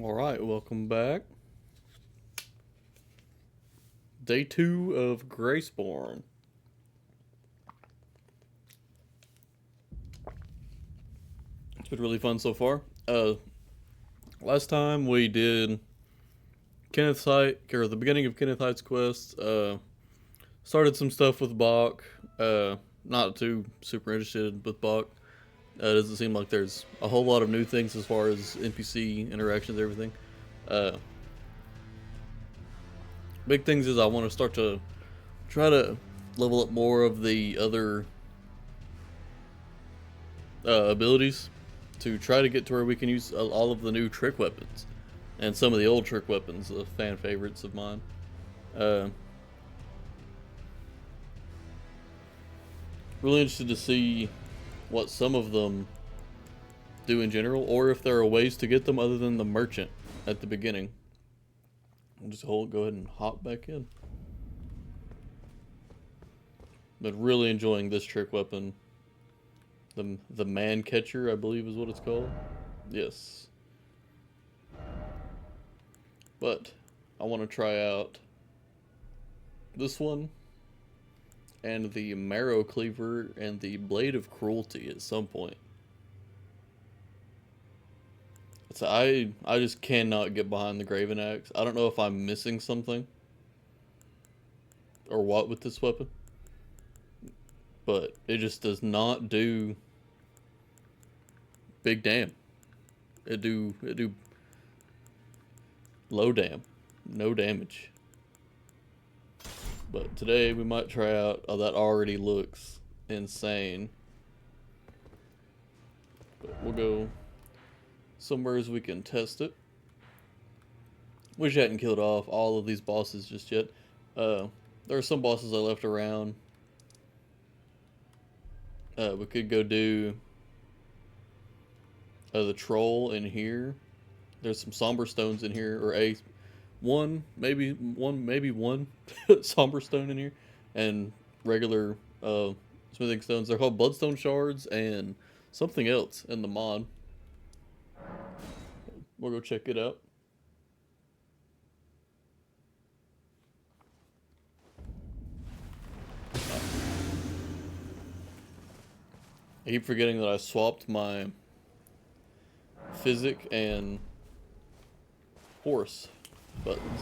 Alright, welcome back. Day 2 of Graceborne. It's been really fun so far. Last time we did Kenneth's Height, or the beginning of Kenneth Height's quest. Started some stuff with Bach. Not too super interested with Bach. It doesn't seem like there's a whole lot of new things as far as NPC interactions, everything. Big things is I want to start to try to level up more of the other abilities to try to get to where we can use all of the new trick weapons and some of the old trick weapons, fan favorites of mine. Really interested to see what some of them do in general, or if there are ways to get them other than the merchant at the beginning. I'll just go ahead and hop back in. But really enjoying this trick weapon. The man catcher, I believe is what it's called. Yes. But I want to try out this one and the marrow cleaver and the blade of cruelty at some point. So I just cannot get behind the graven axe. I don't know if I'm missing something or what with this weapon, but it just does not do big dam. It do low dam, no damage. But today we might try out. Oh, that already looks insane. But we'll go somewhere as we can test it. Wish I hadn't killed off all of these bosses just yet. There are some bosses I left around. We could go do the troll in here. There's some somber stones in here, or maybe one somber stone in here, and regular smithing stones. They're called bloodstone shards and something else in the mod. We'll go check it out. I keep forgetting that I swapped my physic and horse buttons.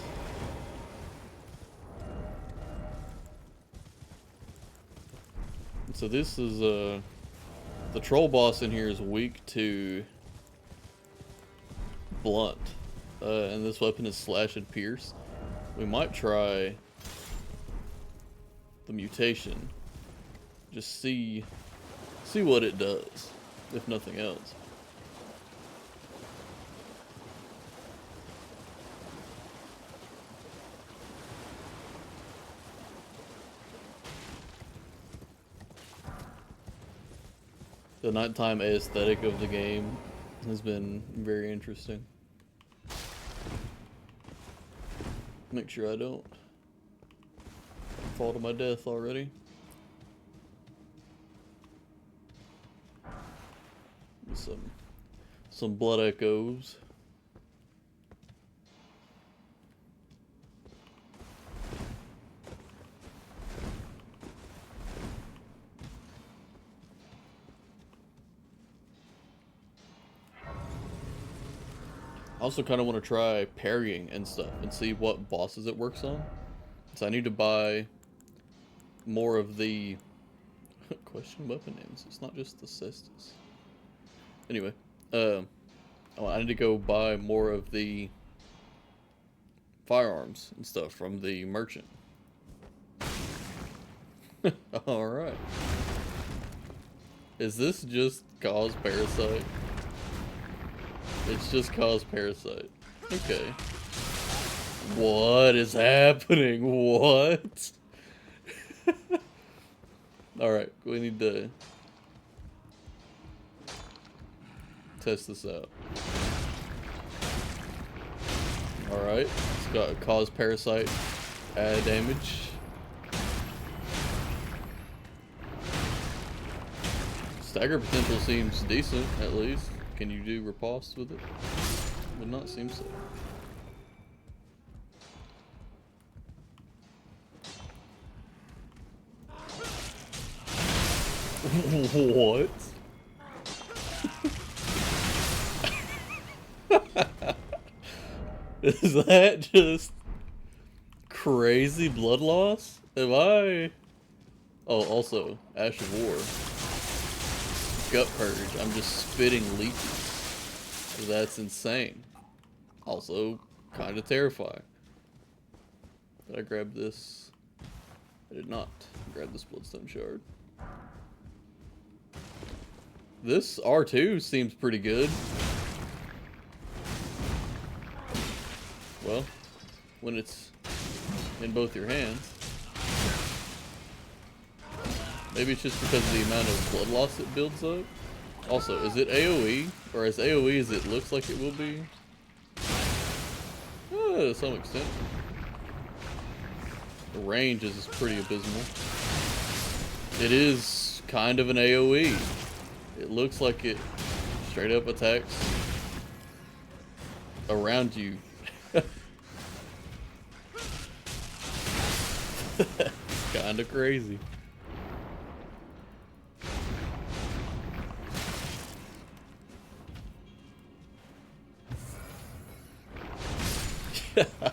So this is the troll boss in here is weak to blunt, and this weapon is slash and pierce. We might try the mutation, just see what it does, if nothing else. The nighttime aesthetic of the game has been very interesting. Make sure I don't fall to my death already. Some blood echoes. I also kind of want to try parrying and stuff and see what bosses it works on. So I need to buy more of the question weapon names. It's not just the cestus. Anyway, I need to go buy more of the firearms and stuff from the merchant. Alright. Is this just cause parasite? It's just cause parasite. Okay. What is happening? What? Alright, we need to test this out. Alright, it's got a cause parasite, add damage. Stagger potential seems decent, at least. Can you do riposte with it? Would not seem so. What? Is that just crazy blood loss? Am I? Oh, also, Ash of War. Gut purge. I'm just spitting leeches. That's insane. Also, kind of terrifying. Did I grab this? I did not grab this bloodstone shard. This R2 seems pretty good. Well, when it's in both your hands. Maybe it's just because of the amount of blood loss it builds up. Also, is it AoE? Or as AoE as it looks like it will be? To some extent. The range is pretty abysmal. It is kind of an AoE. It looks like it straight up attacks around you. Kinda crazy.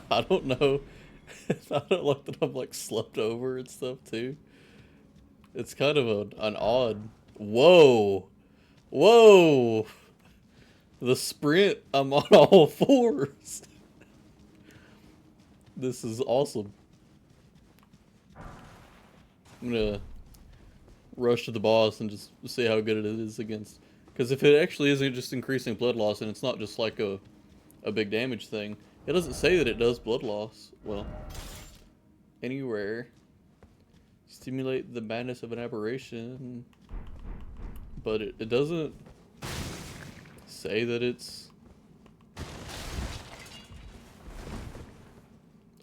I don't know. I don't like that I'm like slept over and stuff too. It's kind of an odd. Whoa! Whoa! The sprint, I'm on all fours. This is awesome. I'm gonna rush to the boss and just see how good it is against. Because if it actually isn't just increasing blood loss and it's not just like a big damage thing, it doesn't say that it does blood loss. Well, anywhere. Stimulate the madness of an aberration. But it doesn't say that it's...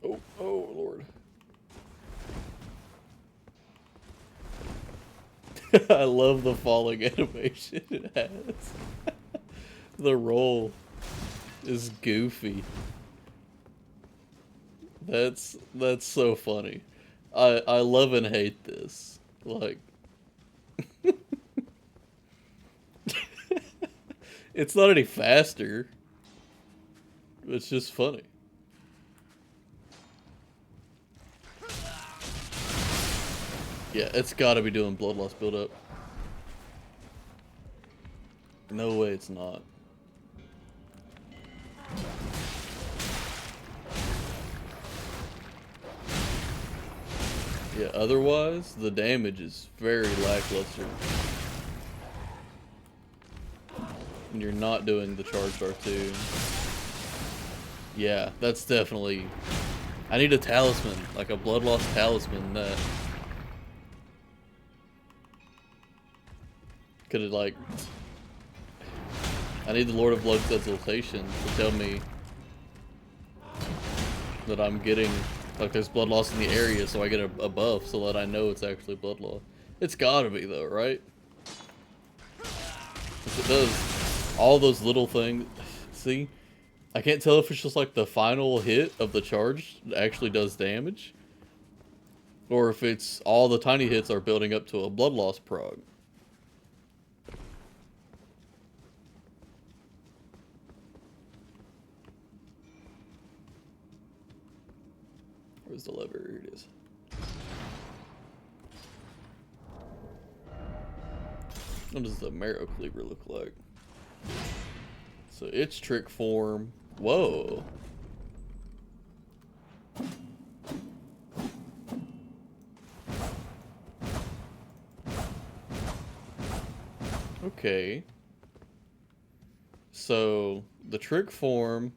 Oh, Lord. I love the falling animation it has. The roll is goofy. That's so funny. I love and hate this. Like... It's not any faster. It's just funny. Yeah, it's gotta be doing blood loss buildup. No way it's not. Yeah, otherwise, the damage is very lackluster. And you're not doing the charged R2. Yeah, that's definitely... I need a talisman, like a blood loss talisman that... Could it like... I need the Lord of Blood's exaltation to tell me that I'm getting... Like there's blood loss in the area, so I get a buff so that I know it's actually blood loss. It's gotta be though, right? If it does all those little things... See? I can't tell if it's just like the final hit of the charge that actually does damage. Or if it's all the tiny hits are building up to a blood loss prog. Where's the lever? Here it is. What does the marrow cleaver look like? So its trick form. Whoa. Okay. So the trick form,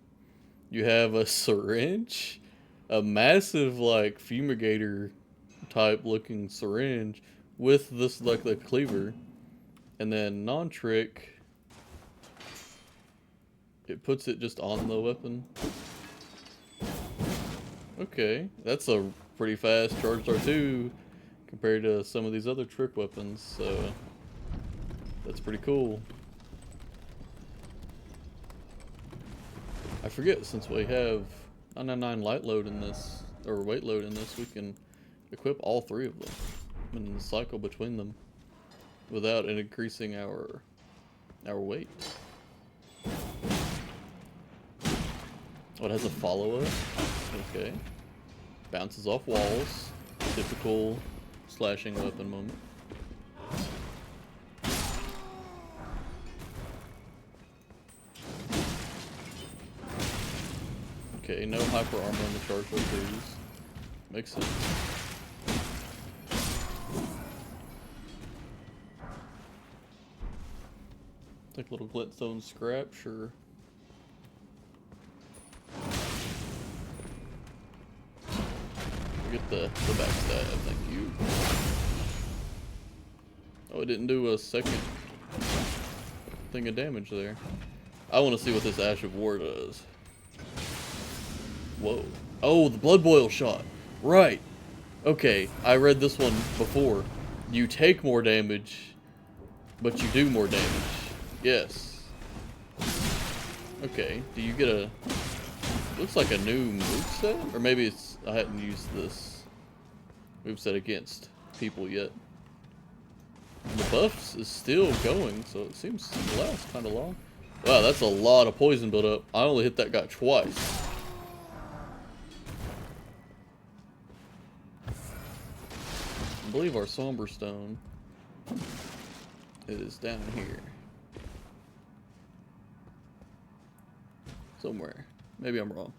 you have a syringe, a massive like fumigator type looking syringe with this like the cleaver, and then non-trick, it puts it just on the weapon. Okay, that's a pretty fast charged R2 compared to some of these other trick weapons, so that's pretty cool. I forget, since we have 999 light load in this, or weight load in this, we can equip all 3 of them and cycle between them without increasing our weight. Oh, it has a follow-up. Okay. Bounces off walls. Typical slashing weapon moment. Okay, no hyper armor on the charge twos. Makes sense. Take a little glintstone scrap, sure. Get the backstab, thank you. Oh, it didn't do a second thing of damage there. I want to see what this Ash of War does. Whoa. Oh, the blood boil shot. Right. Okay, I read this one before. You take more damage, but you do more damage. Yes. Okay, do you get a... Looks like a new moveset? Or maybe it's... I hadn't used this moveset against people yet. And the buffs is still going, so it seems to last kind of long. Wow, that's a lot of poison buildup. I only hit that guy twice. I believe our Somber Stone is down here. Somewhere. Maybe I'm wrong.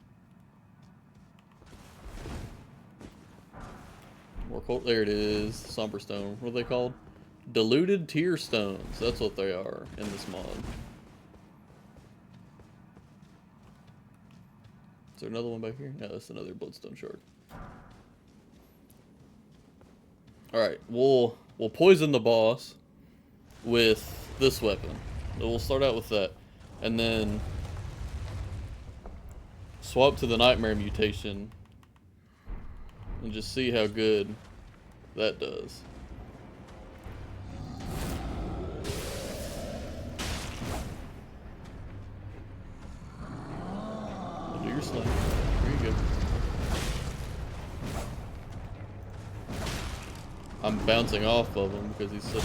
More cold. There it is. Somber Stone. What are they called? Diluted Tear Stones. That's what they are in this mod. Is there another one back here? No, that's another Bloodstone Shard. Alright, we'll poison the boss with this weapon. We'll start out with that. And then swap to the Nightmare mutation and just see how good that does. Do your slam. There you go. I'm bouncing off of him because he's such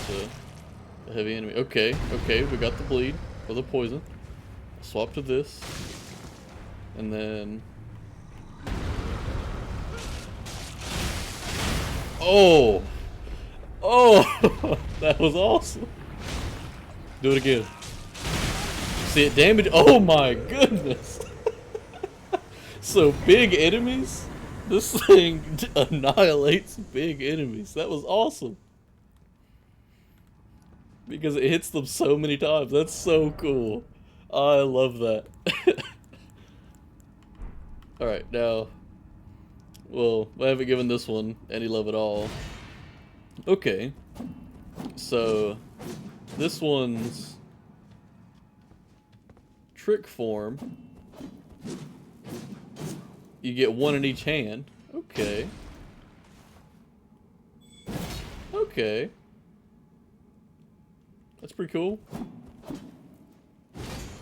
a heavy enemy. Okay, okay, we got the bleed for the poison. Swap to this. And then... Oh! Oh! That was awesome. Do it again. See it damage? Oh my goodness! So big enemies? This thing annihilates big enemies. That was awesome. Because it hits them so many times. That's so cool. I love that. Alright, now... Well, I haven't given this one any love at all. Okay. So... This one's... Trick form. You get one in each hand. Okay. Okay. That's pretty cool.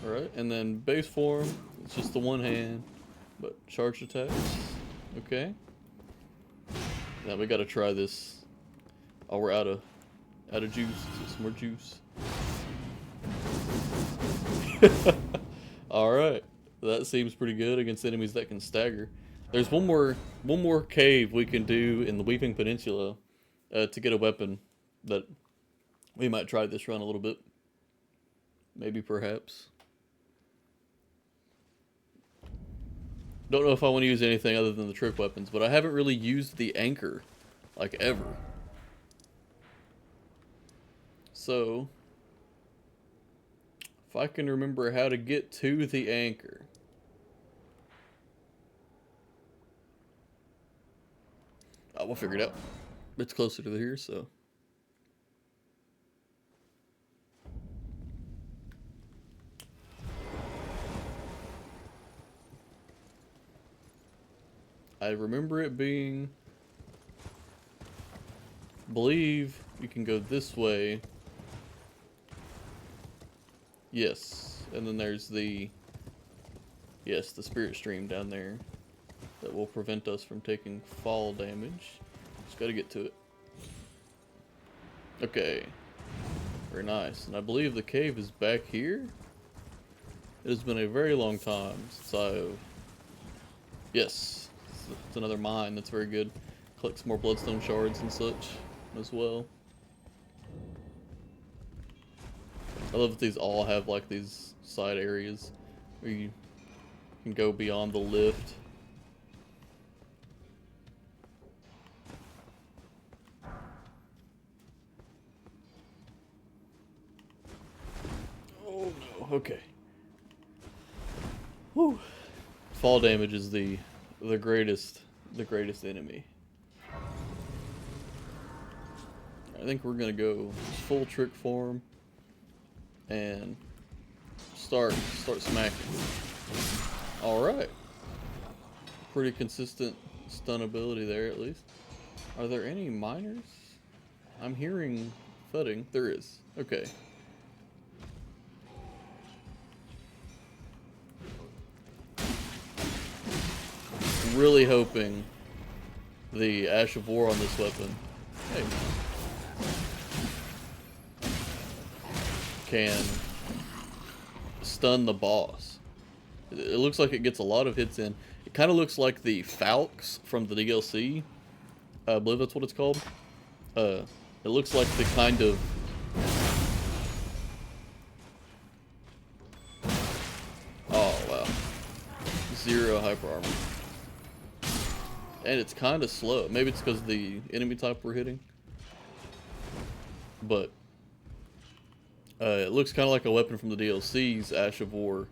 Alright, and then base form, it's just the one hand, but charged attacks. Okay. Now we gotta try this. Oh, we're out of juice. So some more juice. Alright. That seems pretty good against enemies that can stagger. There's one more cave we can do in the Weeping Peninsula to get a weapon that we might try this run a little bit. Maybe, perhaps. Don't know if I want to use anything other than the trick weapons, but I haven't really used the anchor, like, ever. So, if I can remember how to get to the anchor. Oh, we'll figure it out. It's closer to here, so. I remember it being... I believe you can go this way. Yes. And then there's the Yes, the spirit stream down there that will prevent us from taking fall damage. Just gotta get to it. Okay. Very nice. And I believe the cave is back here. It has been a very long time since I've... Yes. It's another mine. That's very good. Collects more bloodstone shards and such as well. I love that these all have like these side areas where you can go beyond the lift. Oh no, okay. Whew. Fall damage is the greatest enemy. I think we're gonna go full trick form and start smacking. All right, pretty consistent stun ability there at least. Are there any miners? I'm hearing thudding. There is. Okay. I'm really hoping the Ash of War on this weapon, hey, can stun the boss. It looks like it gets a lot of hits in. It kind of looks like the Falx from the DLC. I believe that's what it's called. It looks like the kind of... Oh, wow. 0 hyper armor. And it's kind of slow. Maybe it's because of the enemy type we're hitting. But it looks kind of like a weapon from the DLC's Ash of War.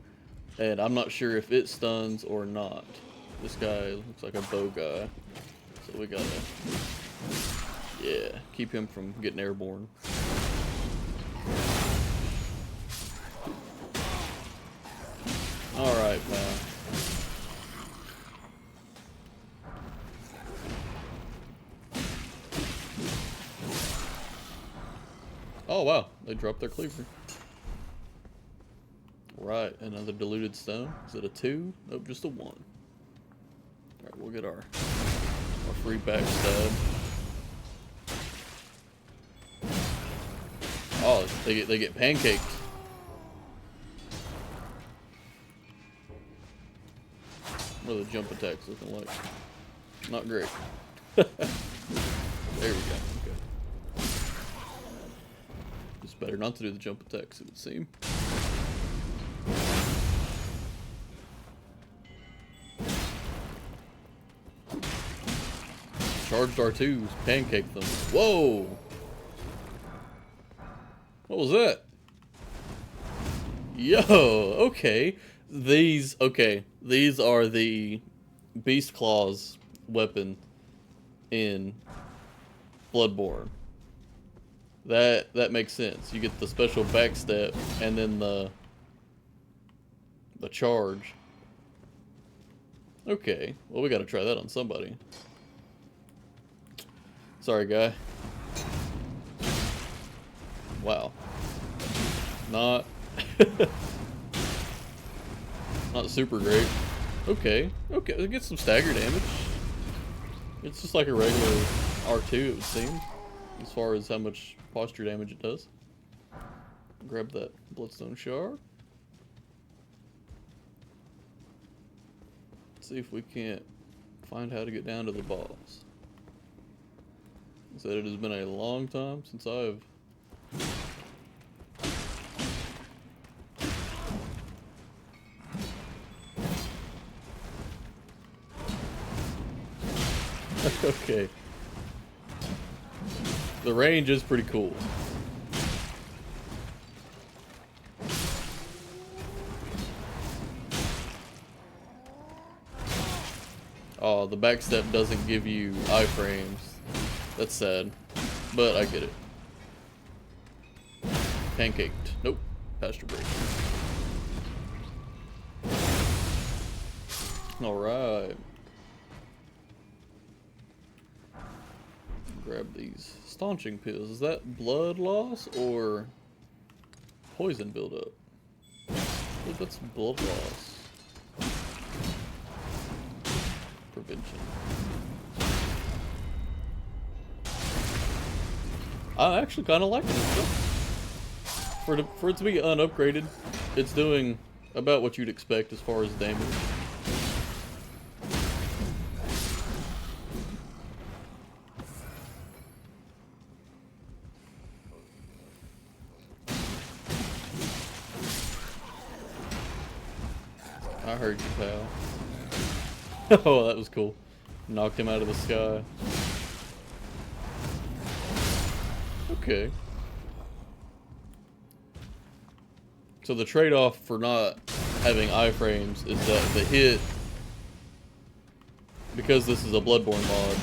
And I'm not sure if it stuns or not. This guy looks like a bow guy. So we gotta... Yeah, keep him from getting airborne. Alright, man. Oh wow, they dropped their cleaver. Right, another diluted stone. Is it a 2? Nope, just a 1. Alright, we'll get our free backstab. Oh, they get pancaked. What are the jump attacks looking like? Not great. There we go. Okay. It's better not to do the jump attacks, it would seem. Charged R2s, pancake them. Whoa! What was that? Yo, okay. These are the Beast Claws weapon in Bloodborne. That makes sense. You get the special backstep and then the charge. Okay, well we gotta try that on somebody. Sorry, guy. Wow. Not not super great. Okay, it gets some stagger damage. It's just like a regular R2, it would seem, as far as how much posture damage it does. Grab that bloodstone shard. Let's see if we can't find how to get down to the boss. Said it has been a long time since I've okay. The range is pretty cool. Oh, the backstep doesn't give you iframes. That's sad, but I get it. Pancaked. Nope. Pasture break. Alright. Grab these staunching pills. Is that blood loss or poison buildup? I think that's blood loss. prevention. I actually kind of like it. For it to be unupgraded, it's doing about what you'd expect as far as damage. I heard you, pal. Oh, that was cool. Knocked him out of the sky. Okay. So the trade-off for not having iframes is that the hit, because this is a Bloodborne mod,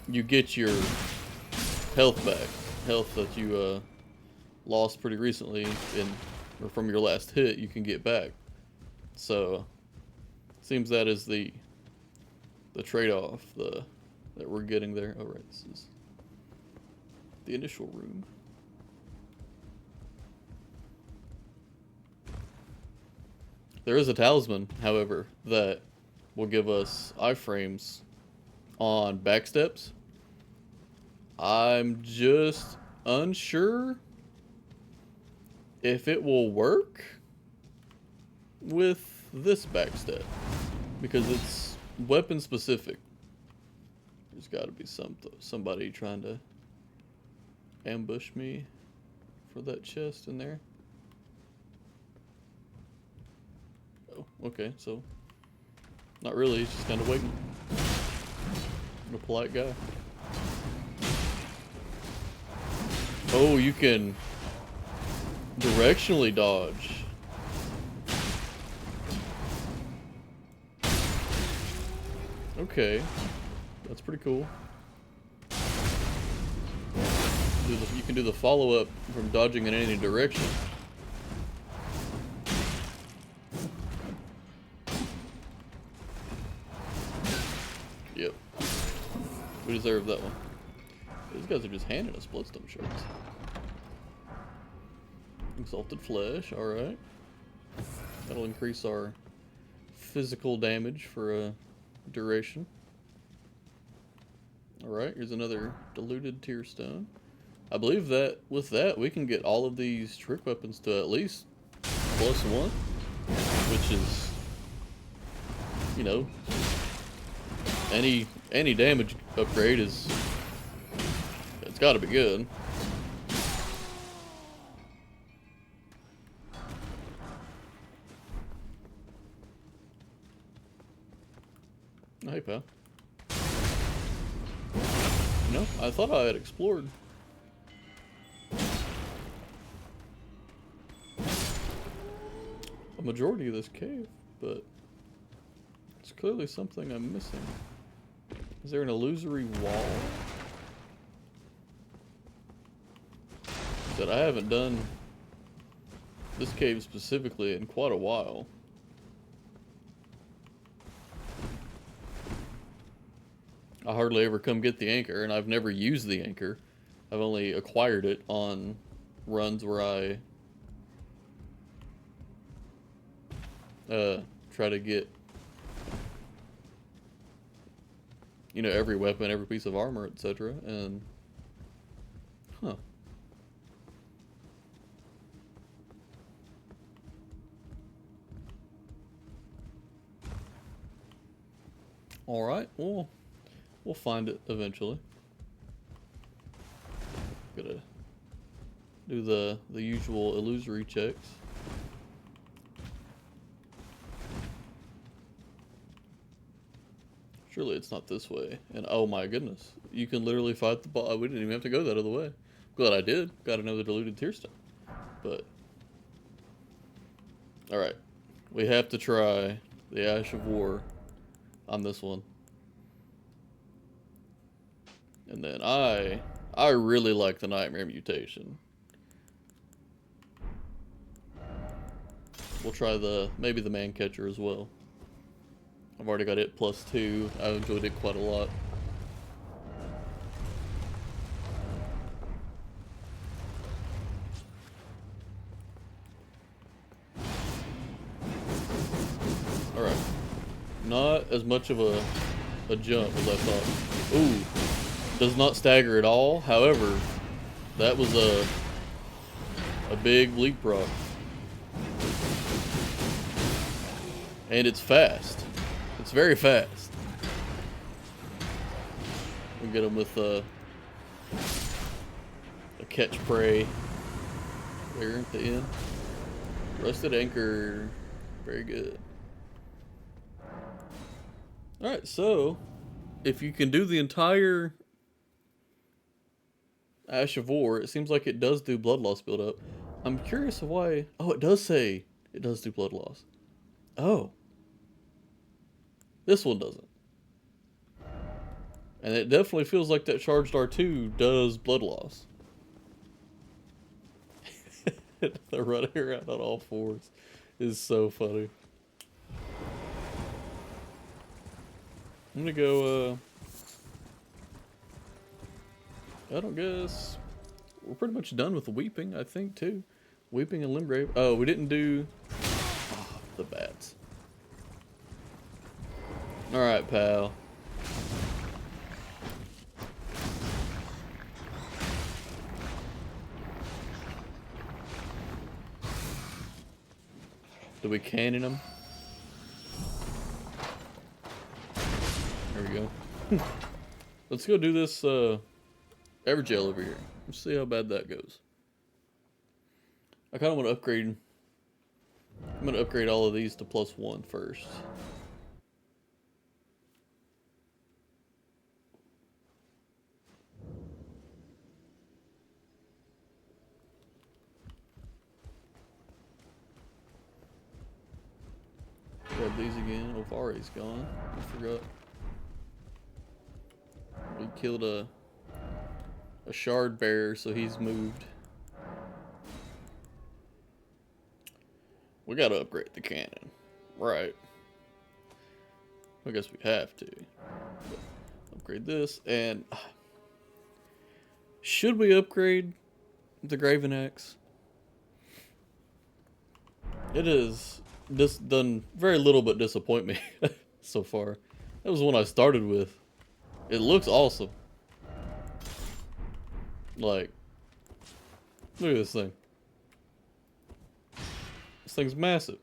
you get your health back. Health that you lost pretty recently or from your last hit, you can get back. So seems that is the trade-off that we're getting there. All right, this is the initial room. There is a talisman, however, that will give us iframes on backsteps. I'm just unsure if it will work with this backstep, because it's weapon specific. There's got to be somebody trying to ambush me for that chest in there. Oh, okay, so not really, he's just kind of waiting. I'm a polite guy. Oh, you can directionally dodge. Okay, that's pretty cool. You can do the follow-up from dodging in any direction. Yep. We deserve that one. These guys are just handing us bloodstone shards. Exalted flesh, alright. That'll increase our physical damage for a duration. Alright, here's another diluted tear stone. I believe that with that we can get all of these trick weapons to at least +1, which is, you know, any damage upgrade it's got to be good. Hey, pal. No, I thought I had explored. A majority of this cave, but it's clearly something I'm missing. Is there an illusory wall? That I haven't done this cave specifically in quite a while. I hardly ever come get the anchor, and I've never used the anchor. I've only acquired it on runs where I try to get, you know, every weapon, every piece of armor, etc. And huh. All right, well, we'll find it eventually. Gotta do the usual illusory checks. Surely it's not this way. And oh my goodness, you can literally fight the boss. We didn't even have to go that other way. Glad I did. Got another diluted tear stone. But all right, we have to try the Ash of War on this one. And then I really like the Nightmare mutation. We'll try maybe the Man Catcher as well. I've already got it +2. I enjoyed it quite a lot. Alright. Not not as much of a jump as I thought. Ooh, does not stagger at all. However, that was a big leapfrog. And it's fast. It's very fast. We get him with a catch prey there at the end. Rusted anchor. Very good. Alright, so if you can do the entire Ash of War, it seems like it does do blood loss build up. I'm curious of why. Oh, it does say it does do blood loss. Oh. This one doesn't. And it definitely feels like that charged R2 does blood loss. The running around on all fours is so funny. I'm gonna go, I don't guess. We're pretty much done with Weeping, I think, too. Weeping and Limgrave. Oh, we didn't do the bats. Alright, pal. Do we cannon them? There we go. Let's go do this Evergel over here. Let's see how bad that goes. I kind of want to upgrade. I'm going to upgrade all of these to +1 first. Grab these again. Ovari's gone. I forgot. We killed a shard bearer, so he's moved. We gotta upgrade the cannon. Right. I guess we have to. But upgrade this, and should we upgrade the Graven Axe? It has just done very little but disappoint me so far. That was the one I started with. It looks awesome. Like, look at this thing. This thing's massive.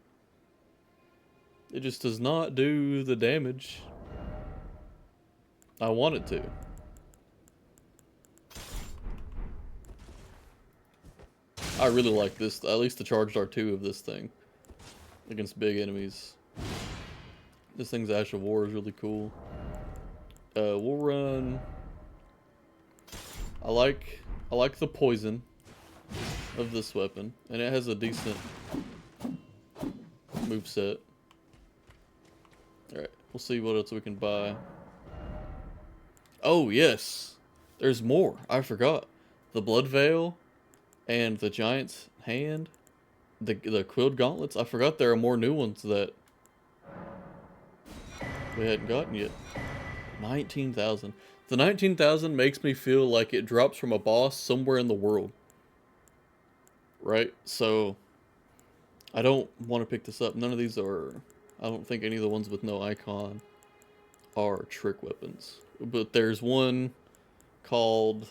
It just does not do the damage I want it to. I really like this, at least the charged R2 of this thing against big enemies. This thing's Ash of War is really cool. We'll run. I like the poison of this weapon, and it has a decent moveset. Alright, we'll see what else we can buy. Oh yes, there's more. I forgot. The Blood Veil and the Giant's Hand, the Quilled Gauntlets. I forgot there are more new ones that we hadn't gotten yet. 19,000. The 19,000 makes me feel like it drops from a boss somewhere in the world. Right? So, I don't want to pick this up. None of these are... I don't think any of the ones with no icon are trick weapons. But there's one called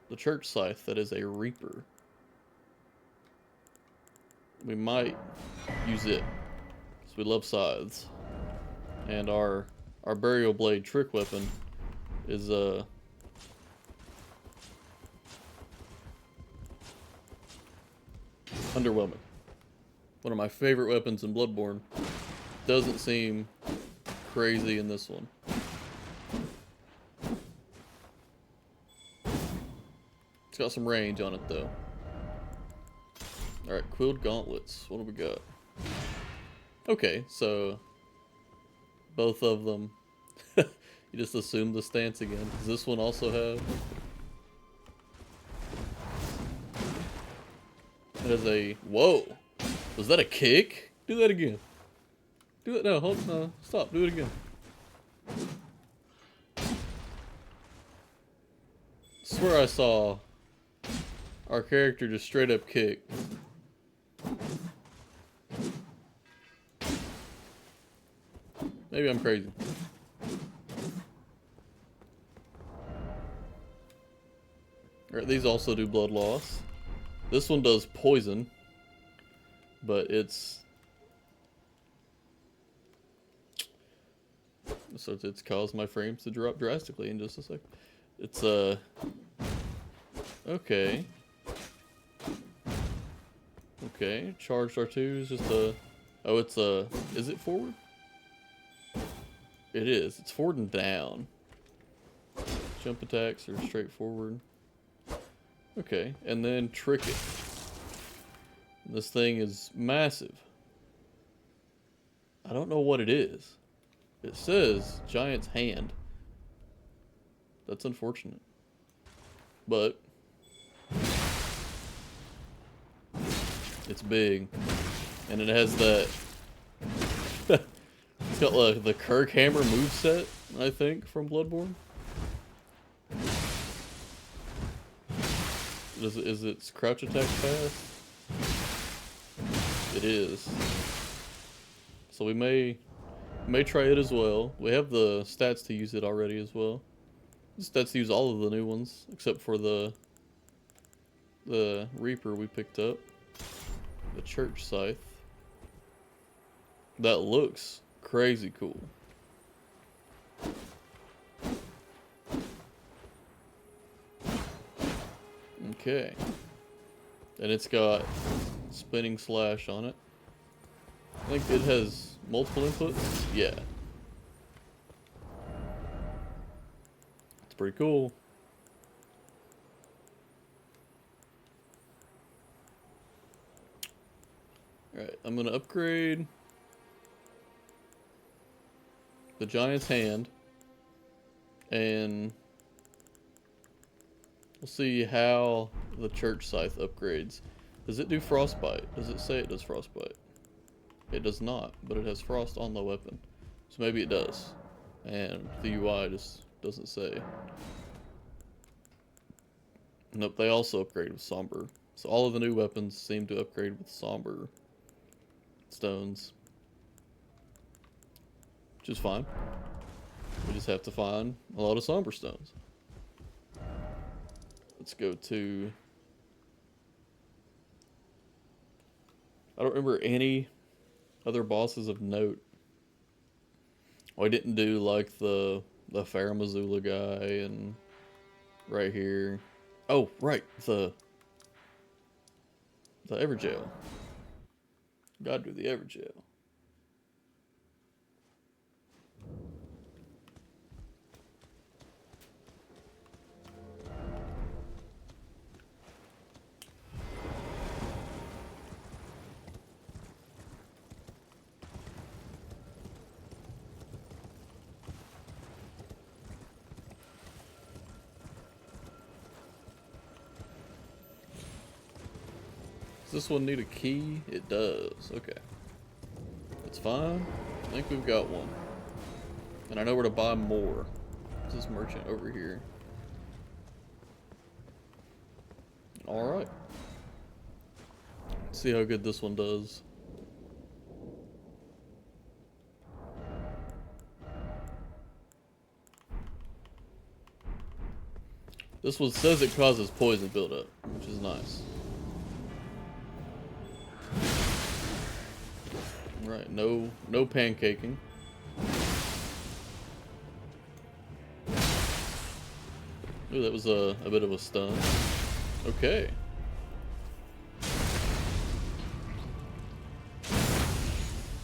the Church Scythe that is a Reaper. We might use it, because we love scythes. And our Burial Blade trick weapon is underwhelming. One of my favorite weapons in Bloodborne. Doesn't seem crazy in this one. It's got some range on it though. Alright, Quilled Gauntlets. What do we got? Okay, so both of them. You just assume the stance again. Does this one also have? It has a... Whoa! Was that a kick? Do that again. Do it. No, hold. No, stop. Do it again. Swear I saw our character just straight up kick. Maybe I'm crazy. Alright, these also do blood loss. This one does poison, but it's caused my frames to drop drastically in just a sec. It's okay. Okay, charged R2 is just a... Oh, it's a... Is it forward? It is. It's forward and down. Jump attacks are straight forward. Okay, and then trick it. This thing is massive. I don't know what it is. It says Giant's Hand. That's unfortunate. But it's big. And it has that... It's got like the Kirk Hammer moveset, I think, from Bloodborne. Is its crouch attack fast? It is. So we may try it as well. We have the stats to use it already as well. The stats to use all of the new ones, except for the Reaper we picked up. The Church Scythe. That looks crazy cool. Okay. And it's got spinning slash on it. I think it has multiple inputs. Yeah. It's pretty cool. Alright, I'm gonna upgrade the Giant's Hand, and we'll see how the Church Scythe upgrades. Does it do Frostbite? Does it say it does Frostbite? It does not, but it has Frost on the weapon. So maybe it does. And the UI just doesn't say. Nope, they also upgrade with Somber. So all of the new weapons seem to upgrade with Somber stones. Which is fine. We just have to find a lot of Somber stones. Let's go to... I don't remember any other bosses of note. I didn't do like the Faramazula guy and right here. Oh, right, the Everjail. Gotta do the Everjail. Does this one need a key? It does. Okay. That's fine. I think we've got one. And I know where to buy more. There's this merchant over here. Alright. Let's see how good this one does. This one says it causes poison buildup, which is nice. Right, no pancaking. Ooh, that was a bit of a stun. Okay.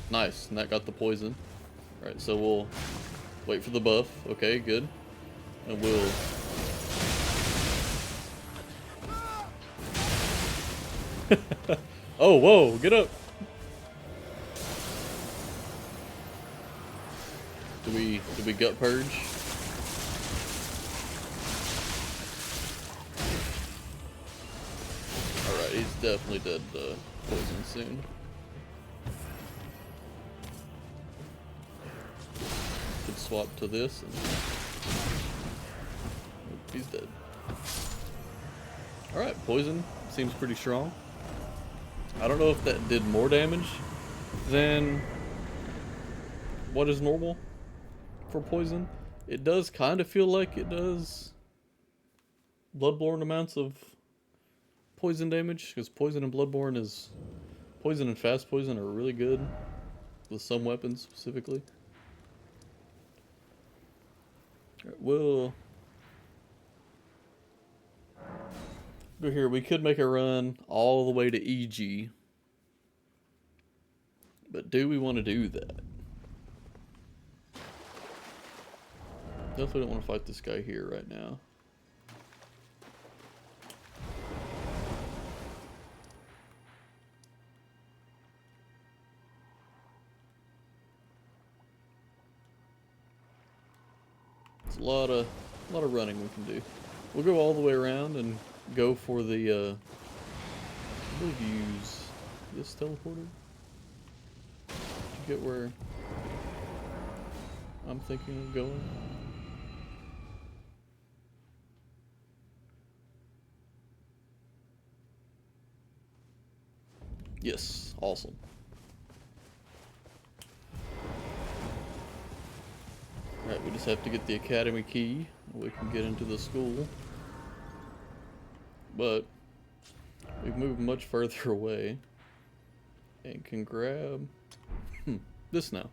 Nice, and that got the poison. Alright, so we'll wait for the buff. Okay, good. And we'll... Oh, whoa, get up! Do we gut purge? Alright, he's definitely dead to poison soon. Could swap to this and he's dead. Alright, poison seems pretty strong. I don't know if that did more damage than what is normal for poison. It does kind of feel like it does Bloodborne amounts of poison damage, because poison and Bloodborne is... Poison and fast poison are really good, with some weapons specifically. Alright, we'll go here. We could make a run all the way to EG. But do we want to do that? Definitely don't want to fight this guy here right now. It's a lot of running we can do. We'll go all the way around and go for the I believe use this teleporter to get where I'm thinking of going. Yes, awesome. Alright, we just have to get the academy key. We can get into the school. But we've moved much further away. And can grab this now.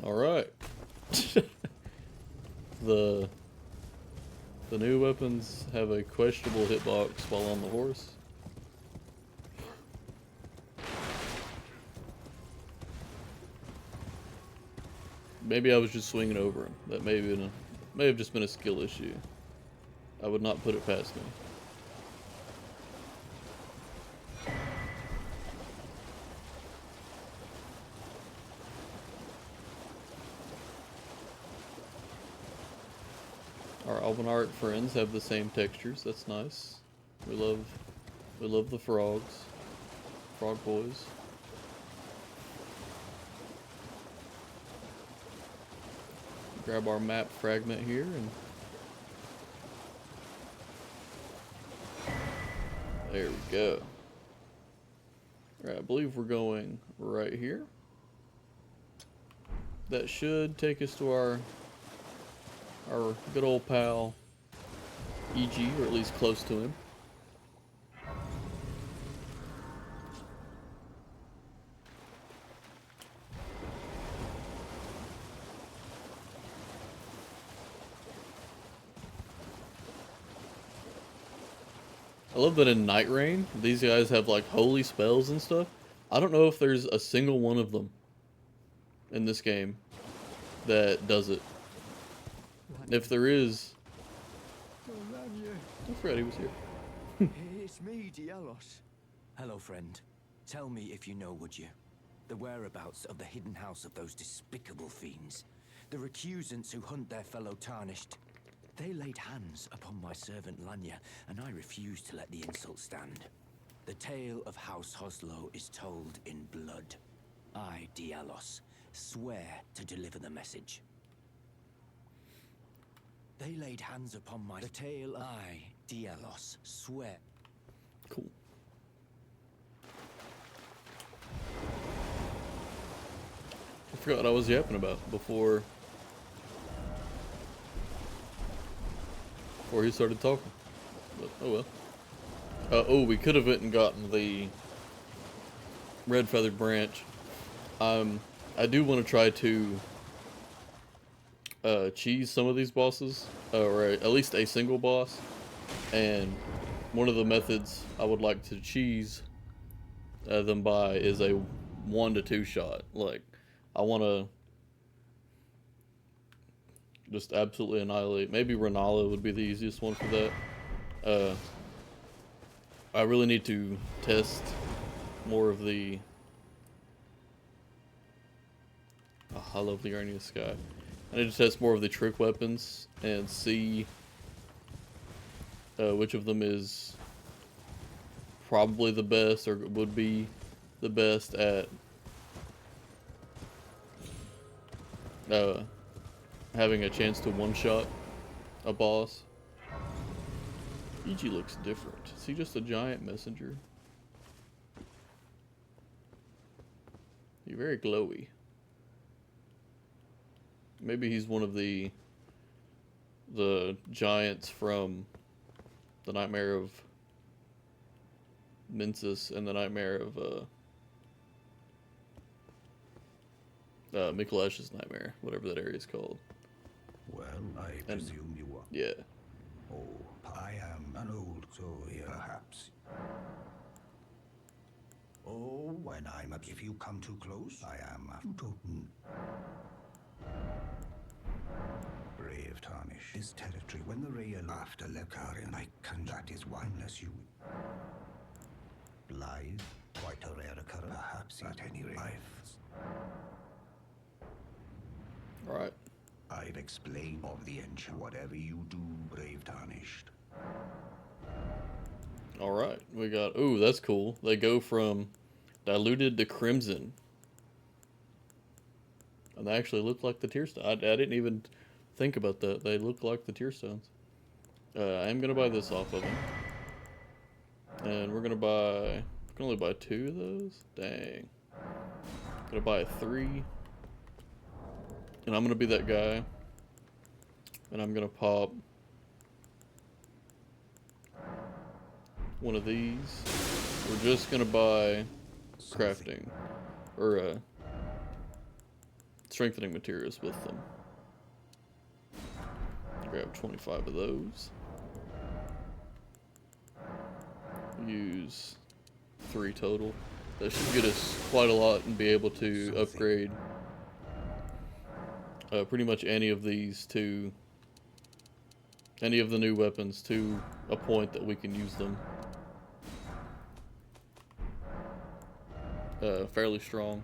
Alright. The new weapons have a questionable hitbox while on the horse. Maybe I was just swinging over him. That may have just been a skill issue. I would not put it past me. Our Albinaric friends have the same textures. That's nice. We love the frogs. Frog boys. Grab our map fragment here and there we go. Alright, I believe we're going right here. That should take us to our good old pal EG, or at least close to him. I love that in Night Rain, these guys have like holy spells and stuff. I don't know if there's a single one of them in this game that does it. If there is... I forgot he was here. It's me, Dialos. Hello, friend. Tell me if you know, would you? The whereabouts of the hidden house of those despicable fiends. The recusants who hunt their fellow tarnished. They laid hands upon my servant Lanya, and I refused to let the insult stand. The tale of House Hoslow is told in blood. I, Dialos, swear to deliver the message. They laid hands upon my... The tale I, Dialos, swear... Cool. I forgot what I was yapping about before he started talking. But, oh well. Oh, we could have went and gotten the red feathered branch. I do want to try to cheese some of these bosses, or at least a single boss. And one of the methods I would like to cheese them by is a 1 to 2 shot. Like, I want to just absolutely annihilate. Maybe Renala would be the easiest one for that. I really need to test more of the... Oh, I love the Arnia Sky. I need to test more of the trick weapons and see which of them is probably the best, or would be the best at having a chance to one-shot a boss. EG looks different. Is he just a giant messenger? You're very glowy. Maybe he's one of the giants from the Nightmare of Mensis and the Nightmare of Mikulash's Nightmare, whatever that area is called. Well, I presume you are. Yeah. Oh, I am an old soul here, perhaps. Oh, when I'm up, if you come too close, I am a totem. Brave Tarnish is territory. When the rail after Lekarin, I can that is one unless you. Blithe, quite a rare occurrence, perhaps at any rate. Alright. I've explained of the ancient. Whatever you do, brave Tarnished. Alright. We got... Ooh, that's cool. They go from diluted to crimson. And they actually look like the tear stones. I didn't even think about that. They look like the tear stones. I am going to buy this off of them. And we're going to buy... I can only buy 2 of those? Dang. Gonna buy a 3. And I'm gonna be that guy. And I'm gonna pop one of these. We're just gonna buy crafting or strengthening materials with them. Grab 25 of those. Use 3 total. That should get us quite a lot and be able to upgrade pretty much any of these to any of the new weapons to a point that we can use them fairly strong.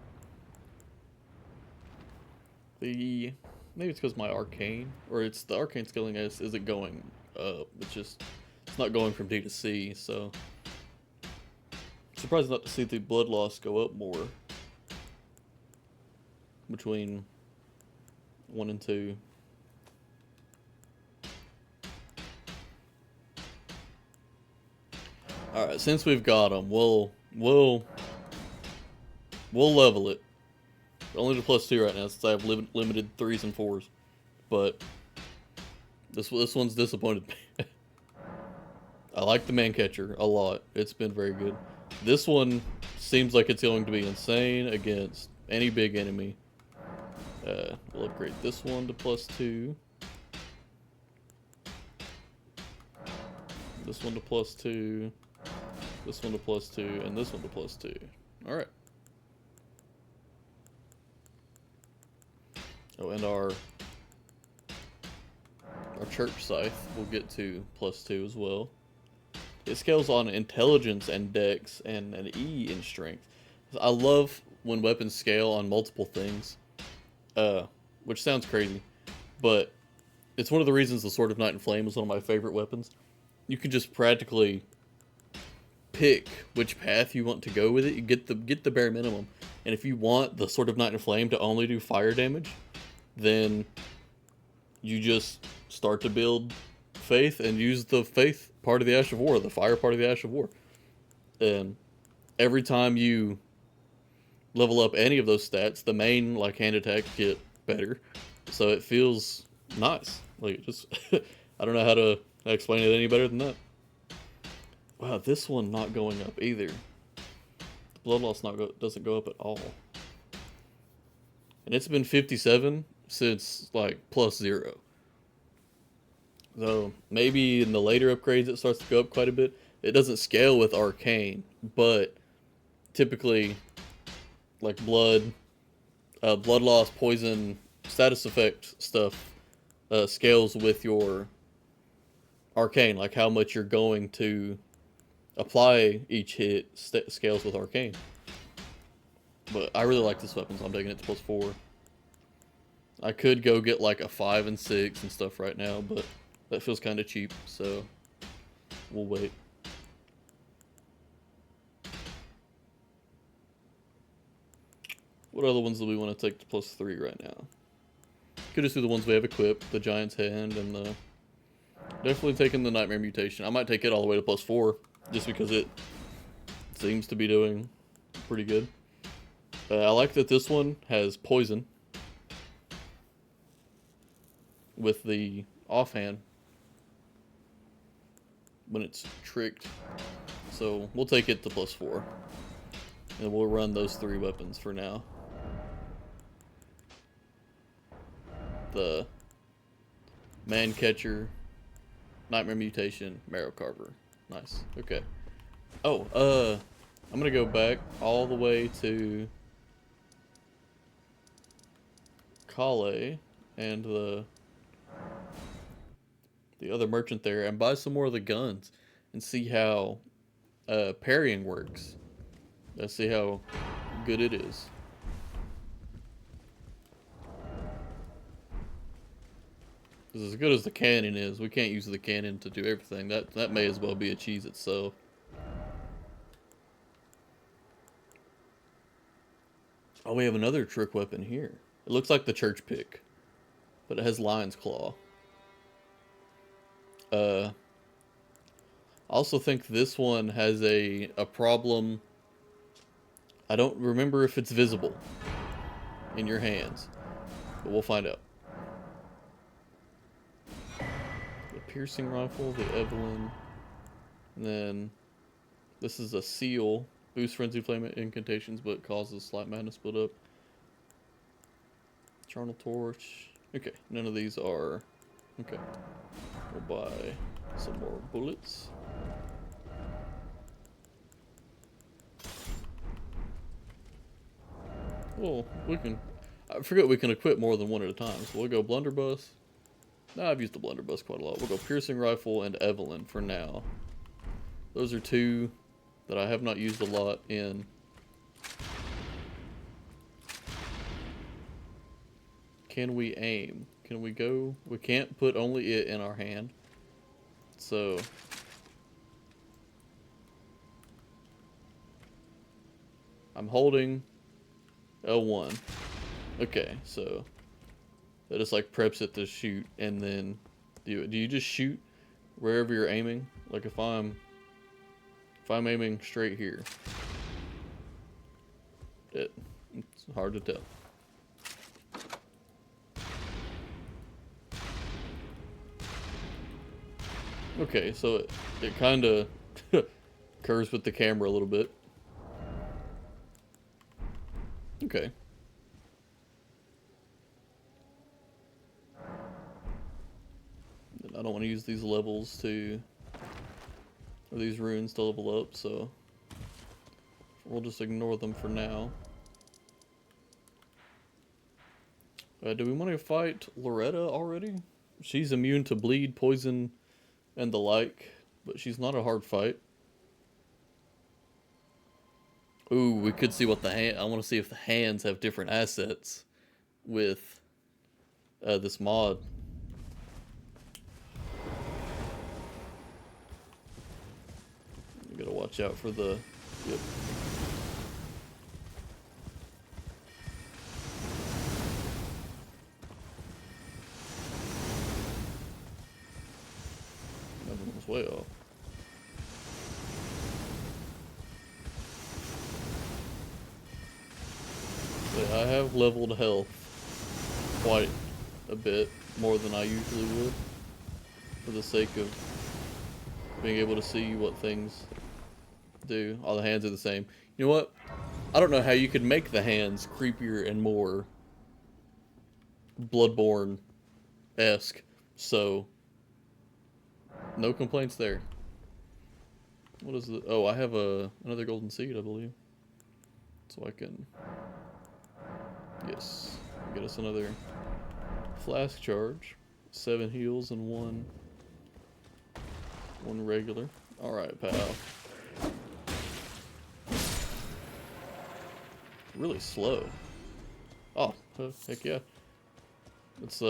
Maybe it's because my arcane, or it's the arcane skilling isn't going up. It's not going from D to C. So surprised not to see the blood loss go up more between 1 and 2. All right, since we've got them, we'll level it. Only to +2 right now, since I have limited 3s and 4s. But this one's disappointed me. I like the man catcher a lot. It's been very good. This one seems like it's going to be insane against any big enemy. We'll upgrade this one to +2. This one to +2. This one to +2, and this one to +2. Alright. Oh, and our church scythe will get to +2 as well. It scales on intelligence and dex and an E in strength. I love when weapons scale on multiple things. Which sounds crazy, but it's one of the reasons the Sword of Night and Flame is one of my favorite weapons. You can just practically pick which path you want to go with it. You get the bare minimum, and if you want the Sword of Night and Flame to only do fire damage, then you just start to build faith and use the faith part of the Ash of War, the fire part of the Ash of War. And every time you level up any of those stats, the main like hand attacks get better, so it feels nice. Like, just I don't know how to explain it any better than that. Wow, this one not going up either. The blood loss doesn't go up at all, and it's been 57 since like +0. So maybe in the later upgrades it starts to go up quite a bit. It doesn't scale with arcane, but typically like blood loss, poison, status effect stuff scales with your arcane. Like how much you're going to apply each hit scales with arcane. But I really like this weapon, so I'm taking it to +4. I could go get like a 5 and 6 and stuff right now, but that feels kind of cheap, so we'll wait. What other ones do we want to take to +3 right now? Could just do the ones we have equipped, the Giant's Hand, and the... Definitely taking the Nightmare Mutation. I might take it all the way to +4, just because it seems to be doing pretty good. I like that this one has poison with the offhand when it's tricked. So we'll take it to +4. And we'll run those 3 weapons for now. The Man Catcher, Nightmare Mutation, Marrow Carver. Nice. Okay. Oh, I'm gonna go back all the way to Kale and the other merchant there and buy some more of the guns and see how parrying works. Let's see how good it is. Because as good as the cannon is, we can't use the cannon to do everything. That may as well be a cheese itself. Oh, we have another trick weapon here. It looks like the church pick, but it has lion's claw. I also think this one has a problem. I don't remember if it's visible in your hands, but we'll find out. The piercing rifle, the Evelyn, and then this is a seal. Boost frenzy flame incantations, but causes slight madness build up. Charnel torch. Okay, none of these are. Okay, we'll buy some more bullets. Well, we can. I forget we can equip more than one at a time. So we'll go blunderbuss. Nah, I've used the blunderbuss quite a lot. We'll go piercing rifle and Evelyn for now. Those are 2 that I have not used a lot in. Can we aim? Can we go? We can't put only it in our hand. So I'm holding L1. Okay, so that just like preps it to shoot, and then do you just shoot wherever you're aiming? Like if I'm aiming straight here, it's hard to tell. Okay, so it kind of curves with the camera a little bit. Okay. I don't want to use these levels to, or these runes to level up, so we'll just ignore them for now. Do we want to fight Loretta already? She's immune to bleed, poison, and the like, but she's not a hard fight. Ooh, we could see what the hand. I want to see if the hands have different assets with this mod. You gotta watch out for the. Yep. That one was way off. I have leveled health quite a bit more than I usually would for the sake of being able to see what things do. All the hands are the same. You know what? I don't know how you could make the hands creepier and more Bloodborne-esque, so no complaints there. What is the... Oh, I have another golden seed, I believe. So I can... Yes. Get us another flask charge. 7 heals and one regular. Alright, pal. Really slow. Oh, heck yeah. It's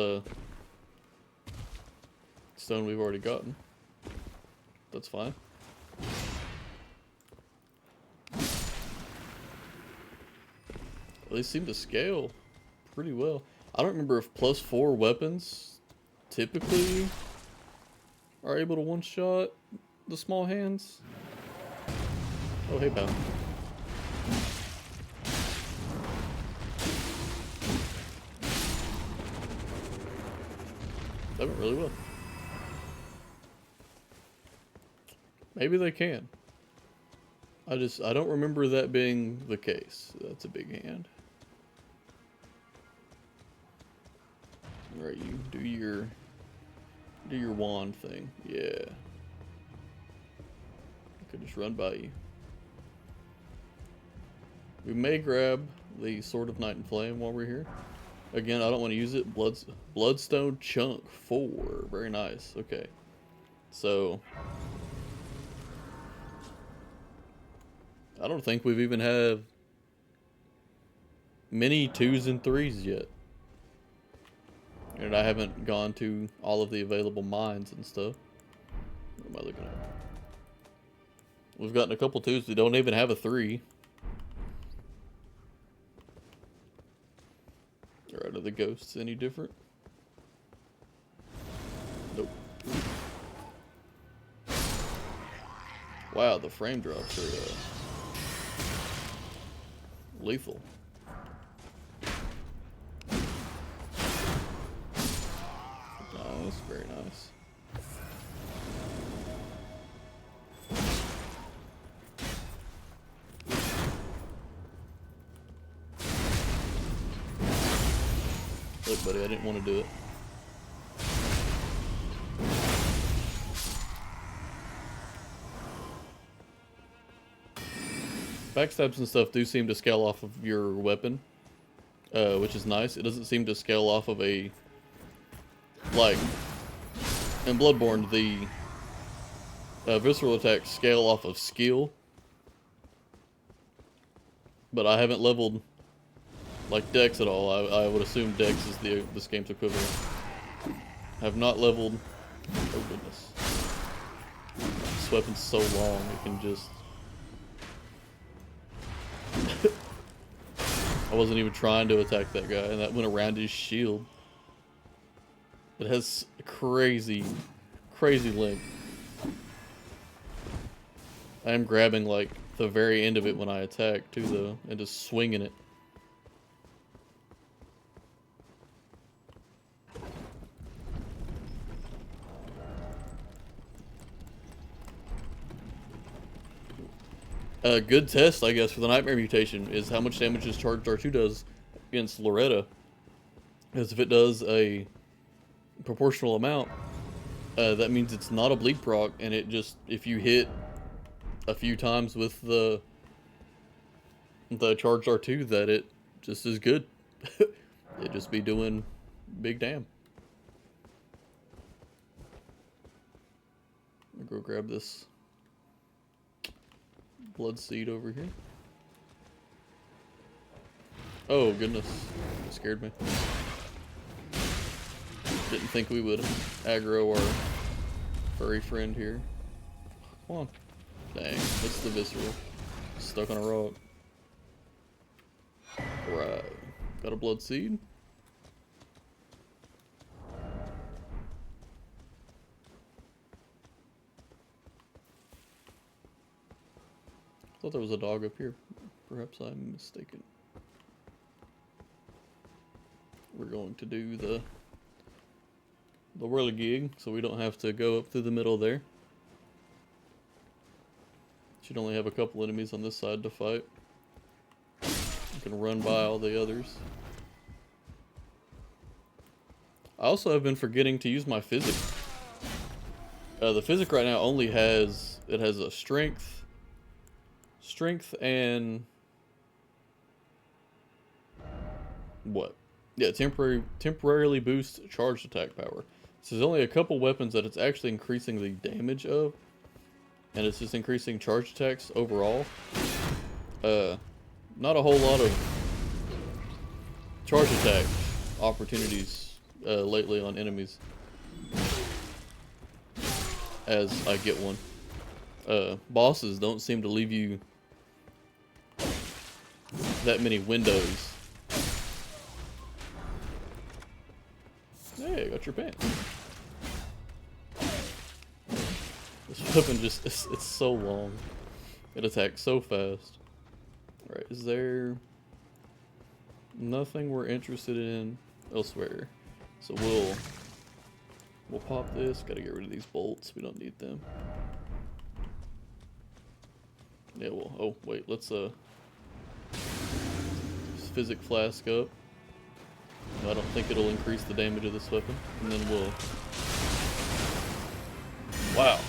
stone we've already gotten. That's fine. They seem to scale pretty well. I don't remember if +4 weapons typically are able to one-shot the small hands. Oh, hey, pal. That went really well. Maybe they can. I don't remember that being the case. That's a big hand. Alright, you do your wand thing. Yeah. I could just run by you. We may grab the Sword of Night and Flame while we're here. Again, I don't want to use it. Bloodstone Chunk 4. Very nice. Okay. So I don't think we've even had many 2s and 3s yet. And I haven't gone to all of the available mines and stuff. What am I looking at? We've gotten a couple 2s that don't even have a 3. Alright, are the ghosts any different? Nope. Wow, the frame drops are lethal. Nice, very nice. Look, buddy, I didn't want to do it. Backstabs and stuff do seem to scale off of your weapon, which is nice. It doesn't seem to scale off of a, like, in Bloodborne, the visceral attacks scale off of skill. But I haven't leveled, like, Dex at all. I would assume Dex is this game's equivalent. I have not leveled. Oh goodness. This weapon's so long, it can just... I wasn't even trying to attack that guy, and that went around his shield. It has crazy, crazy length. I am grabbing, like, the very end of it when I attack, too, though, and just swinging it. A good test, I guess, for the Nightmare mutation is how much damage this Charged R2 does against Loretta. Because if it does a proportional amount, that means it's not a bleed proc, and it just, if you hit a few times with the Charged R2, that it just is good. It just be doing big damn. I'm gonna go grab this blood seed over here. Oh goodness, it scared me. Didn't think we would aggro our furry friend here. Come on. Dang, that's the visceral. Stuck on a rock. Right. Got a blood seed. Thought there was a dog up here. Perhaps I'm mistaken. We're going to do the whirligig, so we don't have to go up through the middle there. Should only have a couple enemies on this side to fight. You can run by all the others. I also have been forgetting to use my physic. The physic right now only has, it has a strength and what? Yeah, temporarily boost charged attack power. So there's only a couple weapons that it's actually increasing the damage of, and it's just increasing charge attacks overall. Not a whole lot of charge attack opportunities lately on enemies, as I get one. Bosses don't seem to leave you that many windows got your pants. This weapon just, it's so long. It attacks so fast. Alright, is there nothing we're interested in elsewhere? So we'll pop this. Gotta get rid of these bolts. We don't need them. Yeah, well, oh, wait, let's physic flask up. I don't think it'll increase the damage of this weapon. And then we'll... Wow.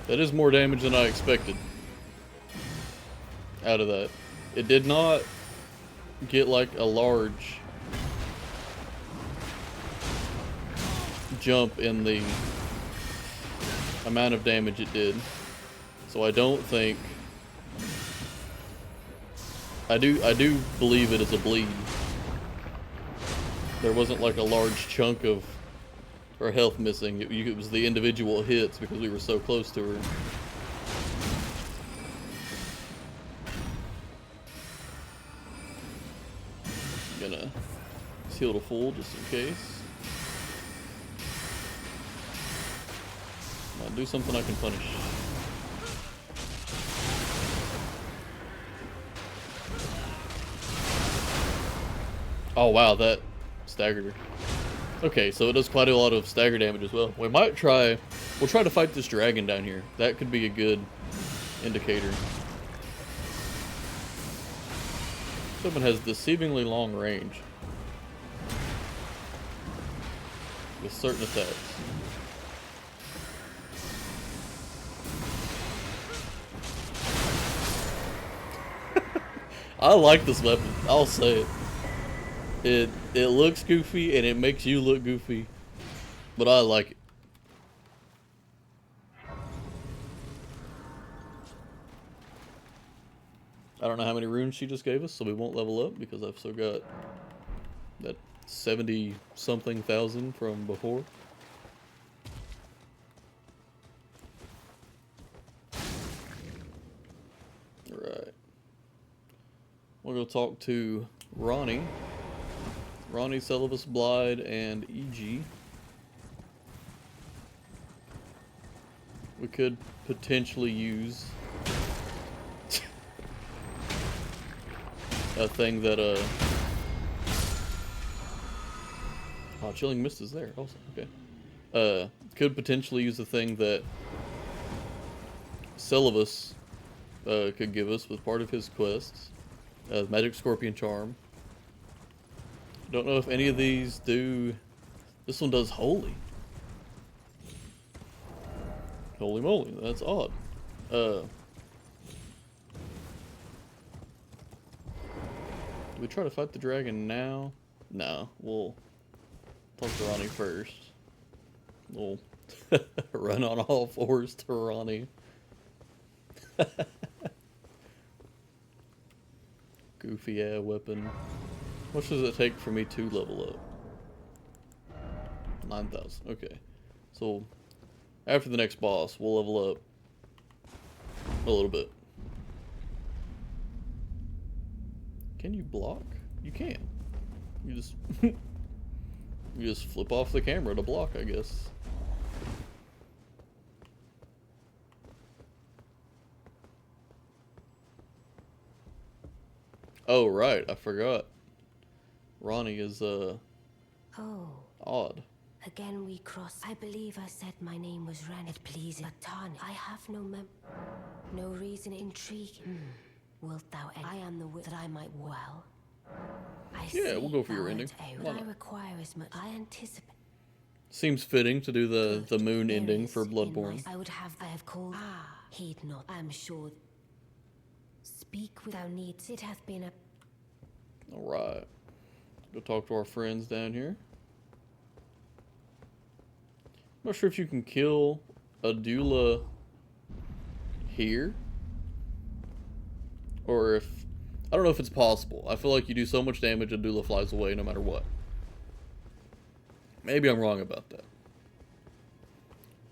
That is more damage than I expected out of that. It did not get like a large jump in the amount of damage it did. So I don't think... I do believe it is a bleed. There wasn't like a large chunk of her health missing. It was the individual hits because we were so close to her. Gonna heal to full just in case. I'll do something I can punish. Oh wow, that staggered her. Okay, so it does quite a lot of stagger damage as well. We'll try to fight this dragon down here. That could be a good indicator. This weapon has deceivingly long range with certain attacks. I like this weapon, I'll say it. It looks goofy and it makes you look goofy, but I like it. I don't know how many runes she just gave us, so we won't level up because I've still got that 70-something thousand from before. Alright. We'll go talk to Ronnie. Ronnie, Celibus, Blide, and EG. We could potentially use a thing that oh, Chilling Mist is there also. Okay. Could potentially use a thing that Celibus could give us with part of his quests. Magic Scorpion Charm. Don't know if any of these do. This one does Holy. Holy moly, that's odd. Do we try to fight the dragon now? No, we'll talk to Ronnie first. We'll run on all fours to Ronnie. Goofy ass weapon. How much does it take for me to level up? 9,000. Okay. So after the next boss, we'll level up a little bit. Can you block? You can. You just you just flip off the camera to block, I guess. Oh right, I forgot. Ronnie is odd. Again we cross. I believe I said my name was Ren. It pleases Atani. I have no reason intrigue. Wilt thou end? I am the wit that I might well. Yeah, we'll go for your ending. What I require is much. I anticipate. Seems fitting to do the moon ending for Bloodborne. I have called. Heed not. I am sure. Speak without needs. It hath been a. Alright. Go talk to our friends down here. I'm not sure if you can kill a doula here. Or if... I don't know if it's possible. I feel like you do so much damage, a doula flies away no matter what. Maybe I'm wrong about that.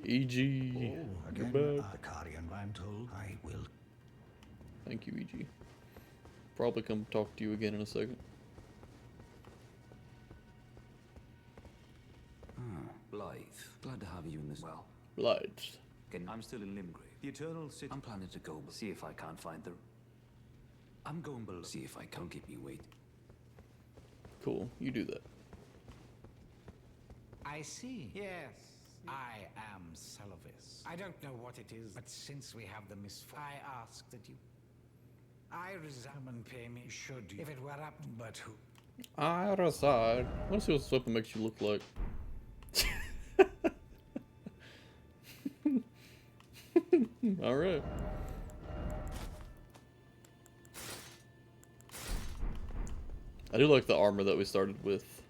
EG. Oh, again, Goodbye. Arcarian, I'm told. I will. Thank you, EG. Probably come talk to you again in a second. Blythe, glad to have you in this. Well, Lights. I'm still in Limgrave. The Eternal City. I'm planning to go, but see if I can't find the. I'm going below. See if I can't keep me wait. Cool, you do that. I see. Yes, I am Celovis. I don't know what it is, but since we have the misfortune, I ask that you. I resign and pay me. Should you? If it were up, but who? I reside. Let's see what this weapon makes you look like. Alright. I do like the armor that we started with.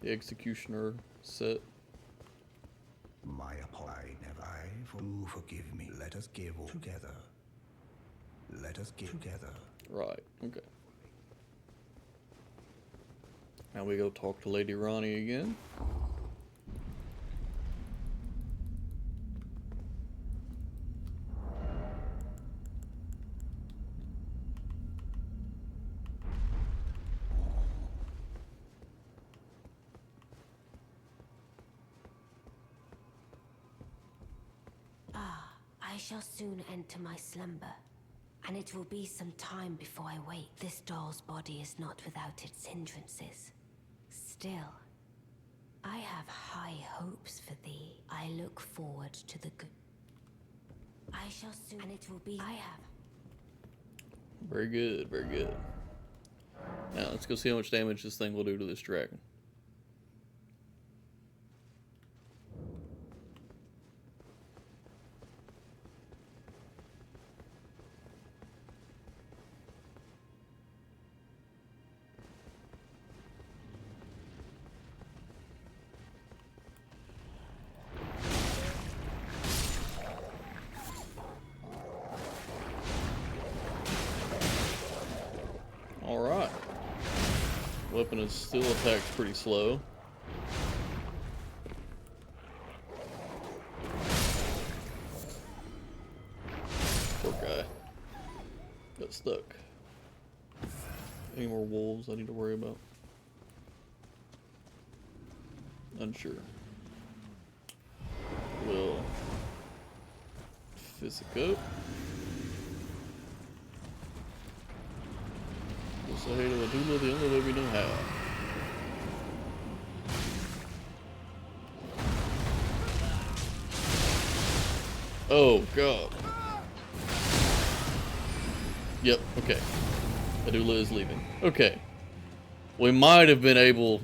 The Executioner set. My apology, never I. For you forgive me. Let us give all together. Let us give together. Right, okay. Now we go talk to Lady Ronnie again. I shall soon enter my slumber, and it will be some time before I wake. This doll's body is not without its hindrances. Still, I have high hopes for thee. I look forward to the good. I shall soon, and it will be. I have. Very good, very good. Now let's go see how much damage this thing will do to this dragon. Alright. Weapon is still attacks pretty slow. Poor guy. Got stuck. Any more wolves I need to worry about? Unsure. We'll physic up. Say hey to Adula the only way we know how. Oh god. Yep, okay. Adula is leaving. Okay. We might have been able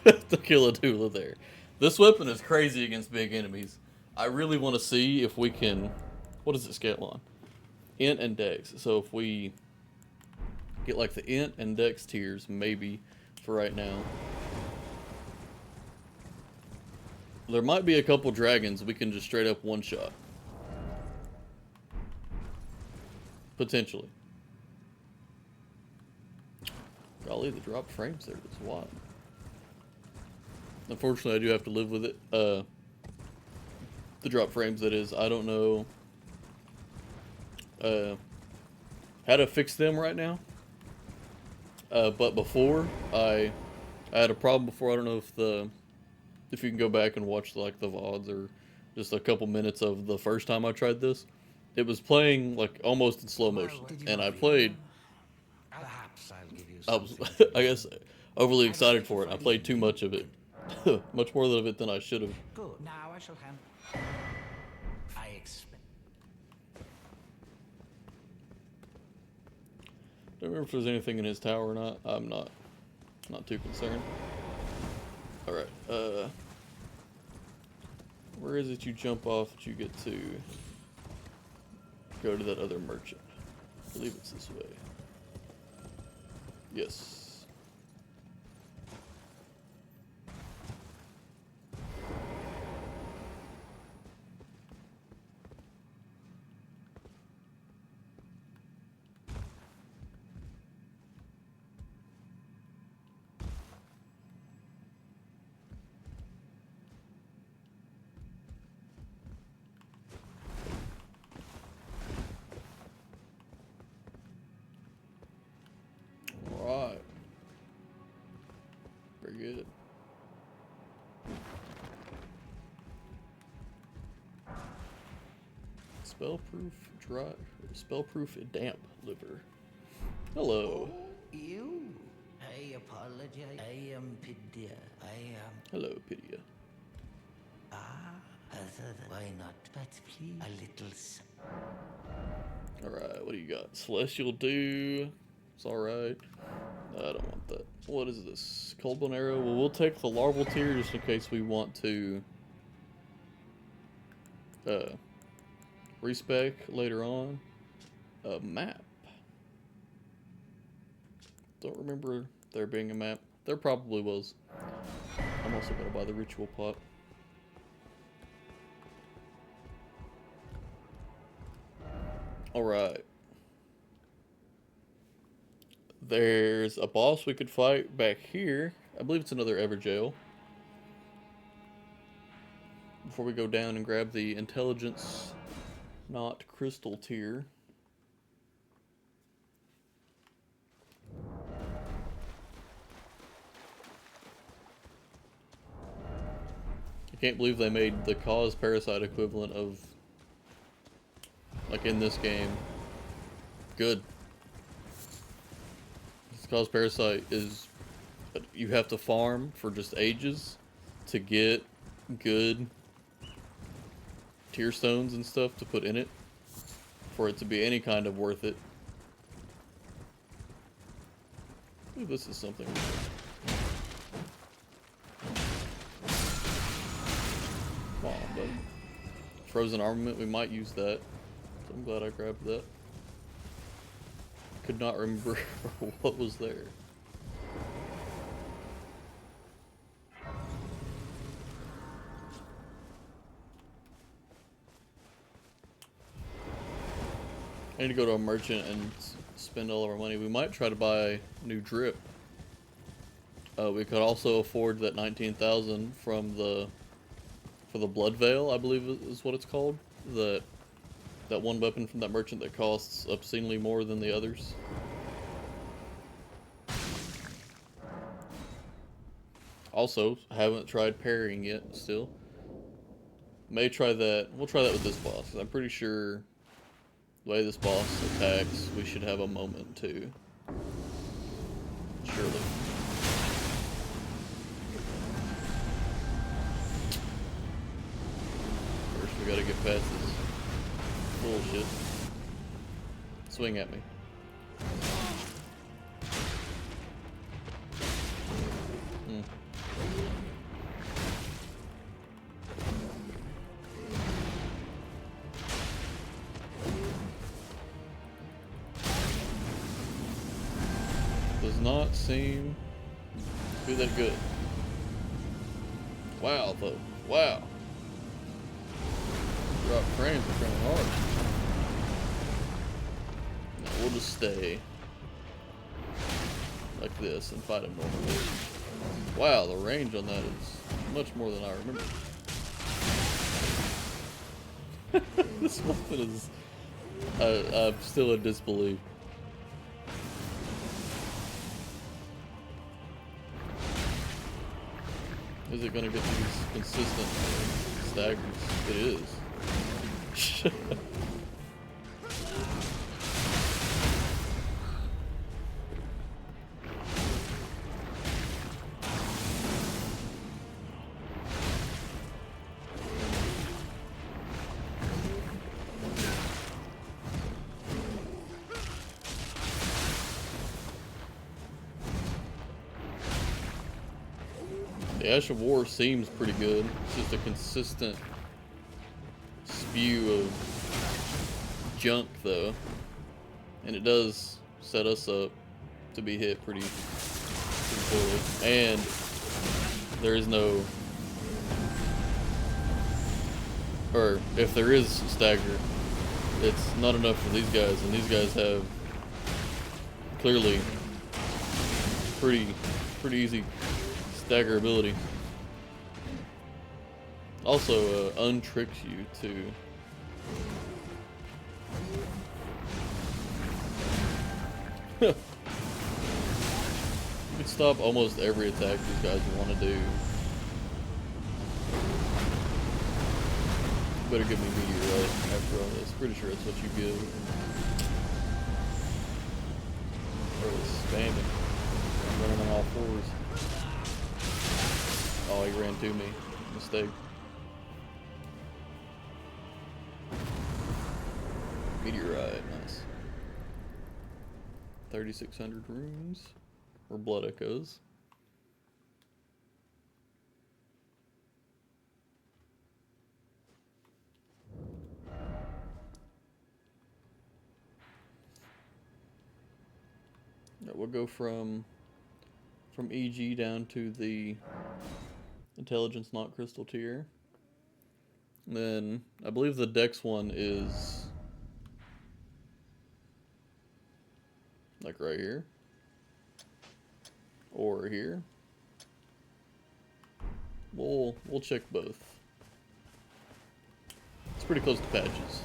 to kill Adula there. This weapon is crazy against big enemies. I really want to see if we can... What does it scale on? Int and Dex. So if we get like the Int and Dex tiers, maybe, for right now. There might be a couple dragons we can just straight up one-shot. Potentially. Golly, the drop frames there is wild. Unfortunately, I do have to live with it. The drop frames, that is. I don't know how to fix them right now. But before, I had a problem before. I don't know if you can go back and watch like the VODs or just a couple minutes of the first time I tried this. It was playing like almost in slow motion, and I played. Perhaps I'll give you I was, something. I guess, overly excited for it. I played too much of it, much more of it than I should have. Good. Now I shall hand. I expect. Don't remember if there's anything in his tower or not. I'm not too concerned. All right. Where is it you jump off that you get to go to that other merchant? I believe it's this way. Yes. spellproof damp liver. Hello. You? I apologize. I am Pidia. Hello, Pidia. Why not? But please, a little. Alright, what do you got? Celestial Dew. It's alright. I don't want that. What is this? Cold Bone Arrow. Well, we'll take the larval tier just in case we want to respec later on. A map. Don't remember there being a map. There probably was. I'm also gonna buy the ritual pot. Alright. There's a boss we could fight back here. I believe it's another Everjail. Before we go down and grab the intelligence, not crystal tier. I can't believe they made the cause parasite equivalent of, like in this game, good. Cause parasite is, you have to farm for just ages to get good tier stones and stuff to put in it for it to be any kind of worth it. Ooh, this is something. Come on, buddy. Frozen armament, we might use that. So I'm glad I grabbed that. Could not remember what was there. I need to go to a merchant and spend all of our money. We might try to buy new drip. We could also afford that 19,000 from the Blood Veil, I believe is what it's called. That one weapon from that merchant that costs obscenely more than the others. Also, haven't tried parrying yet, still. May try that. We'll try that with this boss, 'cause I'm pretty sure the way this boss attacks, we should have a moment to. Surely. First, we gotta get past this bullshit. Swing at me. Does not seem to be that good. Wow, though. Wow. Drop frames are kind of hard. No, we'll just stay like this and fight him normally. Wow, the range on that is much more than I remember. This weapon is... I'm still in disbelief. Is it gonna get these consistent staggers? It is. The Ash of War seems pretty good. It's just a consistent spew of junk, though. And it does set us up to be hit pretty poorly. And there is no... Or, if there is stagger, it's not enough for these guys. And these guys have clearly pretty easy stagger ability. Also untricks you too. You can stop almost every attack these guys want to do better give me meteorite after all this. Pretty sure that's what you give. Or spamming. I'm running on all fours. Oh, he ran to me. Mistake. Meteorite, nice. 3,600 runes. Or blood echoes. We'll go from EG down to the intelligence not crystal tier. And then I believe the dex one is like right here or here. We'll check both. It's pretty close to patches.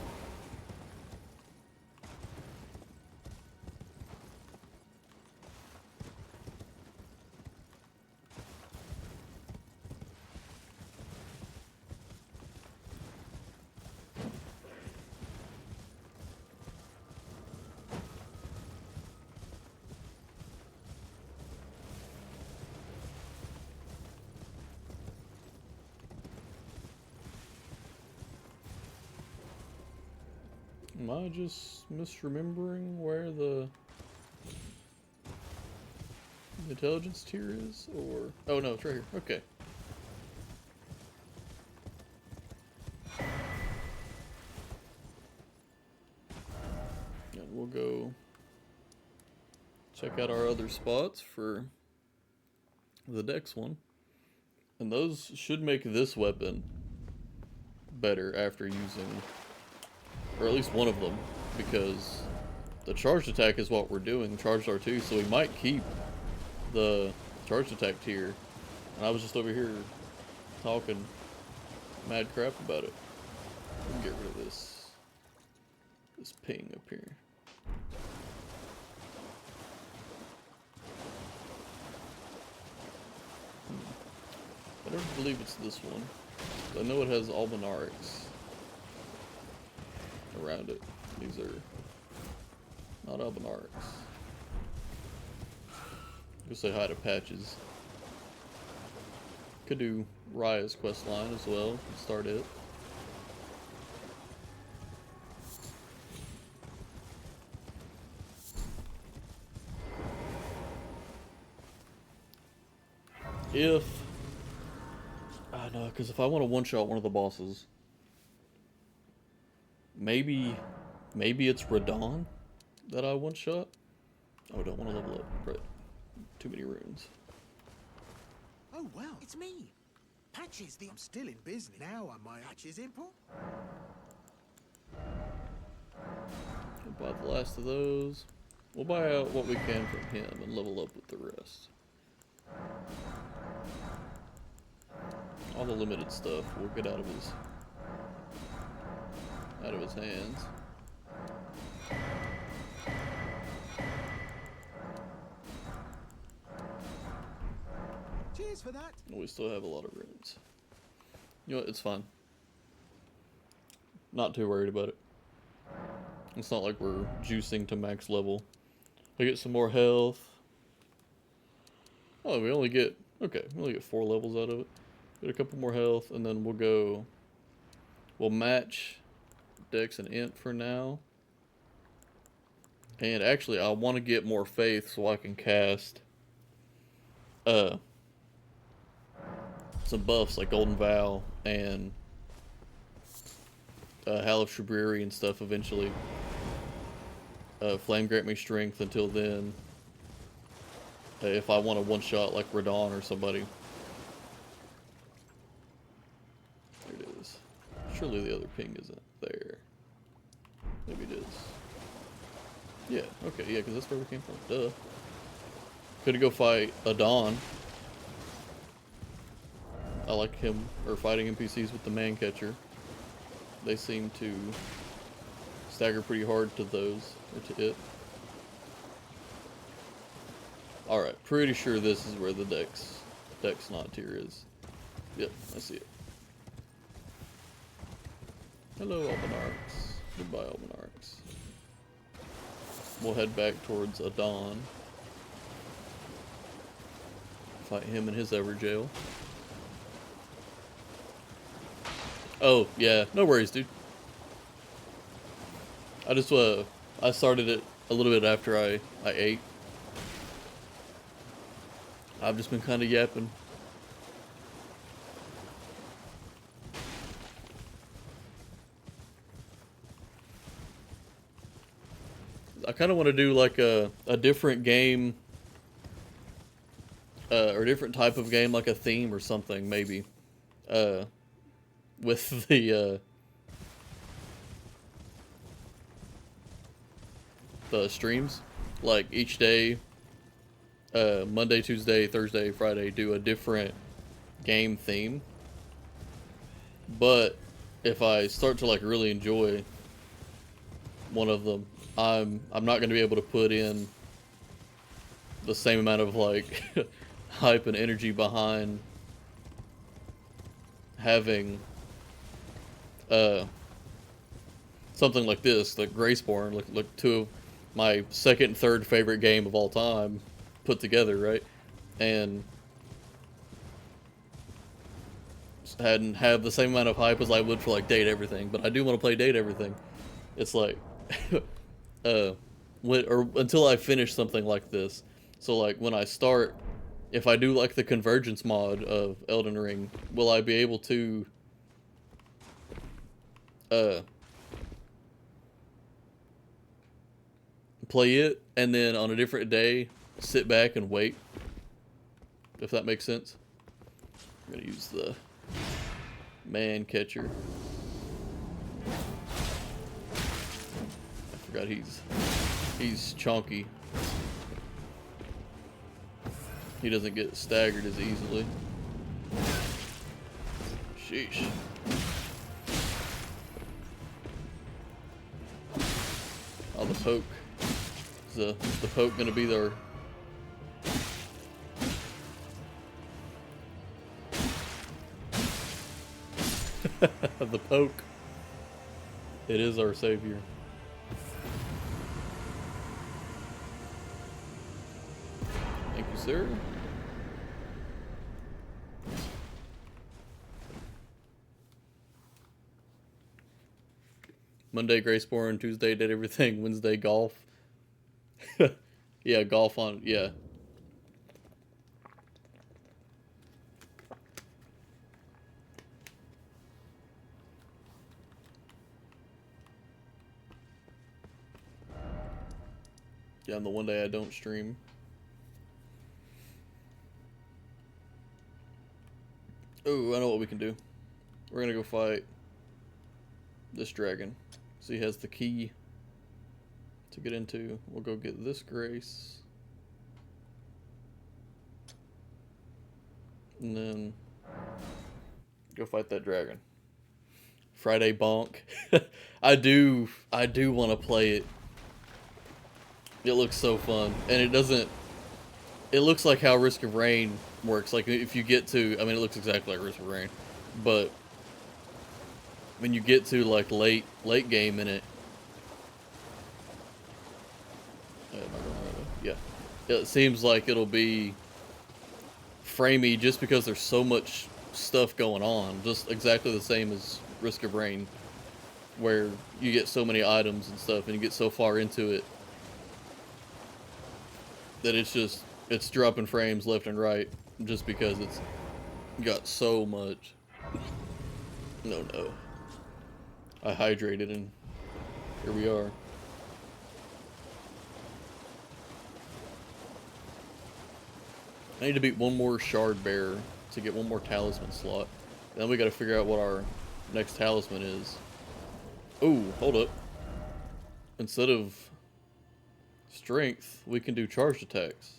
Am I just misremembering where the intelligence tier is? Or... oh no, it's right here. Okay. And we'll go check out our other spots for the dex one. And those should make this weapon better after using... or at least one of them, because the charged attack is what we're doing, charged R2, so we might keep the charged attack tier. And I was just over here talking mad crap about it. Let me get rid of this ping up here. I don't believe it's this one. I know it has Albinarix around it. These are not Albinarix. Go say hi to Patches. Could do Raya's quest line as well. Start it. If I know, because if I want to one-shot one of the bosses, maybe it's Radon that I one-shot. Oh, I don't want to level up. Right. Too many runes. Oh, well, it's me. Patches, I'm still in business. Now I'm my Patches import. We'll buy the last of those. We'll buy out what we can from him and level up with the rest. All the limited stuff we'll get out of his hands. Cheers for that. We still have a lot of runes. You know what? It's fine. Not too worried about it. It's not like we're juicing to max level. I get some more health. Oh, we only get... okay, we only get 4 levels out of it. Get a couple more health, and then we'll match Dex and Int for now. And actually, I want to get more faith so I can cast some buffs like Golden Vow and Hal of Shabriri and stuff eventually. Flame grant me strength until then. If I want to one-shot like Radon or somebody. There it is. Surely the other ping isn't there. Maybe it is. Yeah, okay, yeah, because that's where we came from. Duh. Could go fight Adon. I like him, or fighting NPCs with the man catcher. They seem to stagger pretty hard to those, or to it. Alright, pretty sure this is where the Dex not tier is. Yep, I see it. Hello, Albanarx. Goodbye, Albanarx. We'll head back towards Adon. Fight him in his Everjail. Oh, yeah. No worries, dude. I just, I started it a little bit after I ate. I've just been kind of yapping. I kind of want to do like a different game, or a different type of game, like a theme or something, maybe, with the streams. Like each day, Monday, Tuesday, Thursday, Friday, do a different game theme. But if I start to like really enjoy one of them, I'm not going to be able to put in the same amount of like hype and energy behind having something like this, like Graceborne, like two of my second and third favorite game of all time put together, right? And hadn't have the same amount of hype as I would for like Date Everything, but I do want to play Date Everything. It's like until I finish something like this. So like when I start, if I do like the convergence mod of Elden Ring, will I be able to play it and then on a different day sit back and wait? If that makes sense. I'm gonna use the man catcher. I forgot he's chonky. He doesn't get staggered as easily. Sheesh. Oh, the poke. Is the poke gonna be there? The poke. It is our savior. Thank you, sir. Monday, Graceborne. Tuesday, Did Everything. Wednesday, golf. Yeah, golf on, yeah. Yeah, on the one day I don't stream. Oh, I know what we can do. We're gonna go fight this dragon. So he has the key to get into. We'll go get this Grace. And then go fight that dragon. Friday bonk. I do want to play it. It looks so fun. And it doesn't... It looks like how Risk of Rain works. Like, if you get to... I mean, it looks exactly like Risk of Rain. But when you get to, like, late game in it... Yeah. It seems like it'll be framey just because there's so much stuff going on. Just exactly the same as Risk of Rain. Where you get so many items and stuff and you get so far into it that it's dropping frames left and right just because it's got so much. No. I hydrated and here we are. I need to beat one more shard bearer to get one more talisman slot. And then we gotta figure out what our next talisman is. Ooh, hold up. Instead of strength, we can do charged attacks.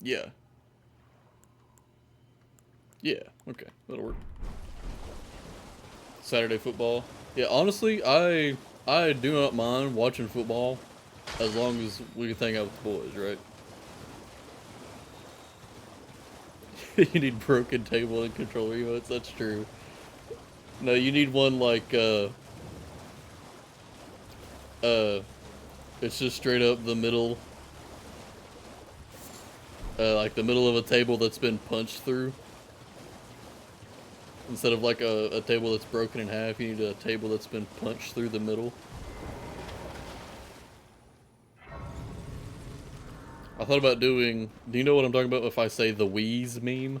Yeah. Yeah, okay, that'll work. Saturday football. Yeah, honestly, I do not mind watching football as long as we can hang out with the boys, You need broken table and controller emotes. That's true. No, you need one like it's just straight up the middle, like the middle of a table that's been punched through. Instead of like a table that's broken in half, you need a table that's been punched through the middle. I thought about doing, do you know what I'm talking about if I say the Wheeze meme?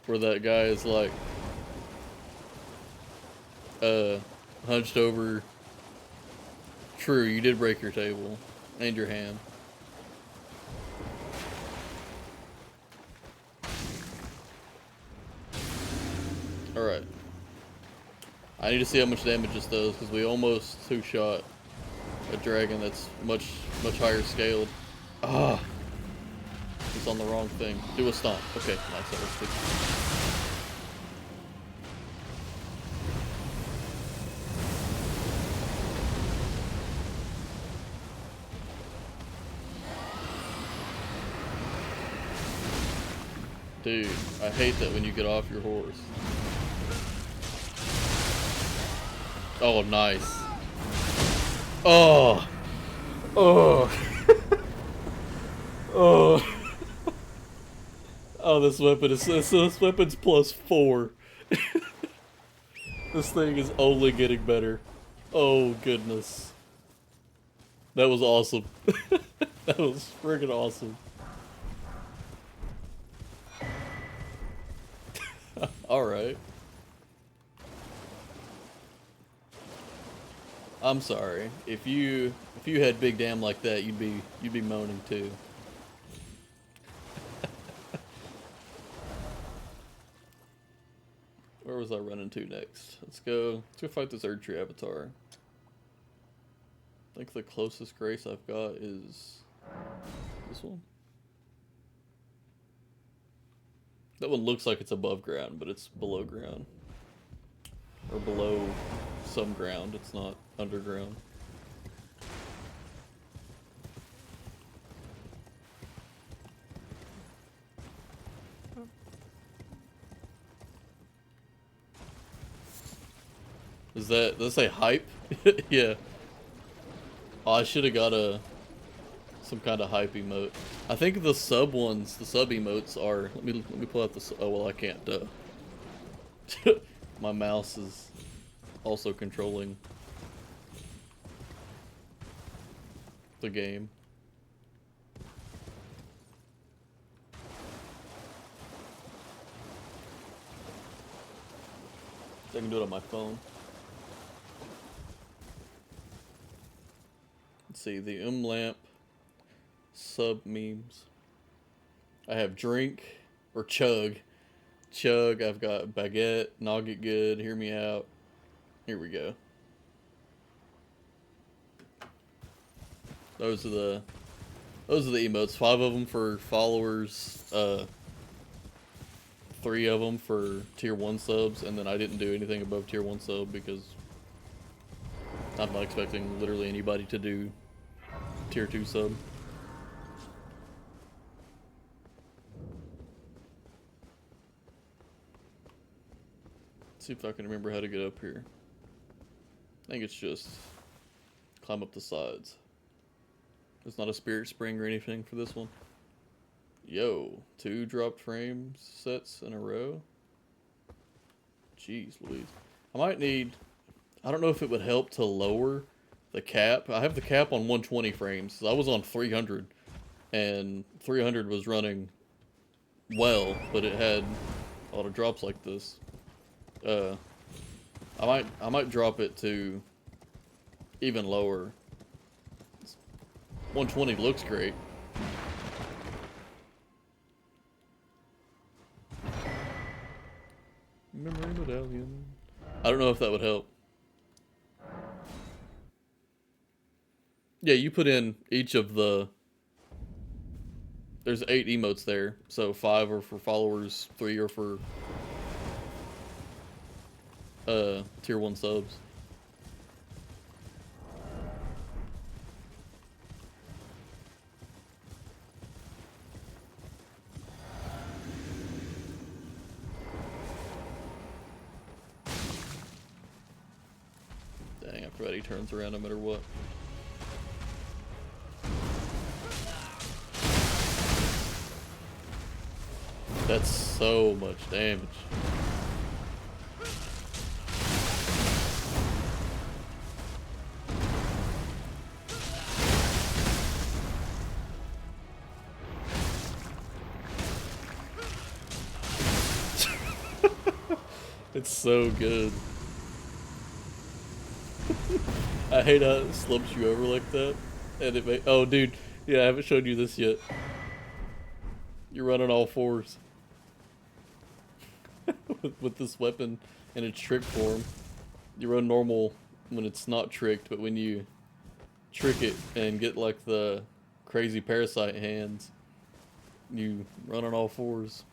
Where that guy is like, hunched over. True, you did break your table. And your hand. Alright. I need to see how much damage this does, because we almost two-shot a dragon that's much higher scaled. Ah! It's on the wrong thing. Do a stomp. Okay, nice. That was good. Dude, I hate that when you get off your horse. Oh, nice. Oh! Oh! Oh! Oh, this weapon is this weapon's +4. This thing is only getting better. Oh goodness. That was awesome. That was friggin' awesome. Alright. I'm sorry. If you had big damn like that, you'd be moaning too. Where was I running to next? Let's go fight this Erdtree avatar. I think the closest Grace I've got is this one. That one looks like it's above ground, but it's below ground. Or below some ground, it's not underground. Does that say hype? Yeah. Oh, I should have got some kind of hype emote. I think the sub ones, the sub emotes are. Let me pull out the. Oh well, I can't. My mouse is also controlling the game. I can do it on my phone. Let's see, the lamp sub memes. I have drink or chug. Chug, I've got baguette, nog it good, hear me out. Here we go. Those are the emotes. 5 of them for followers, 3 of them for tier 1 subs, and then I didn't do anything above tier 1 sub because I'm not expecting literally anybody to do tier 2 sub. Let's see if I can remember how to get up here. I think it's just climb up the sides. There's not a spirit spring or anything for this one. Yo, 2 dropped frame sets in a row. Jeez Louise. I might need, I don't know if it would help to lower the cap. I have the cap on 120 frames. I was on 300, and 300 was running well, but it had a lot of drops like this. I might drop it to even lower. 120 looks great. Memory medallion. I don't know if that would help. Yeah, you put in each of the... There's 8 emotes there, so 5 are for followers, 3 are for tier 1 subs. Dang, after that he turns around no matter what. That's so much damage. It's so good. I hate how it slumps you over like that. And it oh dude, yeah, I haven't showed you this yet. You're running all fours. with this weapon in its trick form. You run normal when it's not tricked, but when you trick it and get like the crazy parasite hands, you run on all fours.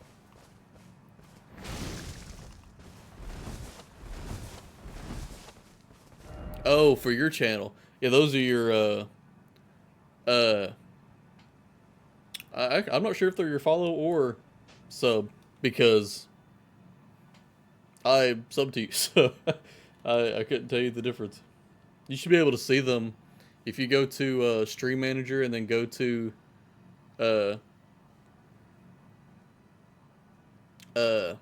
Oh, for your channel. Yeah, those are your I'm not sure if they're your follow or sub, because I sub to you, so I couldn't tell you the difference. You should be able to see them if you go to Stream Manager and then go to I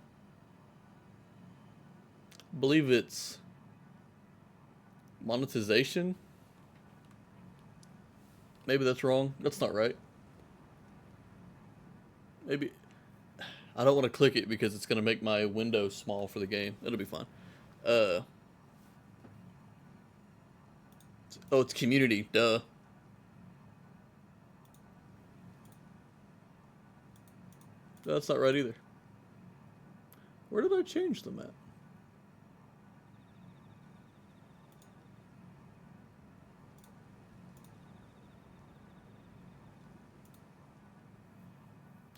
believe it's monetization. Maybe that's wrong. That's not right. Maybe I don't want to click it because it's going to make my window small for the game. It'll be fine. Oh, it's community. Duh. That's not right either. Where did I change them at?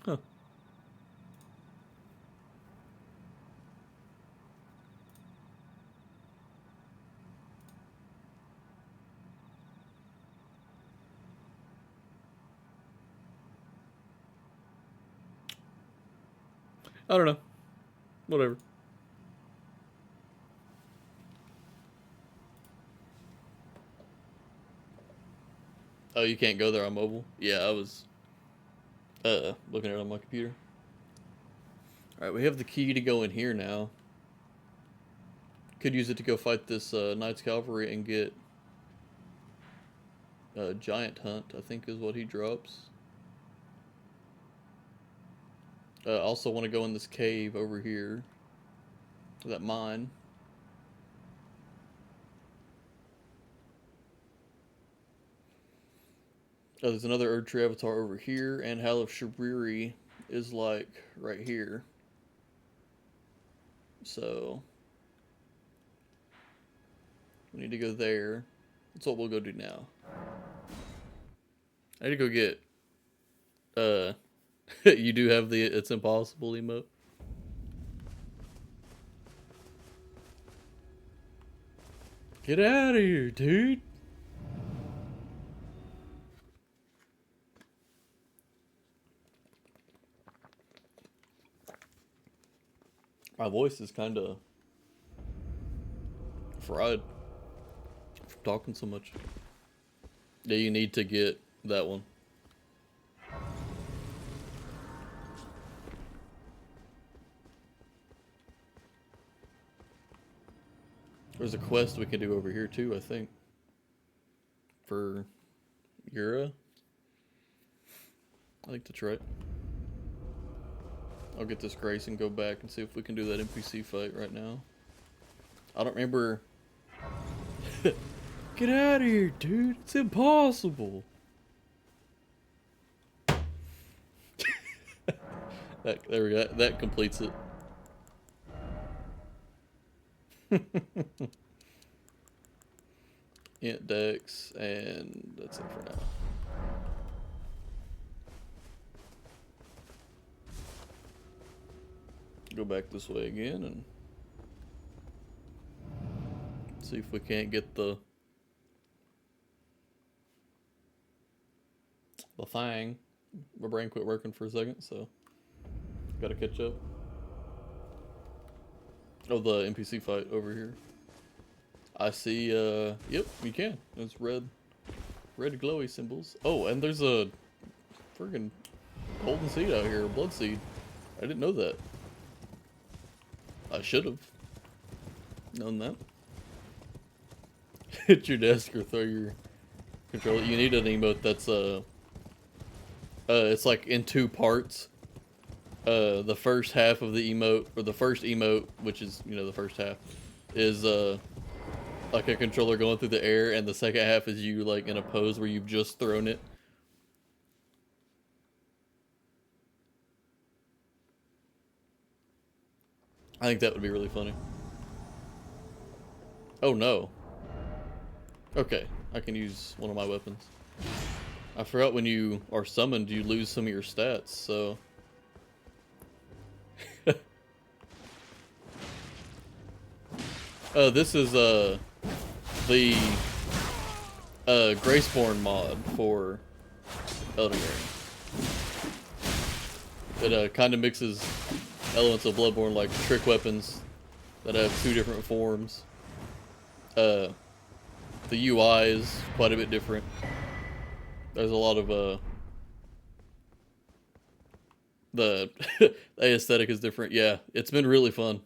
Huh. I don't know. Whatever. Oh, you can't go there on mobile? Yeah, I was looking at it on my computer. Alright, we have the key to go in here now. Could use it to go fight this Knights Cavalry and get Giant Hunt, I think is what he drops. Also want to go in this cave over here. That mine. Oh, there's another Erdtree Avatar over here, and Hal of Shariri is like right here. So we need to go there. That's what we'll go do now. I need to go get you do have the It's Impossible emote. Get out of here, dude. My voice is kind of fried from talking so much. Yeah, you need to get that one. There's a quest we can do over here too, I think. For Yura. I think that's right. I'll get this Grace and go back and see if we can do that NPC fight right now. I don't remember. Get out of here, dude. It's impossible. There we go. That completes it. Int Dex, and that's it for now. Go back this way again and see if we can't get the thing. My brain quit working for a second, so gotta catch up. Oh, the NPC fight over here. I see, yep, you can. It's red glowy symbols. Oh, and there's a friggin' golden seed out here, a blood seed. I didn't know that. I should have known that. Hit your desk or throw your controller. You need an emote that's, it's like in two parts. The first half of the emote, or the first emote, which is, you know, the first half, is, like a controller going through the air, and the second half is you, like, in a pose where you've just thrown it. I think that would be really funny. Oh no. Okay, I can use one of my weapons. I forgot when you are summoned, you lose some of your stats, so... this is, the, Graceborne mod for Elden Ring. It, kind of mixes elements of Bloodborne, like trick weapons that have two different forms. The UI is quite a bit different. There's a lot of, the aesthetic is different. Yeah, it's been really fun.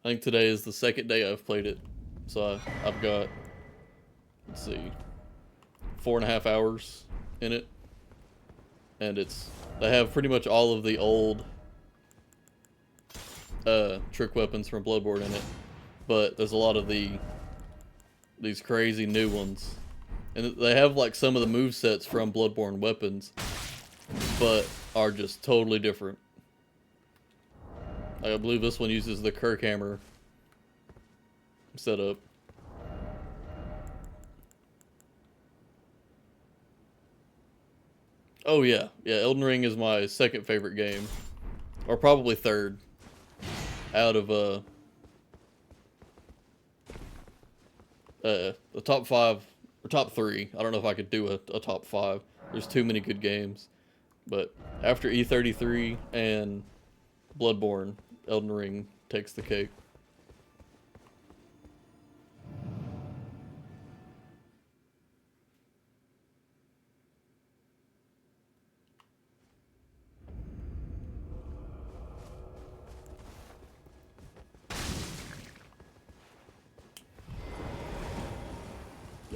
I think today is the second day I've played it. So I've got, let's see, 4.5 hours in it. And they have pretty much all of the old trick weapons from Bloodborne in it. But there's a lot of these crazy new ones. And they have like some of the movesets from Bloodborne weapons, but are just totally different. I believe this one uses the Kirk hammer setup. Oh yeah, Elden Ring is my second favorite game, or probably third, out of the top 5 or top 3. I don't know if I could do a top 5. There's too many good games, but after E33 and Bloodborne, Elden Ring takes the cake.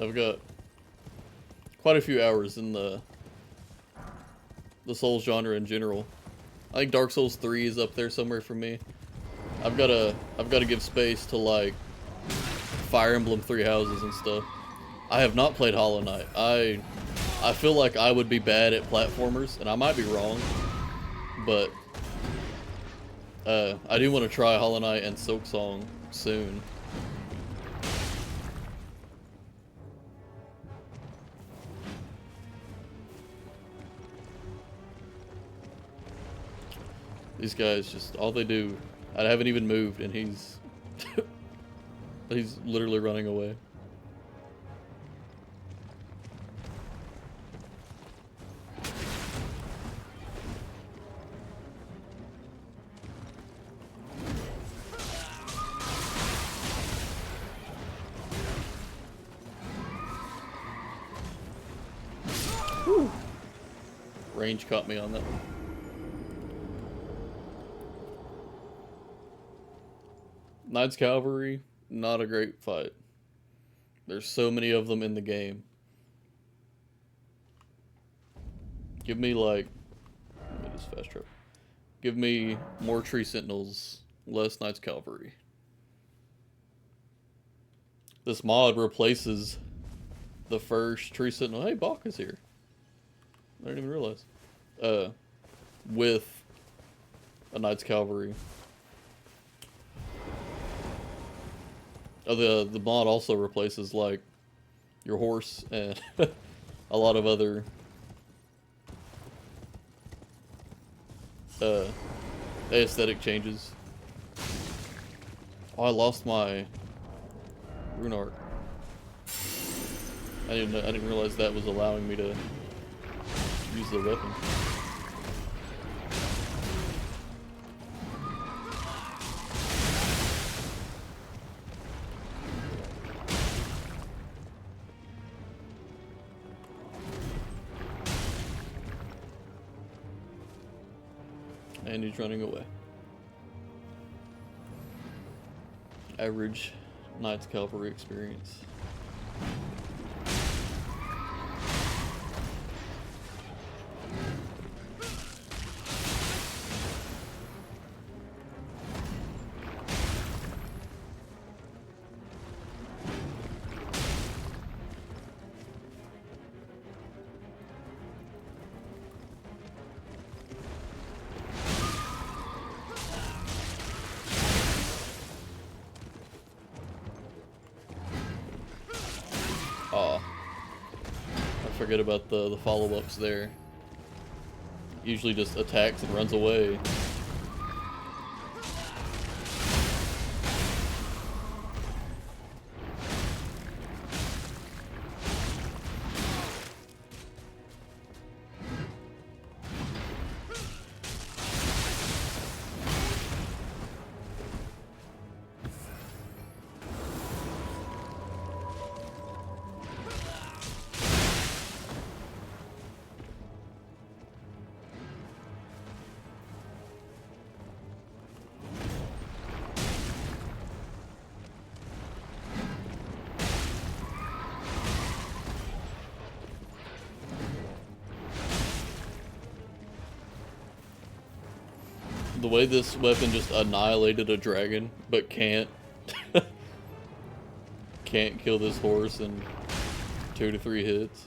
I've got quite a few hours in the Souls genre in general. I think Dark Souls 3 is up there somewhere for me. I've got to give space to like Fire Emblem Three Houses and stuff. I have not played Hollow Knight. I feel like I would be bad at platformers, and I might be wrong, but I do want to try Hollow Knight and Silksong soon. These guys just, all they do, I haven't even moved and he's literally running away. Whew. Range caught me on that one. Knights Cavalry, not a great fight. There's so many of them in the game. Give me like, let me just fast travel. Give me more Tree Sentinels, less Knights Cavalry. This mod replaces the first Tree Sentinel. Hey, Bach is here. I didn't even realize. With a Knights Cavalry. Oh, the mod also replaces like your horse and a lot of other aesthetic changes. Oh, I lost my rune art. I didn't realize that was allowing me to use the weapon. And he's running away. Average Knights Cavalry experience. Aw. I forget about the follow-ups there. Usually just attacks and runs away. The way this weapon just annihilated a dragon, but can't kill this horse in 2 to 3 hits.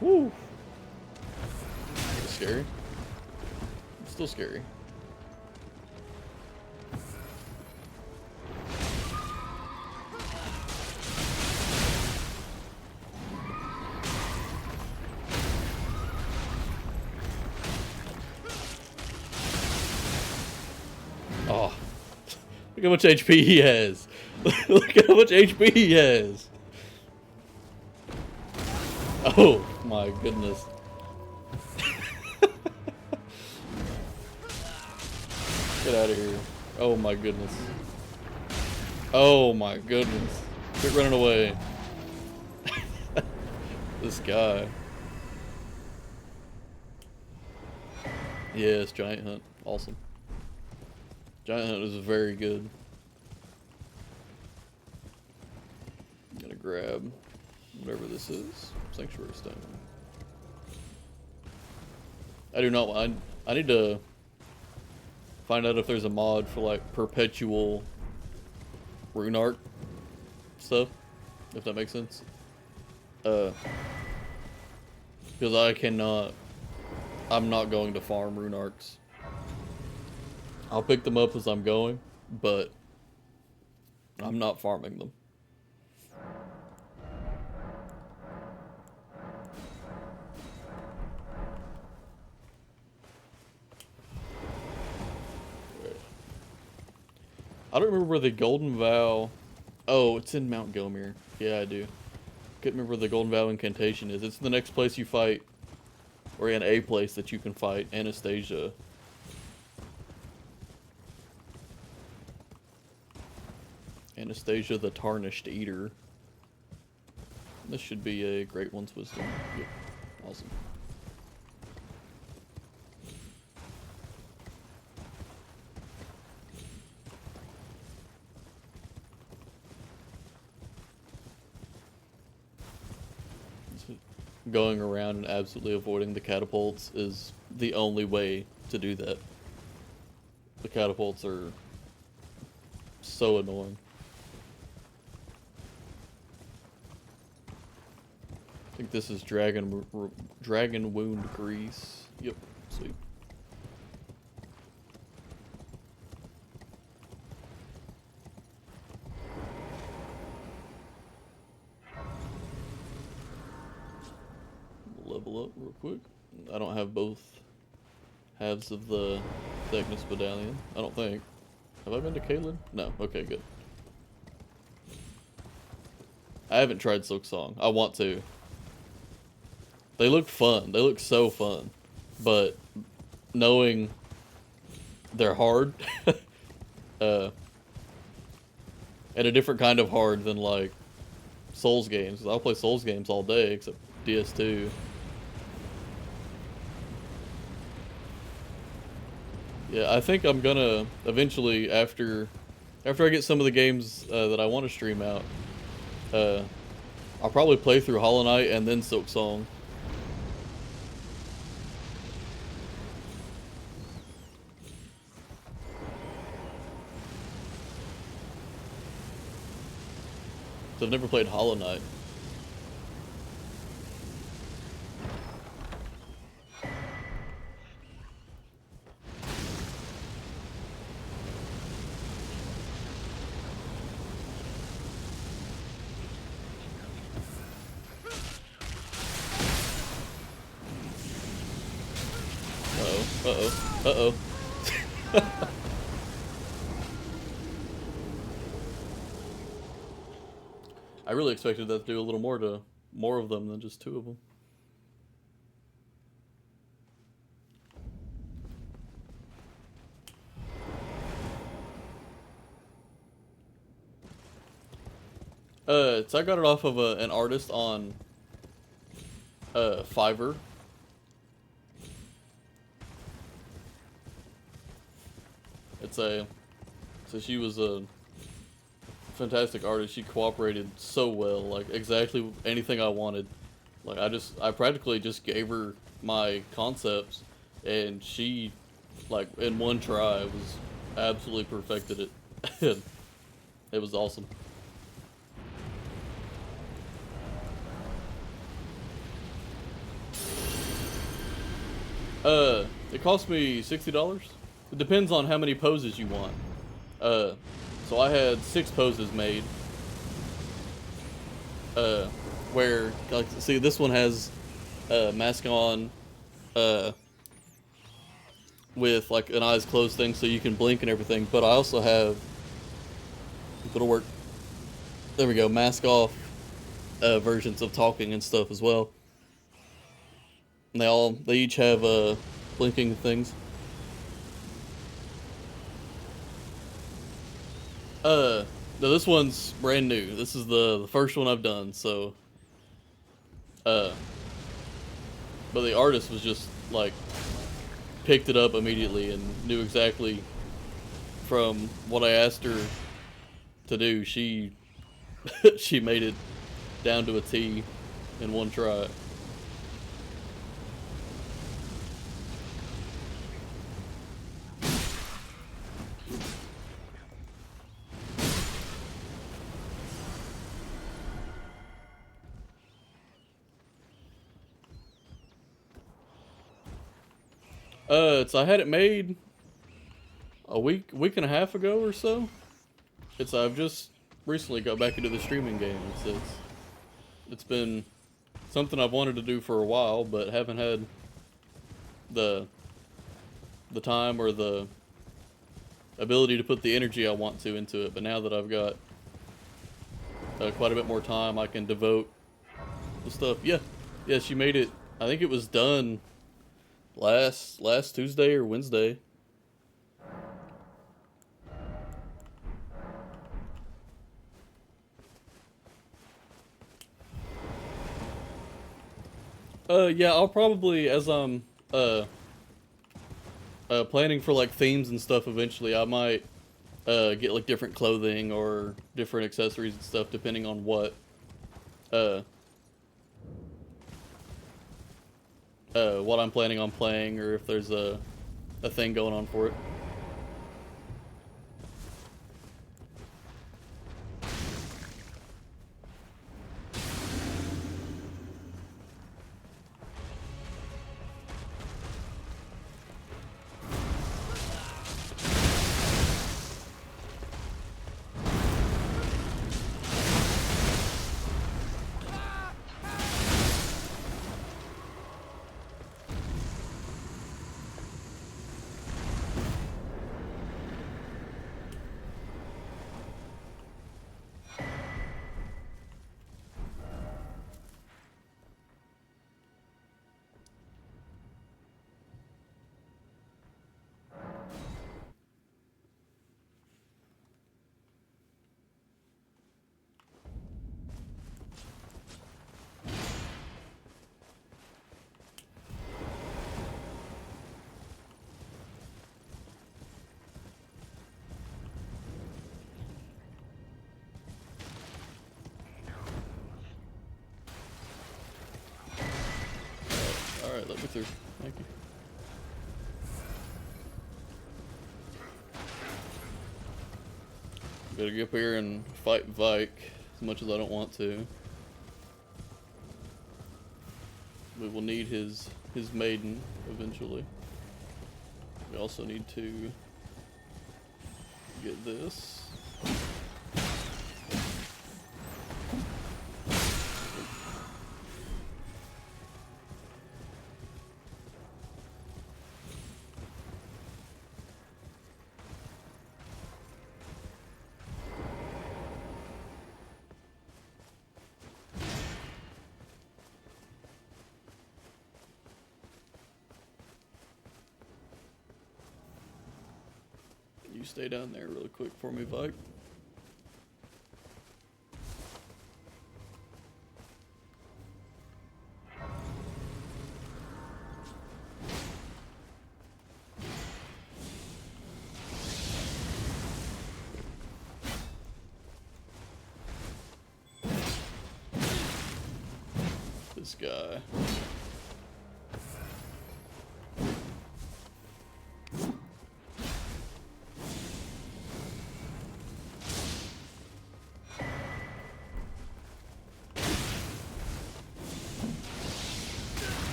Woo! That's scary. Still scary. Oh, look how much HP he has. Look at how much HP he has. Oh my goodness. Get out of here. Oh my goodness. Oh my goodness. Quit running away. This guy. Yes, Giant Hunt. Awesome. Giant Hunt is very good. I'm gonna grab whatever this is. Sanctuary Stone. I do not want. I need to find out if there's a mod for like perpetual rune art stuff, if that makes sense. Because I'm not going to farm rune arcs. I'll pick them up as I'm going, but I'm not farming them. I don't remember where the Golden Vow... Oh, it's in Mount Gomir. Yeah, I do. Couldn't remember where the Golden Vow incantation is. It's the next place you fight, or in a place that you can fight Anastasia. Anastasia the Tarnished Eater. This should be a Great One's Wisdom. Yep. Awesome. Going around and absolutely avoiding the catapults is the only way to do that. The catapults are so annoying. I think this is Dragon Wound Grease. Yep, sweet. Level up real quick. I don't have both halves of the Thickness Medallion. I don't think. Have I been to Caelid? No. Okay, good. I haven't tried Silk Song. I want to. They look fun. They look so fun. But knowing they're hard. And a different kind of hard than like Souls games. I'll play Souls games all day except DS2. Yeah, I think I'm gonna eventually, after I get some of the games that I want to stream out, I'll probably play through Hollow Knight and then Silk Song. So I've never played Hollow Knight. Uh-oh. I really expected that to do a little more of them than just 2 of them. So I got it off of an artist on Fiverr. So she was a fantastic artist. She cooperated so well, like exactly anything I wanted. Like I practically just gave her my concepts, and she, like in one try, was absolutely perfected it. It was awesome. It cost me $60. It depends on how many poses you want. So I had 6 poses made. Where, like, see, this one has mask on, with like an eyes closed thing, so you can blink and everything. But I also have, it'll work. There we go, mask off versions of talking and stuff as well. And they each have blinking things. No, this one's brand new. This is the first one I've done, so but the artist was just like picked it up immediately and knew exactly from what I asked her to do. She she made it down to a T in one try. So I had it made a week and a half ago or so. I've just recently got back into the streaming game. It's been something I've wanted to do for a while, but haven't had the time or the ability to put the energy I want to into it. But now that I've got quite a bit more time, I can devote the stuff. Yeah, she made it. I think it was done last Tuesday or Wednesday. Yeah, I'll probably, as I'm planning for like themes and stuff eventually, I might get like different clothing or different accessories and stuff depending on what I'm planning on playing, or if there's a thing going on for it. Arthur. Thank you. Gotta get up here and fight Vike as much as I don't want to. We will need his maiden eventually. We also need to get this. You stay down there really quick for me, Vike. This guy.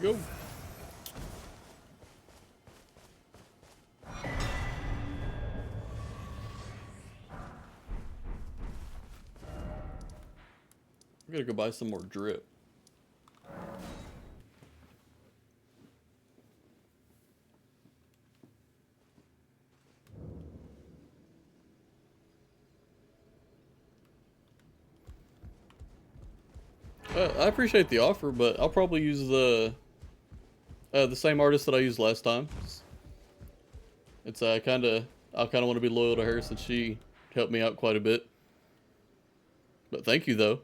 Go. I gotta go buy some more drip. I appreciate the offer, but I'll probably use the same artist that I used last time. It's I kind of want to be loyal to her since she helped me out quite a bit. But thank you though.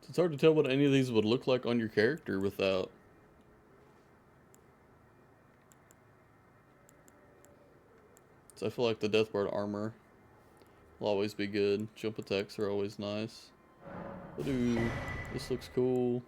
It's hard to tell what any of these would look like on your character without. So I feel like the Deathguard armor will always be good. Jump attacks are always nice. Ooh, this looks cool.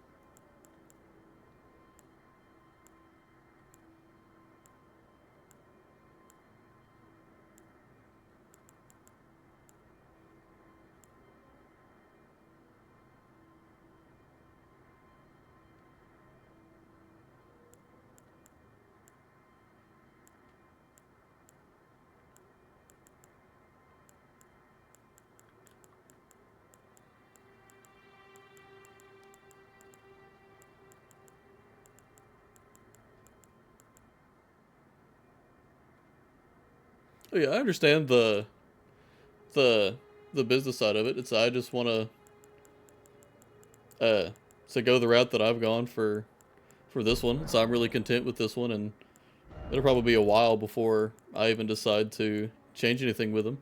Oh yeah, I understand the business side of it. It's I just want to go the route that I've gone for this one. So I'm really content with this one, and it'll probably be a while before I even decide to change anything with them.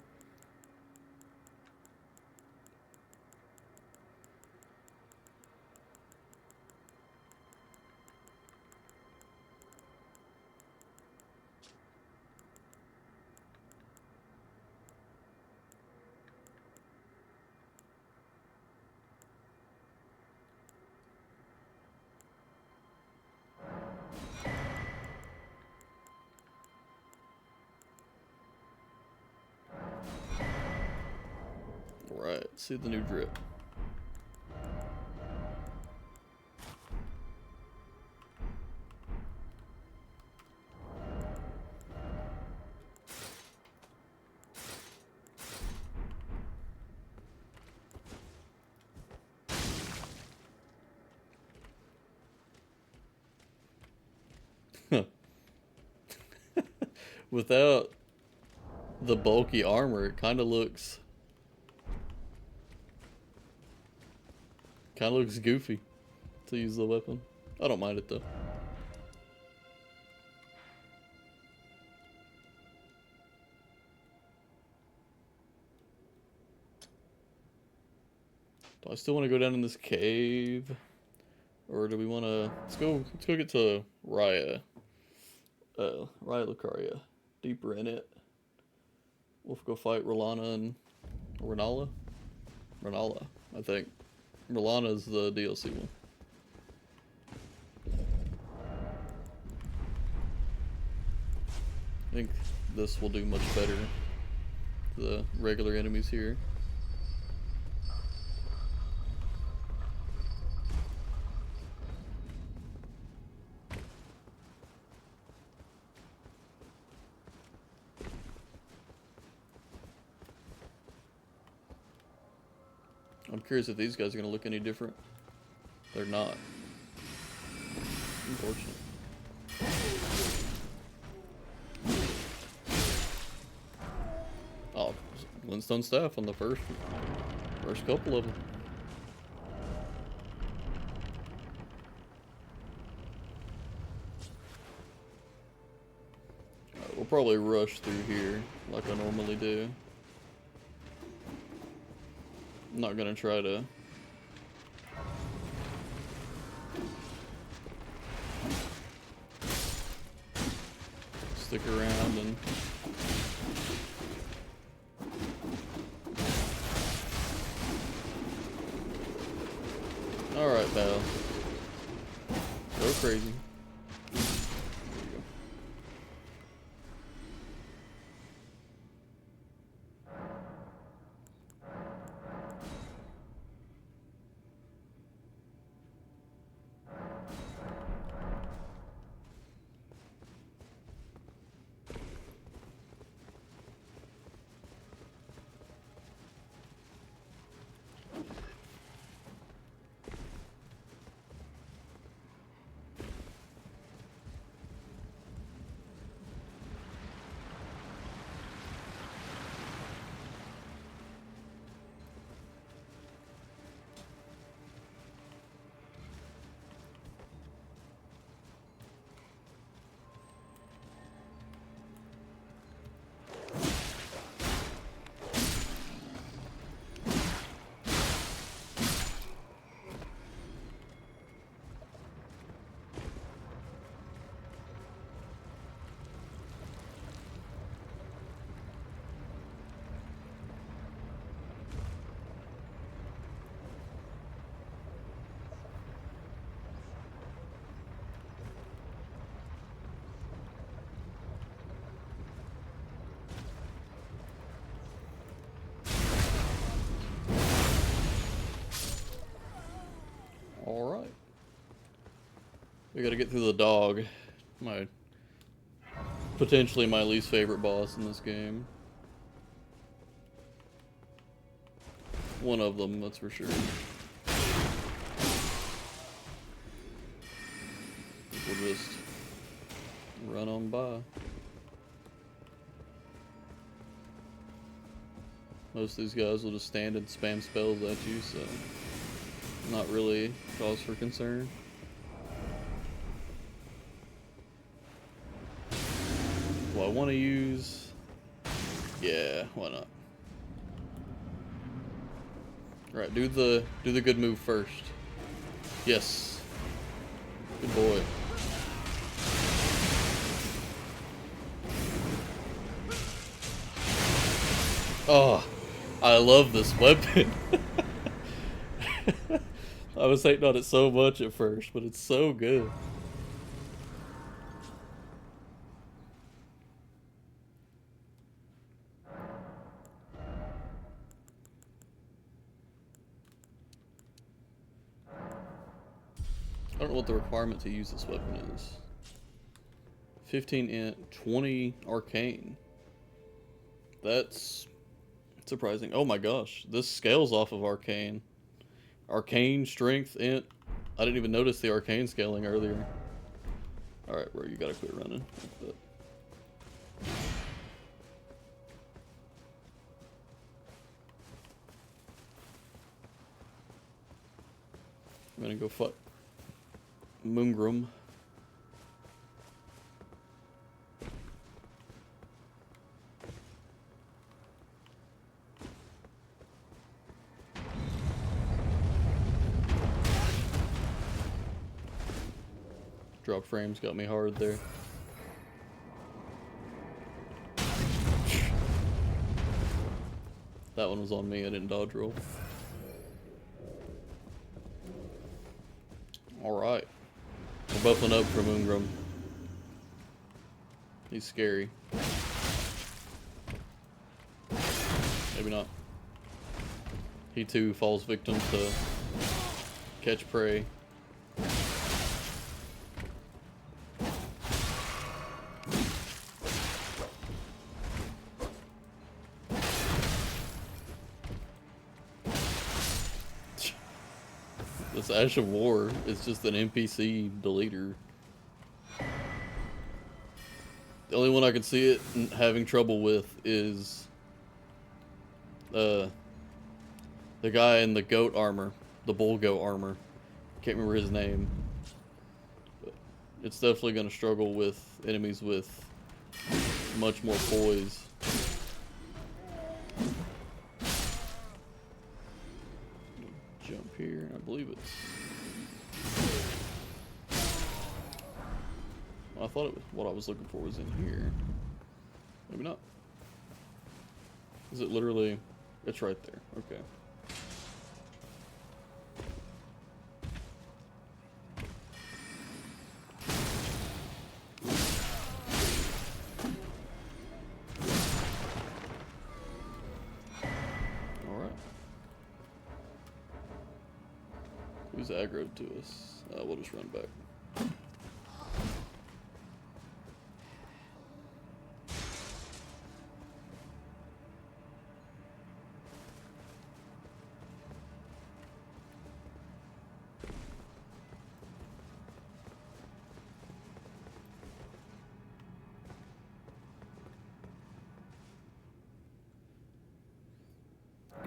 Alright, see the new drip. Without the bulky armor, it kind of looks goofy to use the weapon. I don't mind it though. Do I still want to go down in this cave, or do we want to? Let's go get to Raya. Raya Lucaria. Deeper in it. We'll go fight Rolana and Renala. Renala, I think. Rolana's the DLC one. I think this will do much better. The regular enemies here. I'm curious if these guys are going to look any different. They're not. Unfortunate. Oh, Glintstone Staff on the first couple of them. Alright, we'll probably rush through here like I normally do. I'm not gonna try to stick around and alright, pal. Go crazy. Alright. We gotta get through the dog. Potentially my least favorite boss in this game. One of them, that's for sure. We'll just run on by. Most of these guys will just stand and spam spells at you, so not really cause for concern. Do I want to use? Yeah, why not? All right, do the good move first. Yes, good boy. Oh, I love this weapon. I was hating on it so much at first, but it's so good. I don't know what the requirement to use this weapon is. 15 int, 20 arcane. That's surprising. Oh my gosh, this scales off of arcane. Arcane, strength, int. I didn't even notice the arcane scaling earlier. Alright, bro, you gotta quit running. I'm gonna go fight Moongrum. Drop frames got me hard there. That one was on me, I didn't dodge roll. Alright. We're buffing up for Moongrum. He's scary. Maybe not. He too falls victim to catch prey. This Ash of War is just an NPC deleter. The only one I can see it having trouble with is the guy in the goat armor, the bull goat armor. Can't remember his name. But it's definitely going to struggle with enemies with much more poise. Jump here, I believe it's... I thought it was, what I was looking for was in here. Maybe not. Is it literally... It's right there. Okay. Alright. Who's aggroed to us? We'll just run back.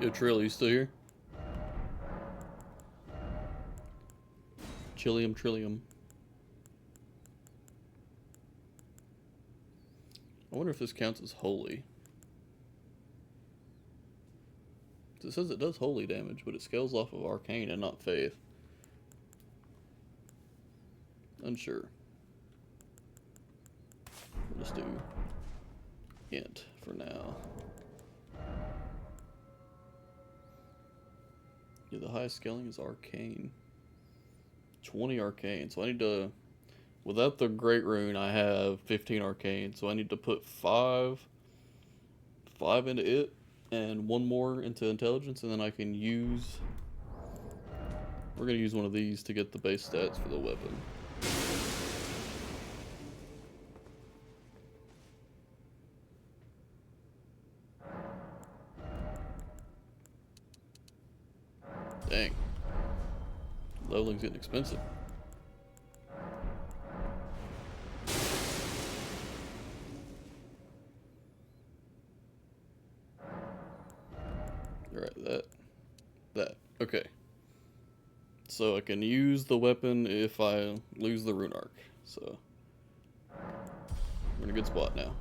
Yo, Trill, you still here? Chillium, Trillium. I wonder if this counts as holy. It says it does holy damage, but it scales off of arcane and not faith. Unsure. We'll just do int for now. Yeah, the highest scaling is arcane. 20 arcane, so I need to, without the great rune, I have 15 arcane, so I need to put 5 into it, and 1 more into intelligence, and then I can use, we're going to use one of these to get the base stats for the weapon. Dang. Leveling's getting expensive. Alright, that. Okay. So I can use the weapon if I lose the rune arc. So we're in a good spot now.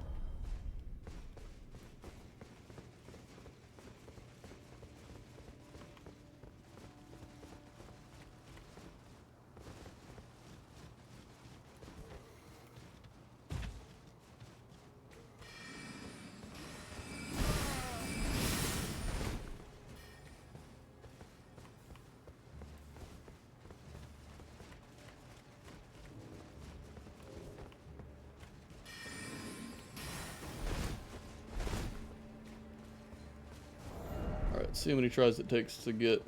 Alright, see how many tries it takes to get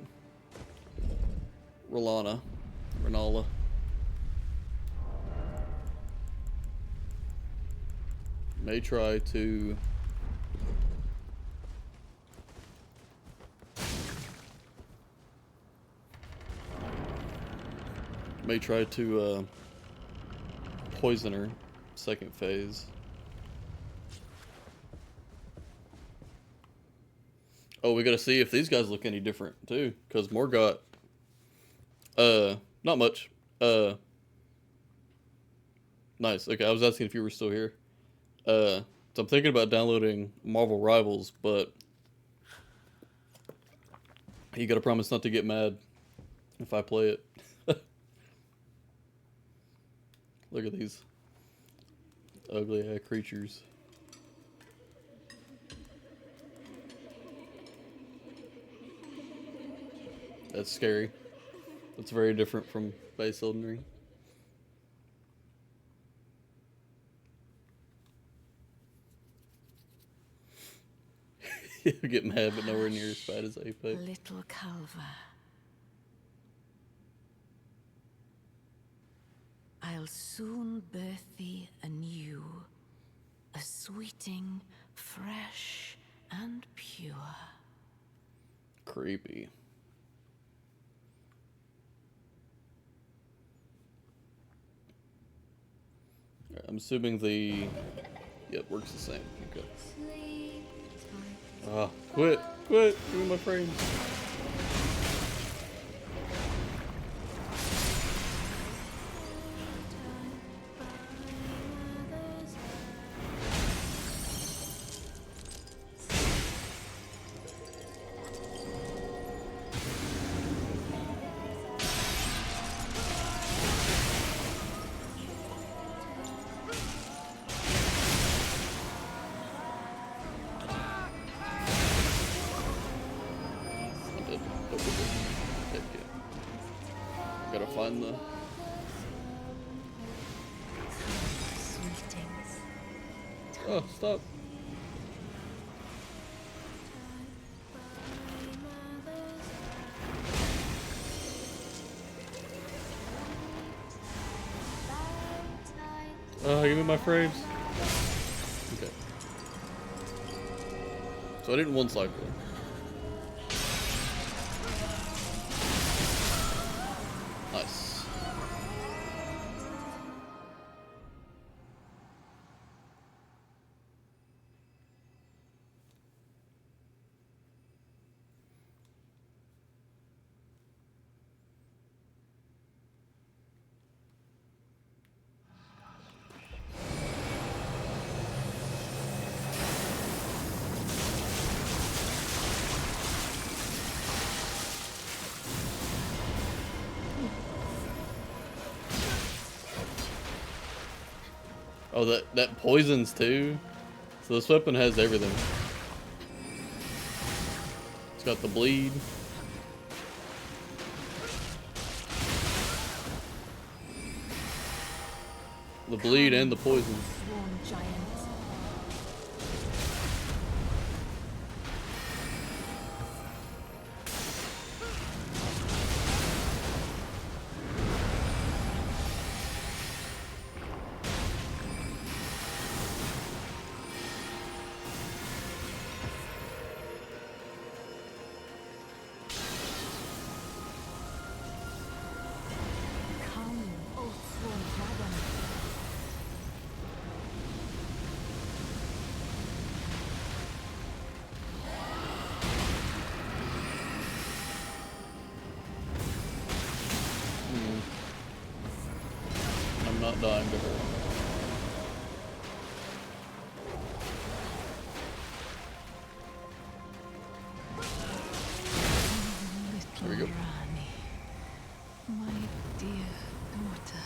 Renala. may try to poison her. Second phase. Oh, we gotta see if these guys look any different too, because Morgott, not much. Nice. Okay, I was asking if you were still here. So I'm thinking about downloading Marvel Rivals, but you gotta promise not to get mad if I play it. Look at these ugly creatures. That's scary. That's very different from base Elden Ring. You get mad, but nowhere near as bad as Apex. Little Calva. I'll soon birth thee anew, a sweeting, fresh and pure. Creepy. I'm assuming the... Yep, works the same. Okay. Ah, quit! Quit! Give me my frames. Gotta find the... Oh, stop. Give me my frames. Okay. So I did one cycle. Nice. Oh, that poisons too. So this weapon has everything. It's got the bleed. The bleed and the poison. I'm not dying to her. There we go. Rani, my dear daughter,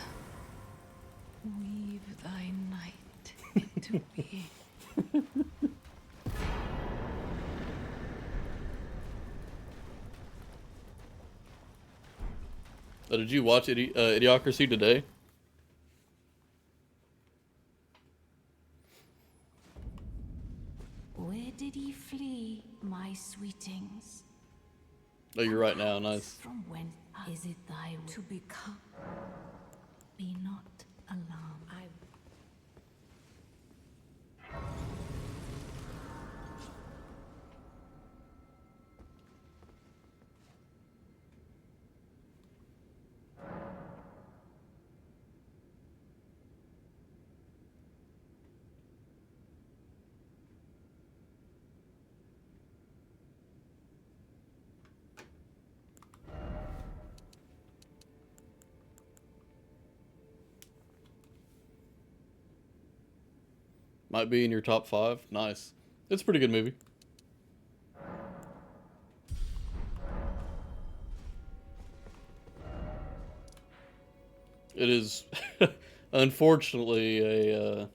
weave thy night into being. Did you watch Idiocracy today? Where did ye flee, my sweetings? Oh, you're right now. Nice. From whence is it thy to become? Be not alarmed. Might be in your top 5. Nice. It's a pretty good movie. It is, unfortunately, I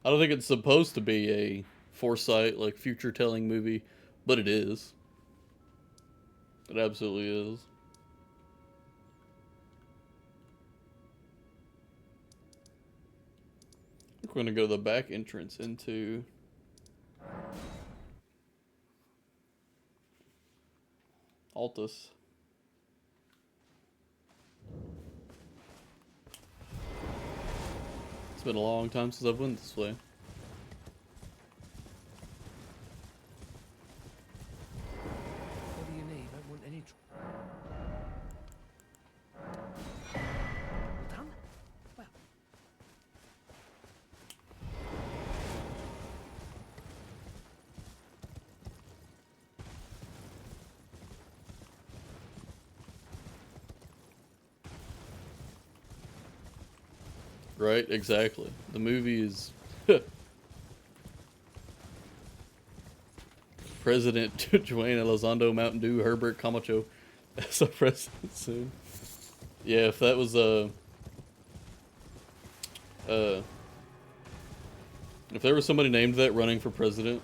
don't think it's supposed to be a foresight, like, future-telling movie, but it is. It absolutely is. I think we're gonna go to the back entrance into Altus. It's been a long time since I've went this way. What do you need? I don't want any all done? Well. Right, exactly. The movie is President Dwayne Elizondo Mountain Dew Herbert Camacho as our president soon. Yeah, if that was if there was somebody named that running for president,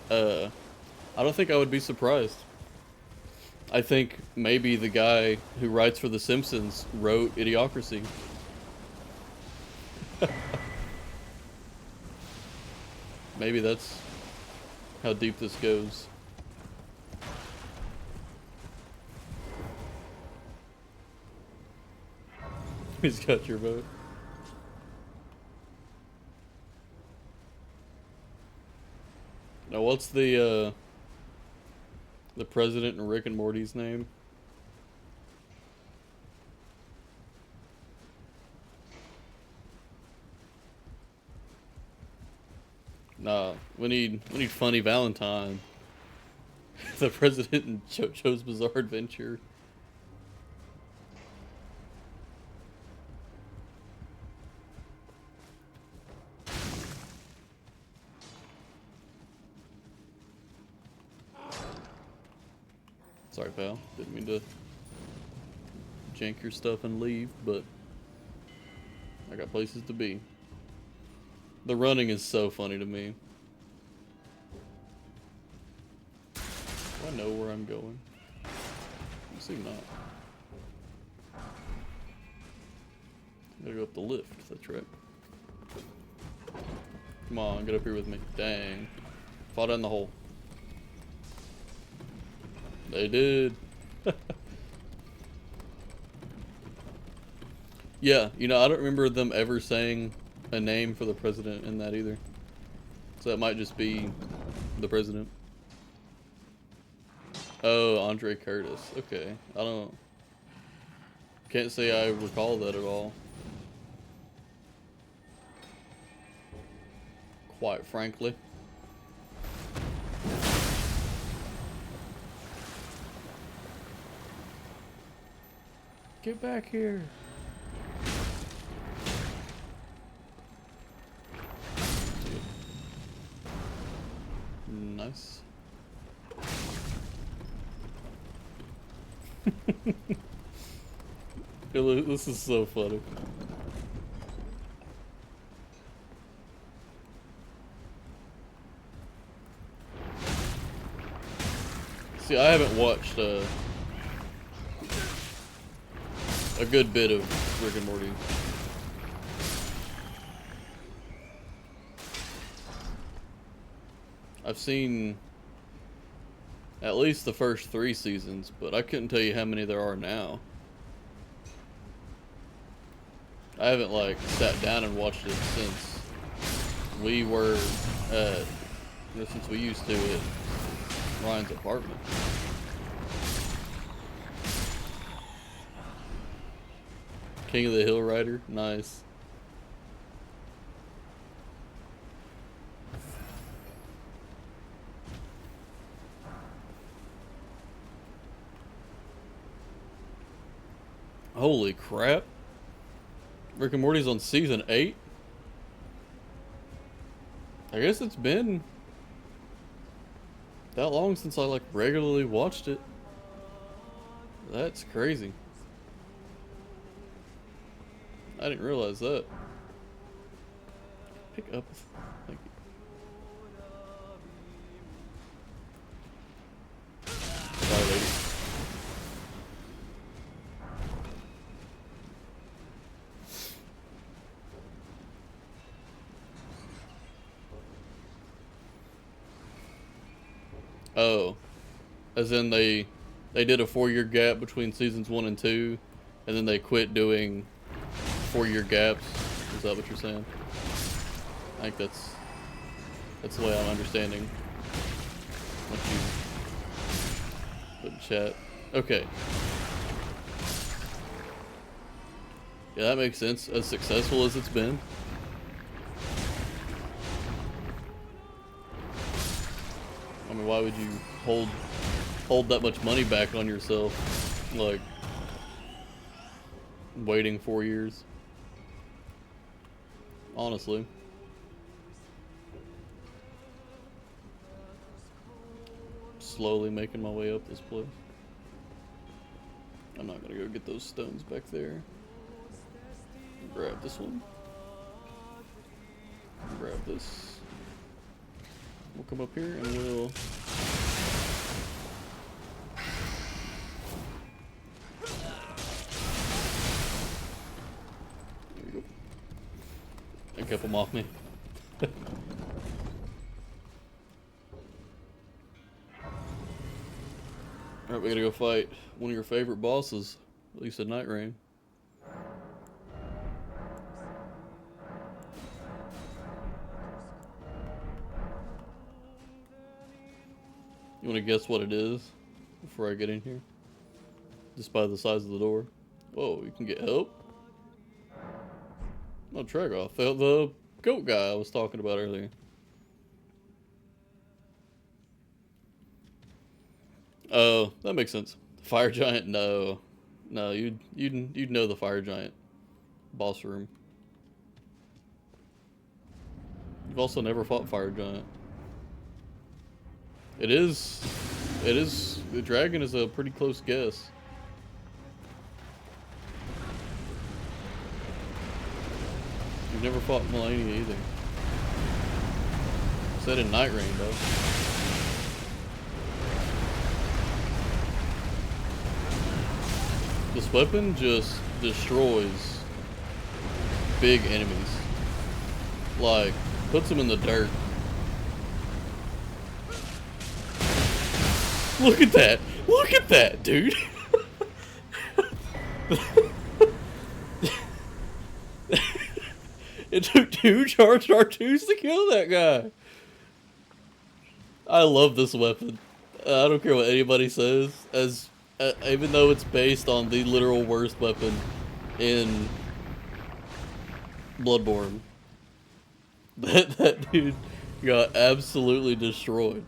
I don't think I would be surprised. I think maybe the guy who writes for The Simpsons wrote Idiocracy. Maybe that's how deep this goes. He's got your vote. Now, what's the president in Rick and Morty's name? Nah, we need Funny Valentine. The president in JoJo's Bizarre Adventure. Sorry, pal. Didn't mean to jank your stuff and leave, but I got places to be. The running is so funny to me. Do I know where I'm going? You seem not. Gotta go up the lift, that's right. Come on, get up here with me. Dang. Fall down the hole. They did. Yeah, you know, I don't remember them ever saying a name for the president in that either. So that might just be the president. Oh, Andre Curtis. Okay. Can't say I recall that at all. Quite frankly. Get back here. Nice. This is so funny. See, I haven't watched a good bit of Rick and Morty. I've seen at least the first 3 seasons, but I couldn't tell you how many there are now. I haven't like sat down and watched it since we were since we used to at Ryan's apartment. King of the Hill Rider, nice. Holy crap. Rick and Morty's on season 8? I guess it's been that long since I like regularly watched it. That's crazy. I didn't realize that. Pick up. Thank you. Sorry, lady. Oh, as in they did a 4-year gap between seasons 1 and 2, and then they quit doing 4-year gaps. Is that what you're saying? I think that's the way I'm understanding what you put in chat. Okay. Yeah, that makes sense. As successful as it's been. I mean, why would you hold that much money back on yourself? Like, waiting 4 years. Honestly. Slowly making my way up this place. I'm not gonna go get those stones back there. Grab this one. Grab this. We'll come up here and we'll... There we go. I kept them off me. Alright, we gotta go fight one of your favorite bosses, at least at Night Rain. You wanna guess what it is before I get in here? Just by the size of the door. Whoa, you can get help? No, Tragoth, the goat guy I was talking about earlier. Oh, that makes sense. Fire giant? No, you'd know the fire giant boss room. You've also never fought fire giant. It is. The dragon is a pretty close guess. You've never fought Melania either. Said in Night Rain though. This weapon just destroys big enemies. Like, puts them in the dirt. Look at that! Look at that, dude! It took 2 charged R2s to kill that guy! I love this weapon. I don't care what anybody says, as even though it's based on the literal worst weapon in Bloodborne. That dude got absolutely destroyed.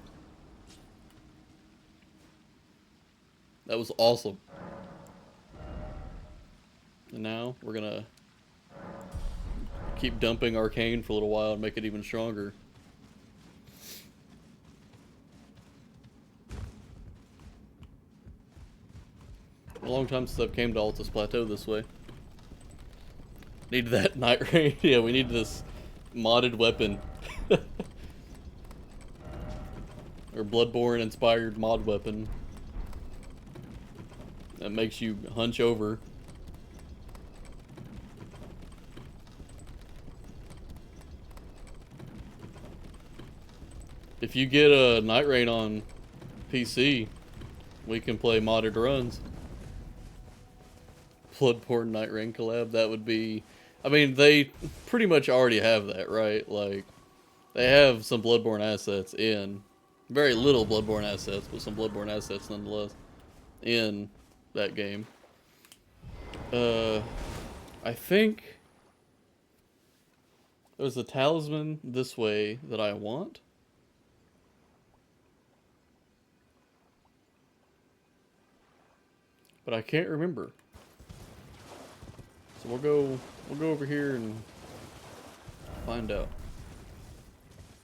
That was awesome. And now we're gonna keep dumping Arcane for a little while and make it even stronger. A long time since I've came to Altus Plateau this way. Need that Night Rain. Yeah, we need this modded weapon. Or Bloodborne inspired mod weapon. That makes you hunch over. If you get a Night Rain on PC, we can play modded runs. Bloodborne Night Rain collab, that would be... I mean, they pretty much already have that, right? Like, they have some Bloodborne assets in... Very little Bloodborne assets, but some Bloodborne assets nonetheless. In that game. I think... There's a talisman this way that I want. But I can't remember. So we'll go over here and find out.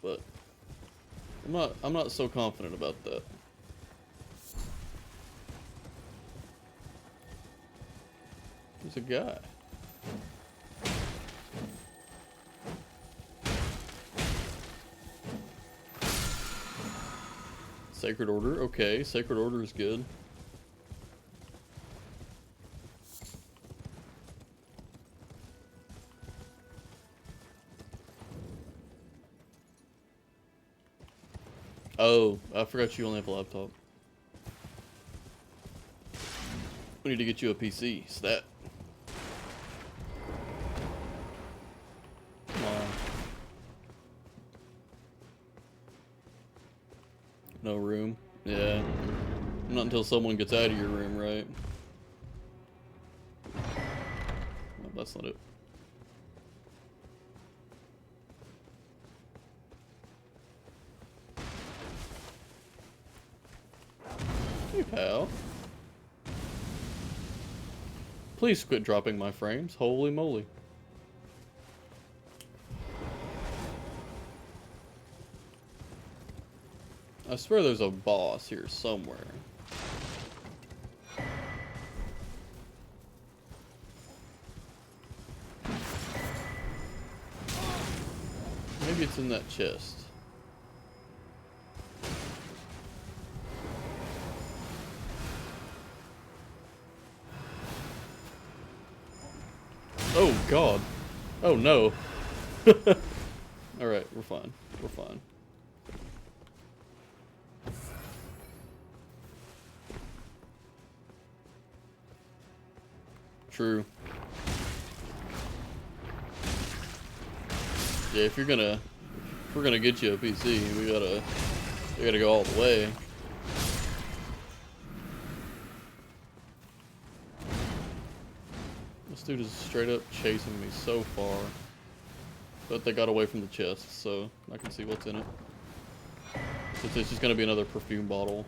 but I'm not so confident about that. There's a guy. Sacred Order, okay, Sacred Order is good. Oh, I forgot you only have a laptop. We need to get you a PC. Stat. Come on. No room. Yeah. Not until someone gets out of your room, right? No, that's not it. Hey, pal. Please quit dropping my frames. Holy moly. I swear there's a boss here somewhere. Maybe it's in that chest. Oh god. Oh no. Alright, we're fine. We're fine. True. Yeah, if we're gonna get you a PC, we gotta go all the way. This dude is straight up chasing me so far. But they got away from the chest, so I can see what's in it. It's just gonna be another perfume bottle.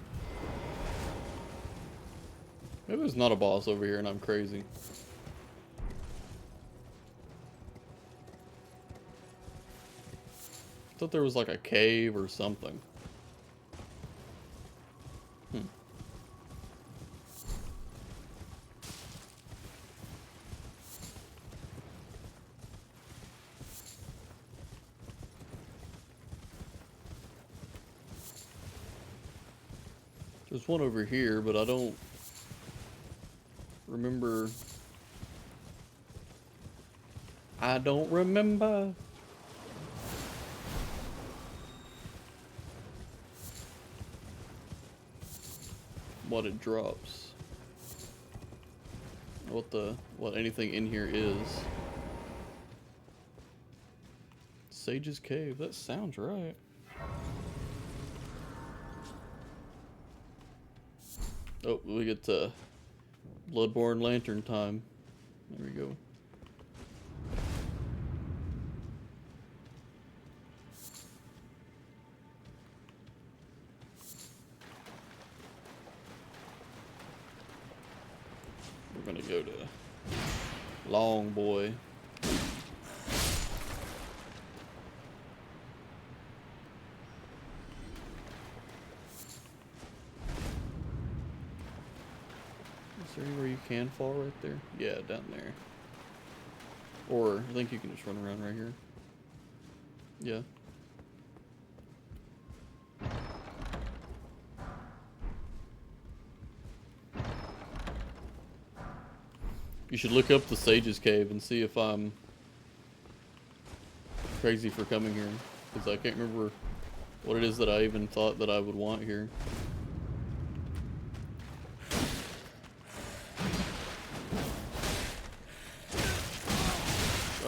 Maybe there's not a boss over here and I'm crazy. I thought there was like a cave or something. There's one over here, but I don't remember. I don't remember. What it drops. What anything in here is. Sage's Cave, that sounds right. Oh, we get Bloodborne Lantern time. There we go. We're gonna go to Long Boy. Is there anywhere you can fall right there? Yeah, down there. Or I think you can just run around right here. Yeah. You should look up the Sage's Cave and see if I'm crazy for coming here. Because I can't remember what it is that I even thought that I would want here.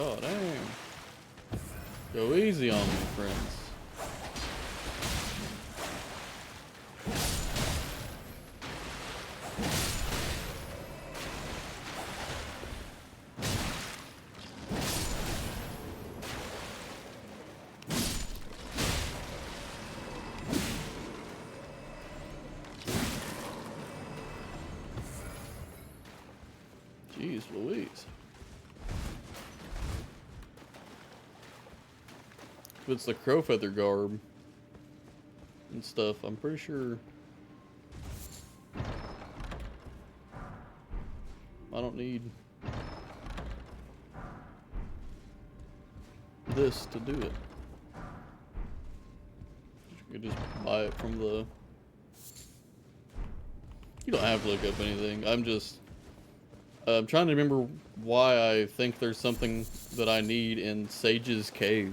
Oh, damn. Go easy on me, friends. Jeez Louise. If it's the crow feather garb and stuff, I'm pretty sure I don't need this to do it. You could just buy it from the... You don't have to look up anything. I'm trying to remember why I think there's something that I need in Sage's Cave.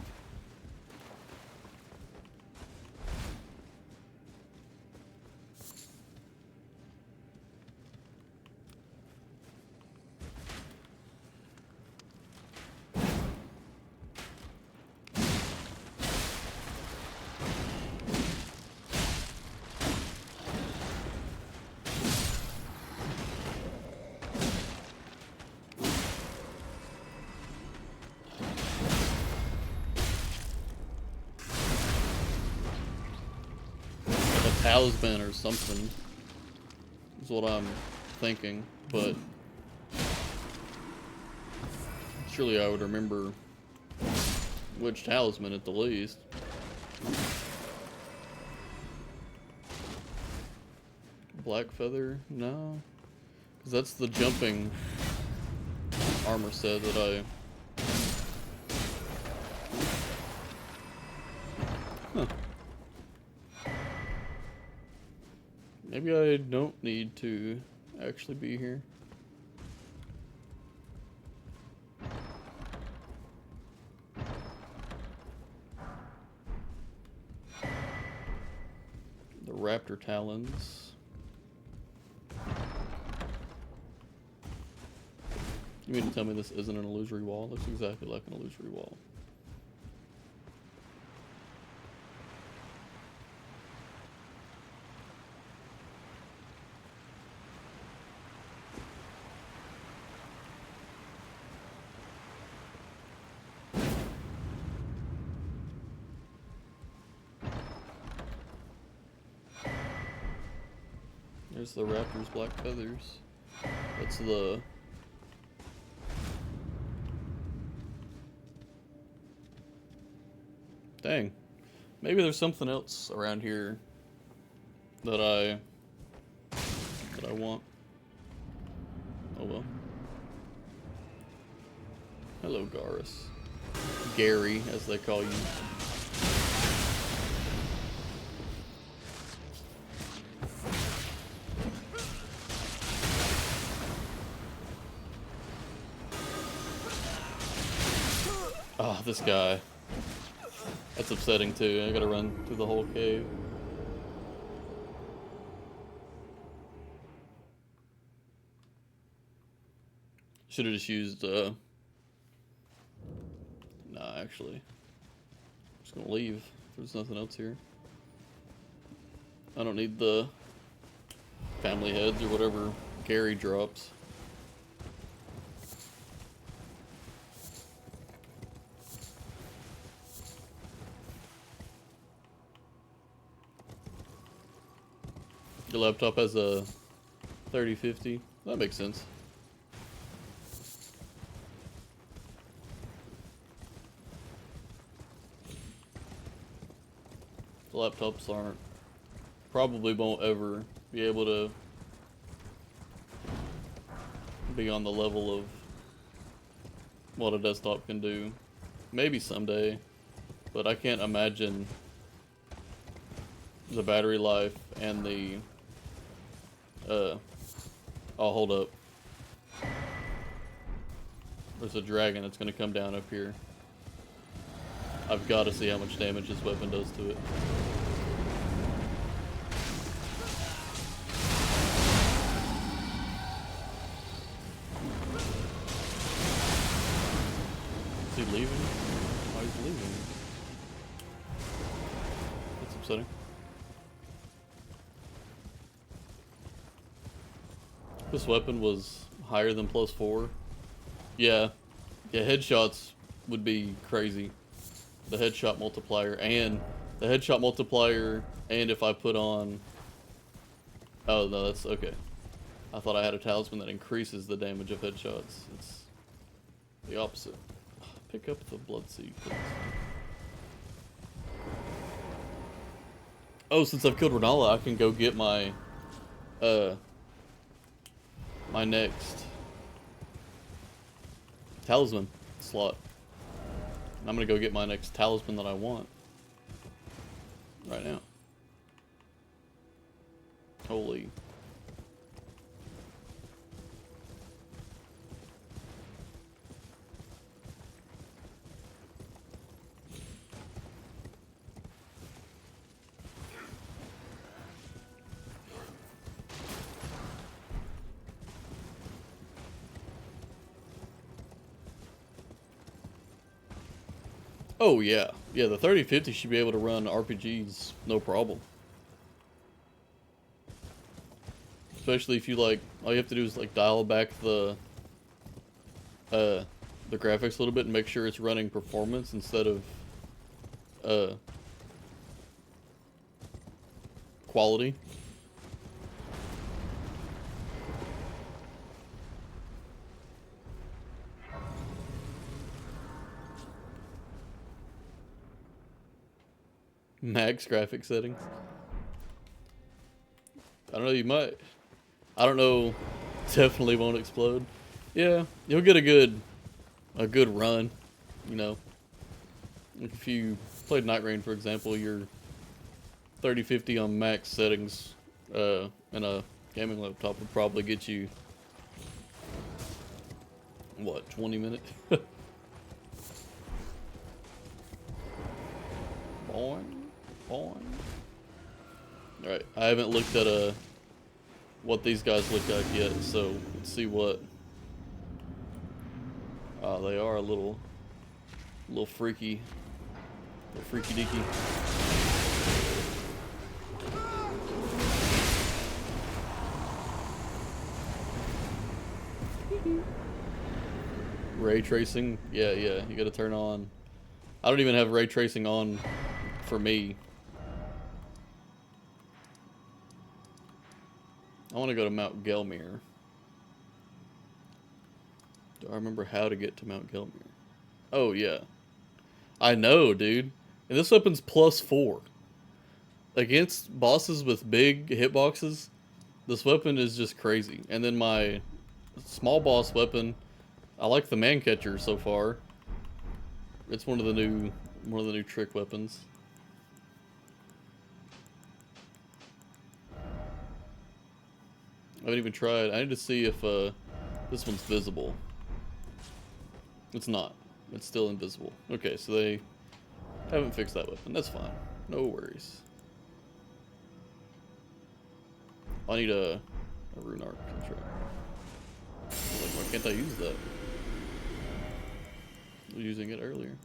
Talisman or something is what I'm thinking, but surely I would remember which talisman at the least. Black feather? No, because that's the jumping armor set that I... Huh. Maybe I don't need to actually be here. The raptor talons. You mean to tell me this isn't an illusory wall? Looks exactly like an illusory wall. There's the raptor's black feathers. That's the... Dang. Maybe there's something else around here that I want. Oh well. Hello, Garrus. Gary, as they call you. Oh, this guy. That's upsetting too. I gotta run through the whole cave. Should have just used, nah, actually. I'm just gonna leave. There's nothing else here. I don't need the family heads or whatever Gary drops. Your laptop has a 3050. That makes sense. The laptops probably won't ever be able to be on the level of what a desktop can do. Maybe someday, but I can't imagine the battery life and the oh, hold up. There's a dragon that's gonna come down up here. I've got to see how much damage this weapon does to it. Is he leaving? Oh, he's leaving. That's upsetting. This weapon was higher than +4. Yeah, headshots would be crazy. The headshot multiplier and if I put on... Oh no, that's okay. I thought I had a talisman that increases the damage of headshots. It's the opposite. Pick up the blood seed, please. Oh, since I've killed Renala, I can go get my, my next talisman slot. And I'm gonna go get my next talisman that I want. Right now. Holy. Oh yeah. Yeah, the 3050 should be able to run RPGs no problem. Especially if you like, all you have to do is like dial back the graphics a little bit and make sure it's running performance instead of quality. Max graphic settings. I don't know, you might. I don't know. Definitely won't explode. Yeah, you'll get a good run, you know. Like if you played Night Rain, for example, your 3050 on max settings in a gaming laptop would probably get you, what, 20 minutes? Boing, boing. Alright, I haven't looked at what these guys look like yet, so let's see what. They are a little freaky. A little freaky deaky. Ray tracing, yeah, you gotta turn on. I don't even have ray tracing on for me. I want to go to Mount Gelmir. Do I remember how to get to Mount Gelmir? Oh, yeah. I know, dude. And this weapon's +4. Against bosses with big hitboxes, this weapon is just crazy. And then my small boss weapon, I like the man catcher so far. It's one of the new trick weapons. I haven't even tried. I need to see if this one's visible. It's not. It's still invisible. Okay, so they haven't fixed that weapon. That's fine. No worries. I need a rune arc. That's right. Like, why can't I use that? I was using it earlier.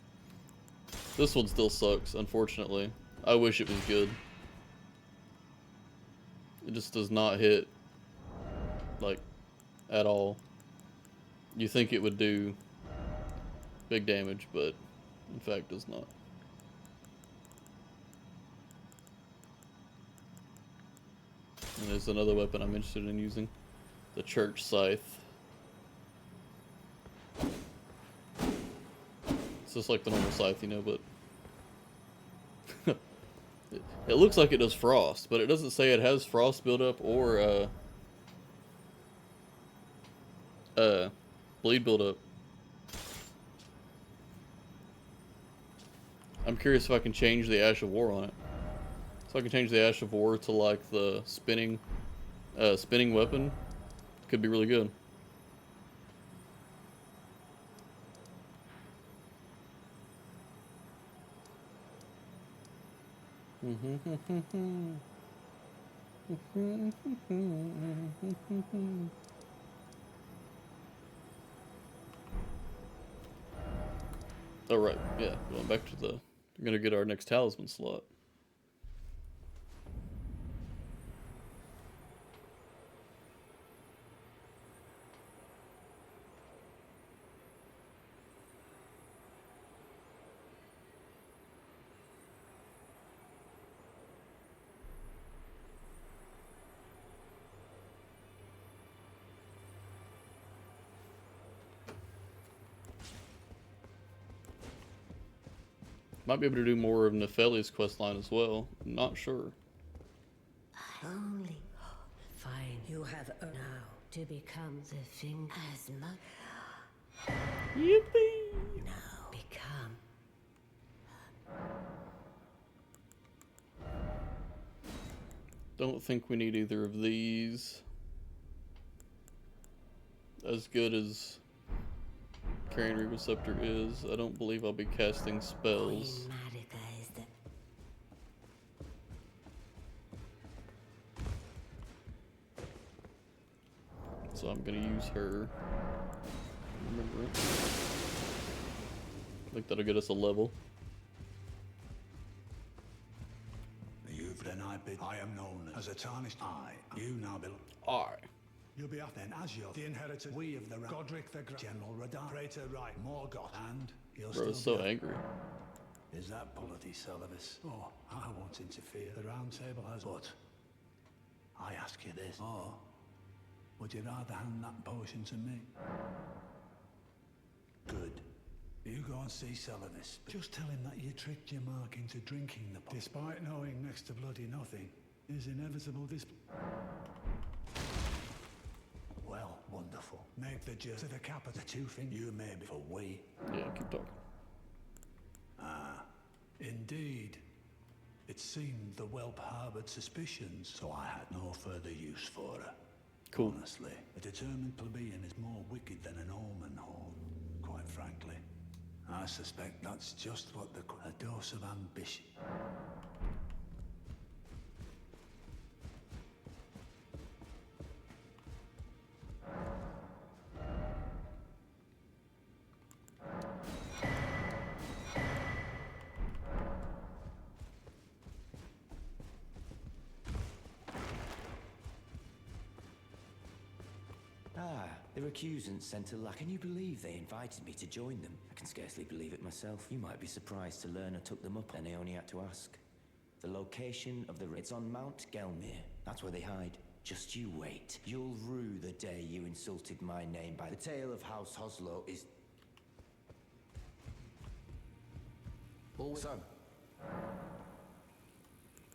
This one still sucks, unfortunately. I wish it was good. It just does not hit, like, at all. You think it would do big damage, but in fact does not. And there's another weapon I'm interested in using. The church scythe. It's just like the normal scythe, you know, but it looks like it does frost, but it doesn't say it has frost buildup or bleed buildup. I'm curious if I can change the Ash of War on it. So I can change the Ash of War to like the spinning weapon. Could be really good. Oh right, yeah. Going back to we're gonna get our next talisman slot. Might be able to do more of Nefeli's questline as well. I'm not sure. Now, to become the thing as much. Yippee! Now, become. Don't think we need either of these. As good as Carrying Receptor is, I don't believe I'll be casting spells. Queen Marika is the... So I'm gonna use her. Remember it. I think that'll get us a level. You've then I am known as a tarnished eye. You now belong. Alright. You'll be off then as you're the inheritor. We of the Godric the Great, General Radar, Praetor Right, Morgoth, and you'll Bro, still so be angry. Is that polity, Celivis? Oh, I won't interfere. The round table has. But I ask you this. Or would you rather hand that potion to me? Good. You go and see Celivis. Just tell him that you tricked your mark into drinking the potion. Despite knowing next to bloody nothing, is inevitable this. Well, wonderful. Make the journey to the capital. The two things you may be for we. Yeah, keep talking. Ah, indeed. It seemed the whelp harbored suspicions, so I had no further use for her. Cool. Honestly, a determined plebeian is more wicked than an omen horn, quite frankly. I suspect that's just what a dose of ambition. The recusants sent a lack. Can you believe they invited me to join them? I can scarcely believe it myself. You might be surprised to learn I took them up and I only had to ask. The location of the... It's on Mount Gelmir. That's where they hide. Just you wait. You'll rue the day you insulted my name by... The tale of House Hoslow is... Son.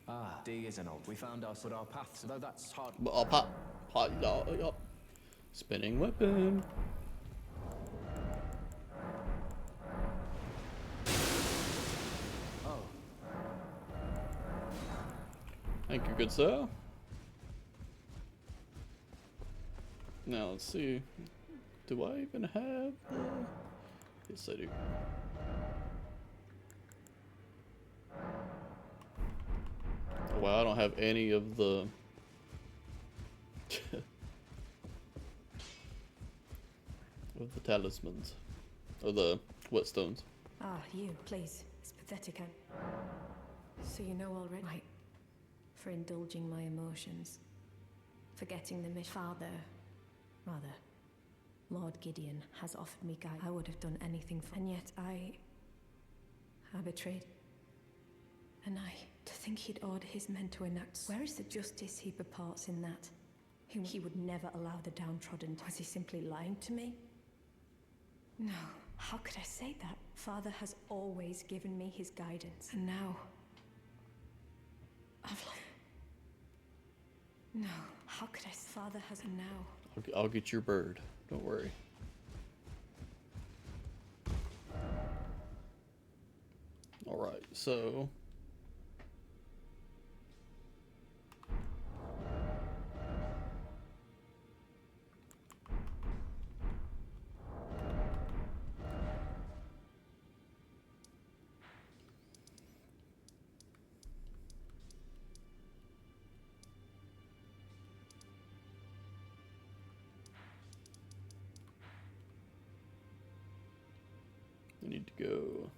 Ah, D is an old. We found our paths, though that's hard. But I'll pop. Spinning weapon. Oh. Thank you, good sir. Now let's see. Do I even have the... Yes, I do. Oh, wow, I don't have any of the... of the talismans. Or the whetstones. Ah, you, please. It's pathetic, So you know already. Right. For indulging my emotions. Forgetting the Rather, Lord Gideon has offered me guidance. I would have done anything for... And yet I betrayed. And to think he'd order his men to enact... Where is the justice he purports in that? He would never allow the downtrodden. Was he simply lying to me? No. How could I say that? Father has always given me his guidance. And now... No. How could I... Father has... And now... I'll get your bird. Don't worry. Alright, so... we need to go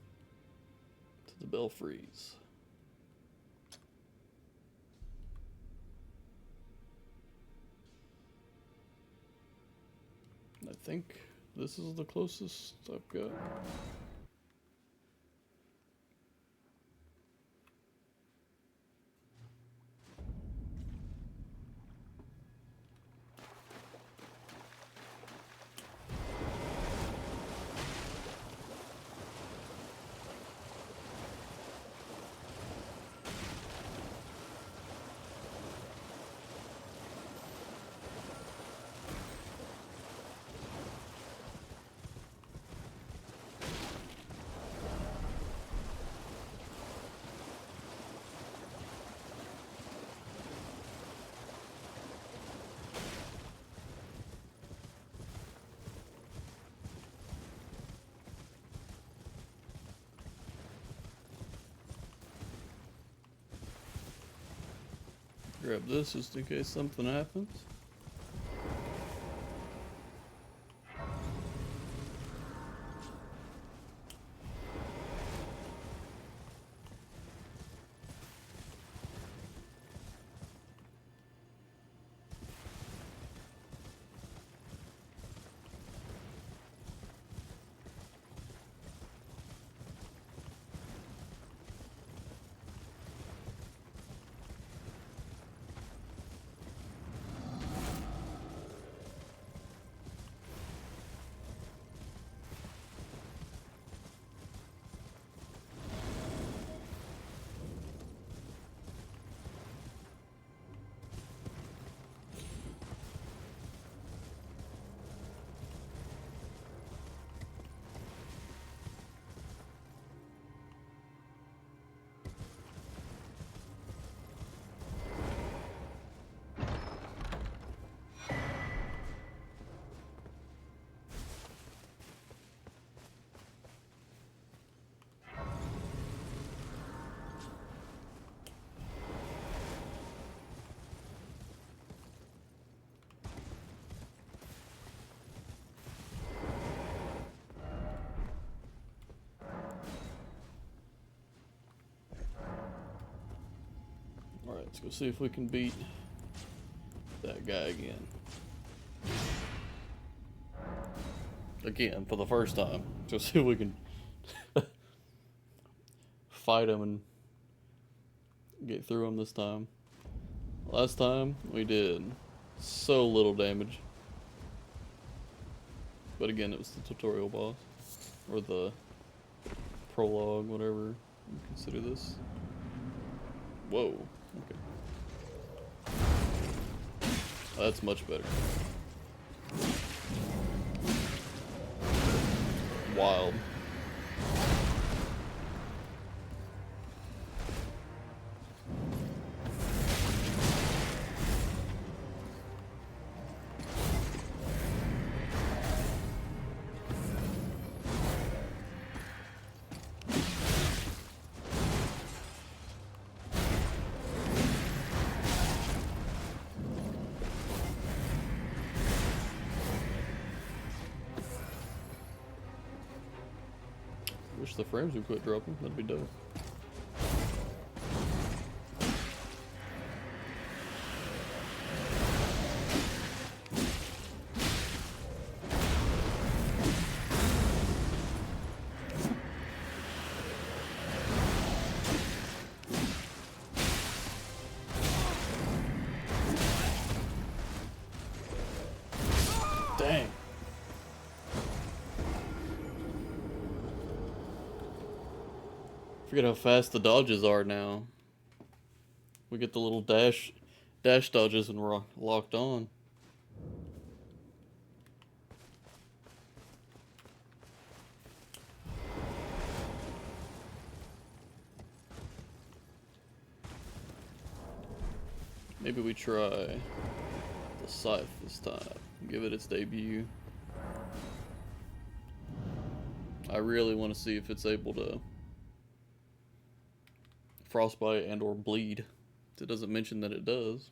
to the belfries. I think this is the closest I've got. Grab this just in case something happens. Alright, let's go see if we can beat that guy again. Again, for the first time. So see if we can fight him and get through him this time. Last time, we did so little damage. But again, it was the tutorial boss. Or the prologue, whatever you consider this. Whoa. Okay. That's much better. Wild. Wish the frames would quit dropping. That'd be dope. Dang. Forget how fast the dodges are now. We get the little dash dodges and we're locked on. Maybe we try the scythe this time. Give it its debut. I really want to see if it's able to frostbite and or bleed. It doesn't mention that it does,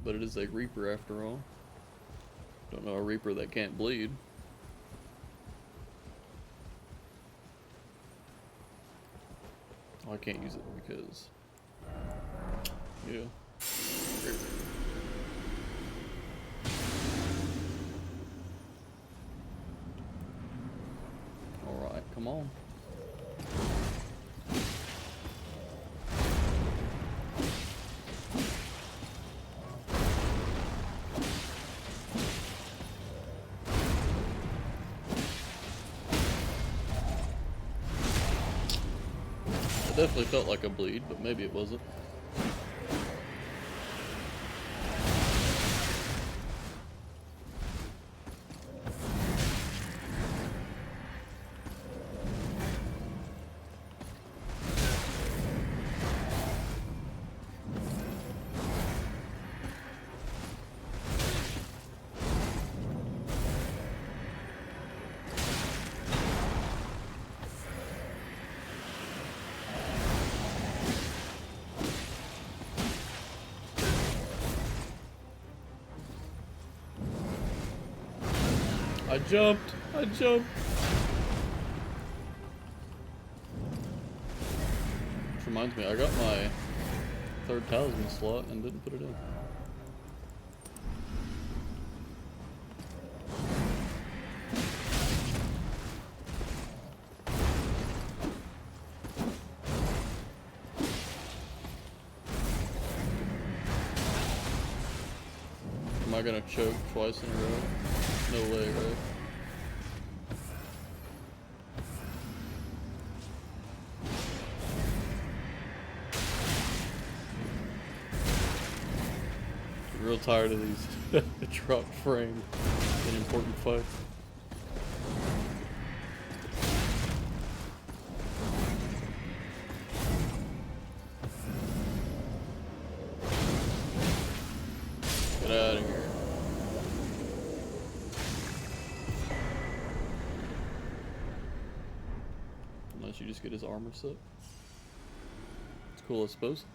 but it is a reaper after all. Don't know a reaper that can't bleed. Oh, I can't use it because yeah. All right, come on. Definitely felt like a bleed, but maybe it wasn't. I jumped! I jumped! Which reminds me, I got my 3rd talisman slot and didn't put it in. Am I gonna choke twice in a row? No way, right? I'm real tired of these dropped frames in important fights. Get out of here. Unless you just get his armor set. It's cool, I suppose.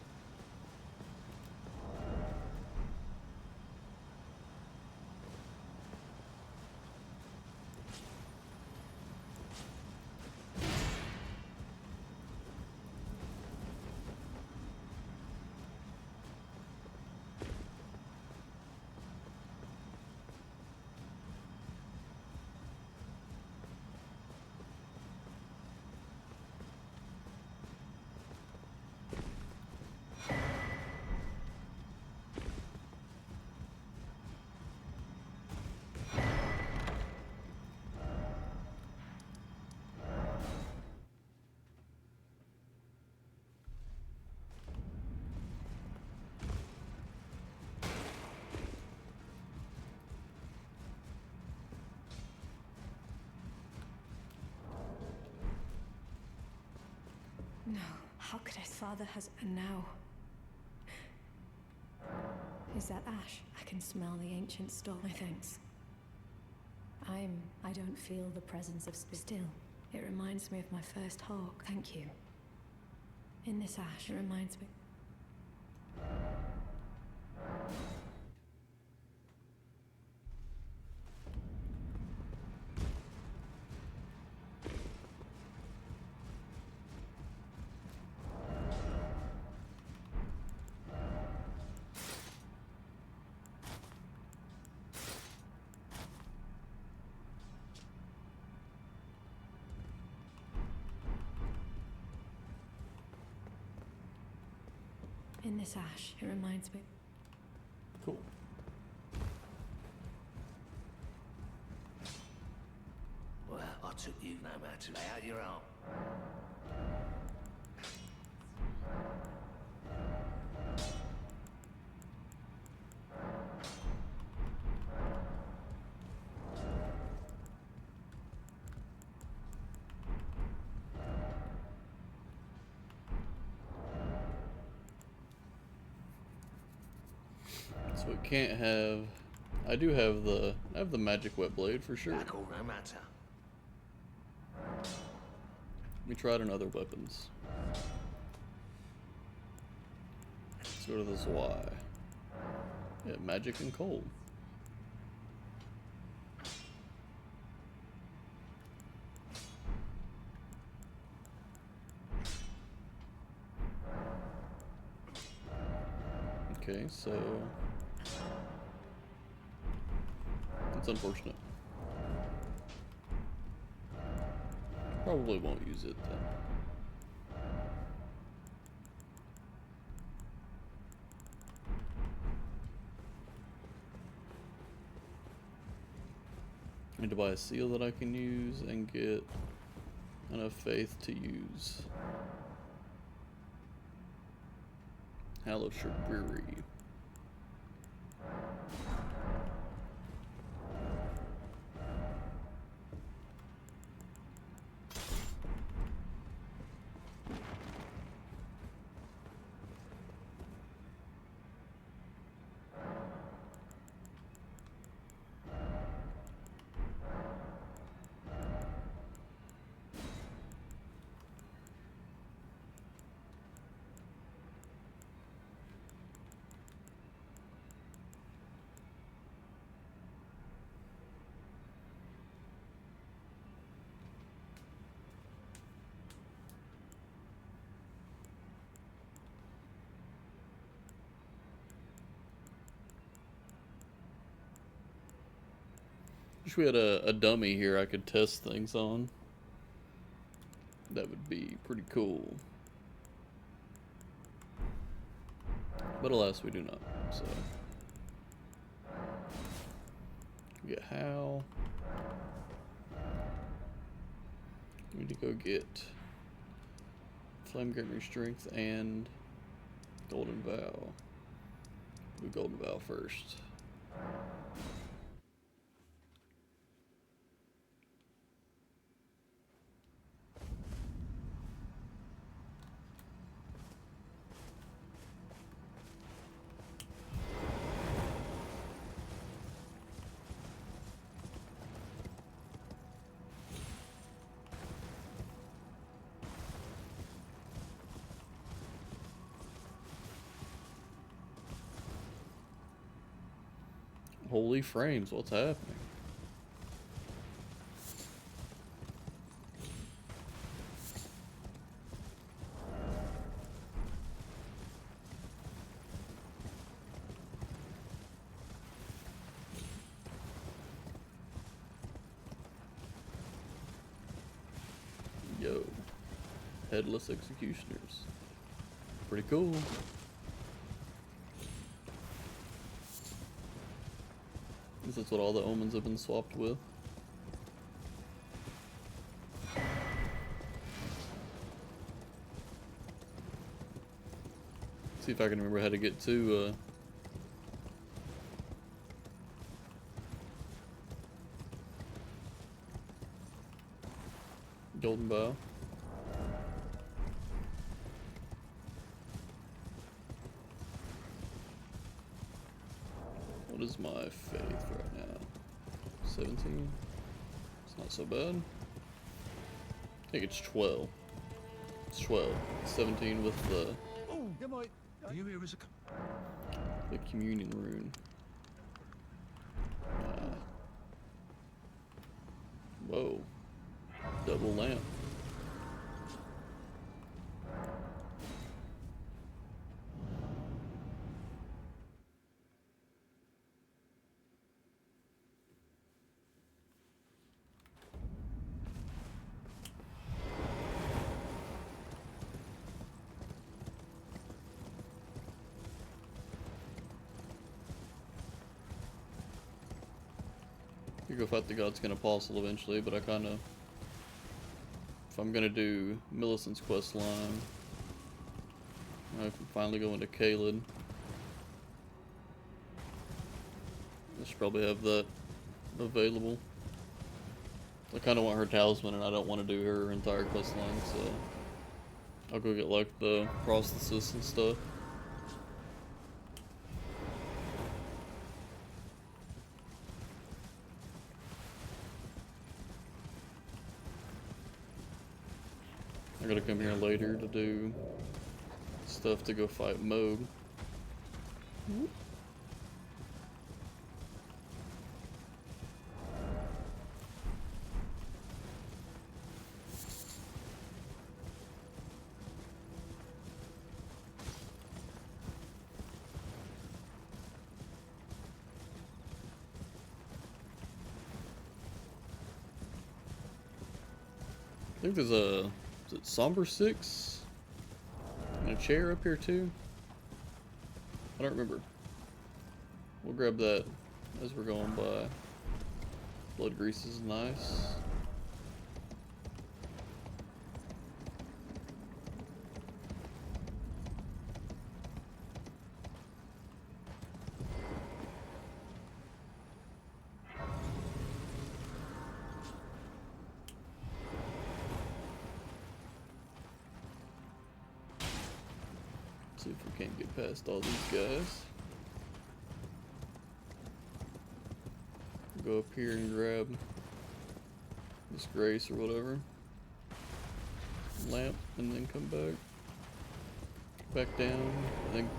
No, how could his father has... And now... Is that ash? I can smell the ancient storm. My thanks. I don't feel the presence of still. It reminds me of my first hawk. Thank you. In this ash, it reminds me... In this ash, it reminds me... Cool. Well, I took you no matter. Lay out your arm. So it can't have... I do have the... I have the magic wet blade for sure. Like all no matter. We tried on other weapons. Let's go to the Zwei. Yeah, magic and cold. Okay, so... That's unfortunate. Probably won't use it then. I need to buy a seal that I can use and get enough faith to use Hallowshire Brewery. Wish we had a dummy here I could test things on. That would be pretty cool. But alas, we do not. So we get Hal. We need to go get Flame Gamer Strength and Golden Vow. Do Golden Vow first. Holy frames, what's happening? Yo, Headless Executioners. Pretty cool. That's what all the omens have been swapped with. See if I can remember how to get to Golden Bow. What is my faith right now? 17? It's not so bad. I think it's 12. It's 12. 17 with the communion rune. Whoa. Double lamp. You go fight the gods gonna apostle eventually, but I kinda, if I'm gonna do Millicent's quest line, I can finally go into Caelid. I should probably have that available. I kinda want her talisman and I don't want to do her entire quest line, so I'll go get like the prosthesis and stuff. I gotta come here later to do stuff to go fight Moog. I think there's a, is it Somber 6? And a chair up here too? I don't remember. We'll grab that as we're going by. Blood grease is nice. See if we can't get past all these guys. Go up here and grab this Grace or whatever. Lamp and then come back. Back down. I think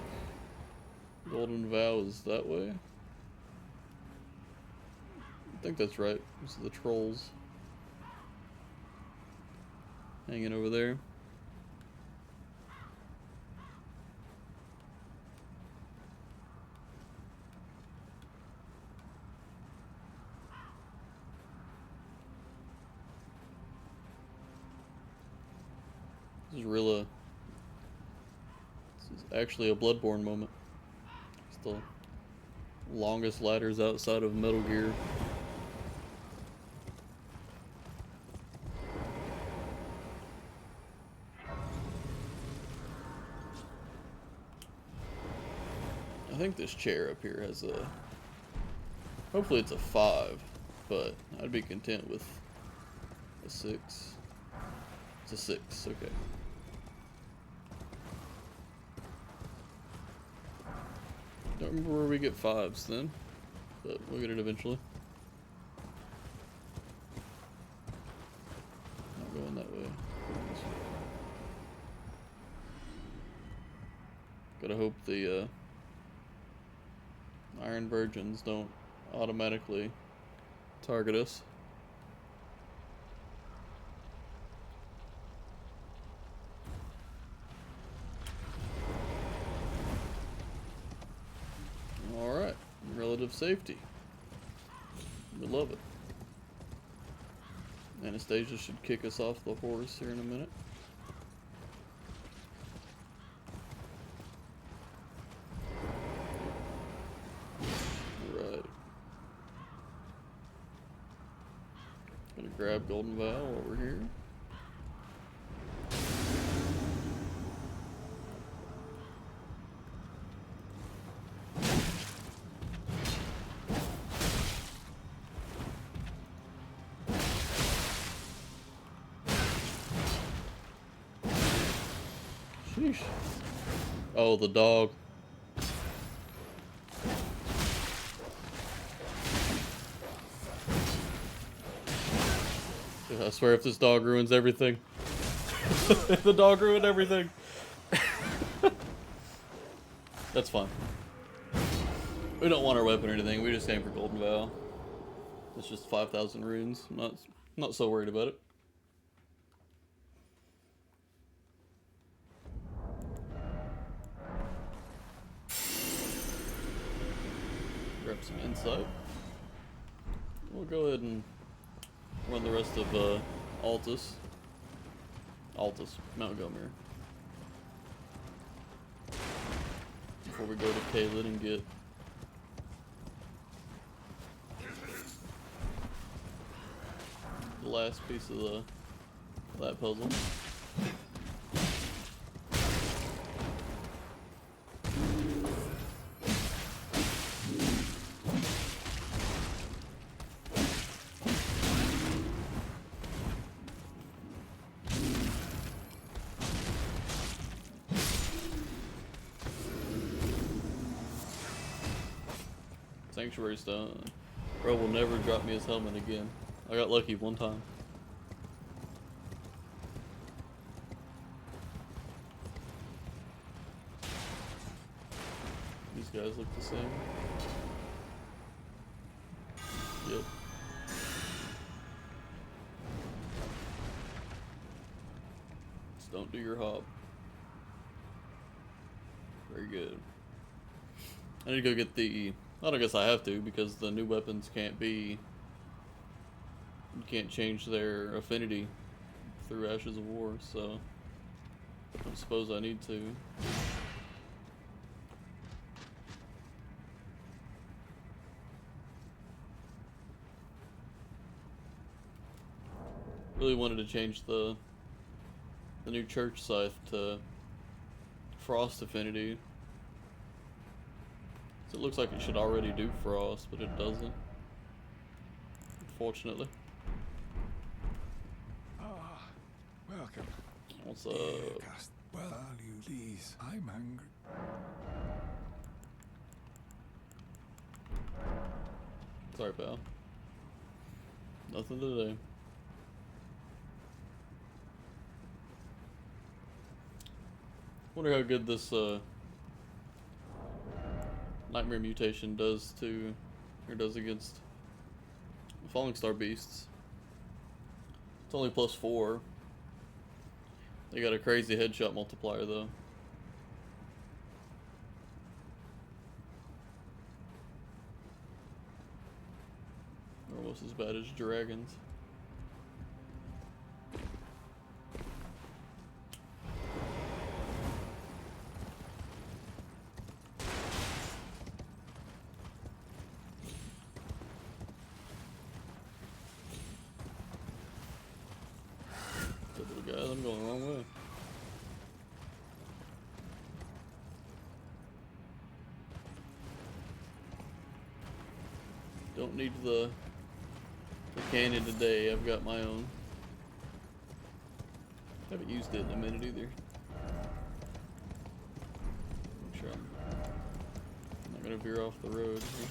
Golden Vow is that way. I think that's right. These are the trolls hanging over there. This is real. This is actually a Bloodborne moment. It's the longest ladders outside of Metal Gear. I think this chair up here has a... Hopefully it's a 5, but I'd be content with a 6. It's a 6, okay. Don't remember where we get 5s then, but we'll get it eventually. Not going that way. Gotta hope the Iron Virgins don't automatically target us. Alright, relative safety. We love it. Anastasia should kick us off the horse here in a minute. Right. Gonna grab Golden Vow while we're here. Sheesh. Oh, the dog. I swear if this dog ruins everything. The dog ruined everything. That's fine. We don't want our weapon or anything, we just aim for Golden Vow. It's just 5,000 runes. I'm not so worried about it. Grab some insight. We'll go ahead and run the rest of Altus, Mount Gomir. Before we go to Caelid and get the last piece of that puzzle. Sanctuary Stone. Bro will never drop me his helmet again. I got lucky one time. These guys look the same. Yep. Just don't do your hop. Very good. I need to go get the... I don't guess I have to, because the new weapons can't be... You can't change their affinity through Ashes of War, so... I suppose I need to. Really wanted to change the new church scythe to frost affinity. So it looks like it should already do frost, but it doesn't. Unfortunately. Ah, welcome. What's up? Well, value these. I'm hungry. Sorry, pal. Nothing today. Wonder how good this Nightmare mutation does to, or does against Falling Star beasts. It's only +4. They got a crazy headshot multiplier though. Almost as bad as dragons. Don't need the cannon today. I've got my own. Haven't used it in a minute either. Make sure I'm not gonna veer off the road here.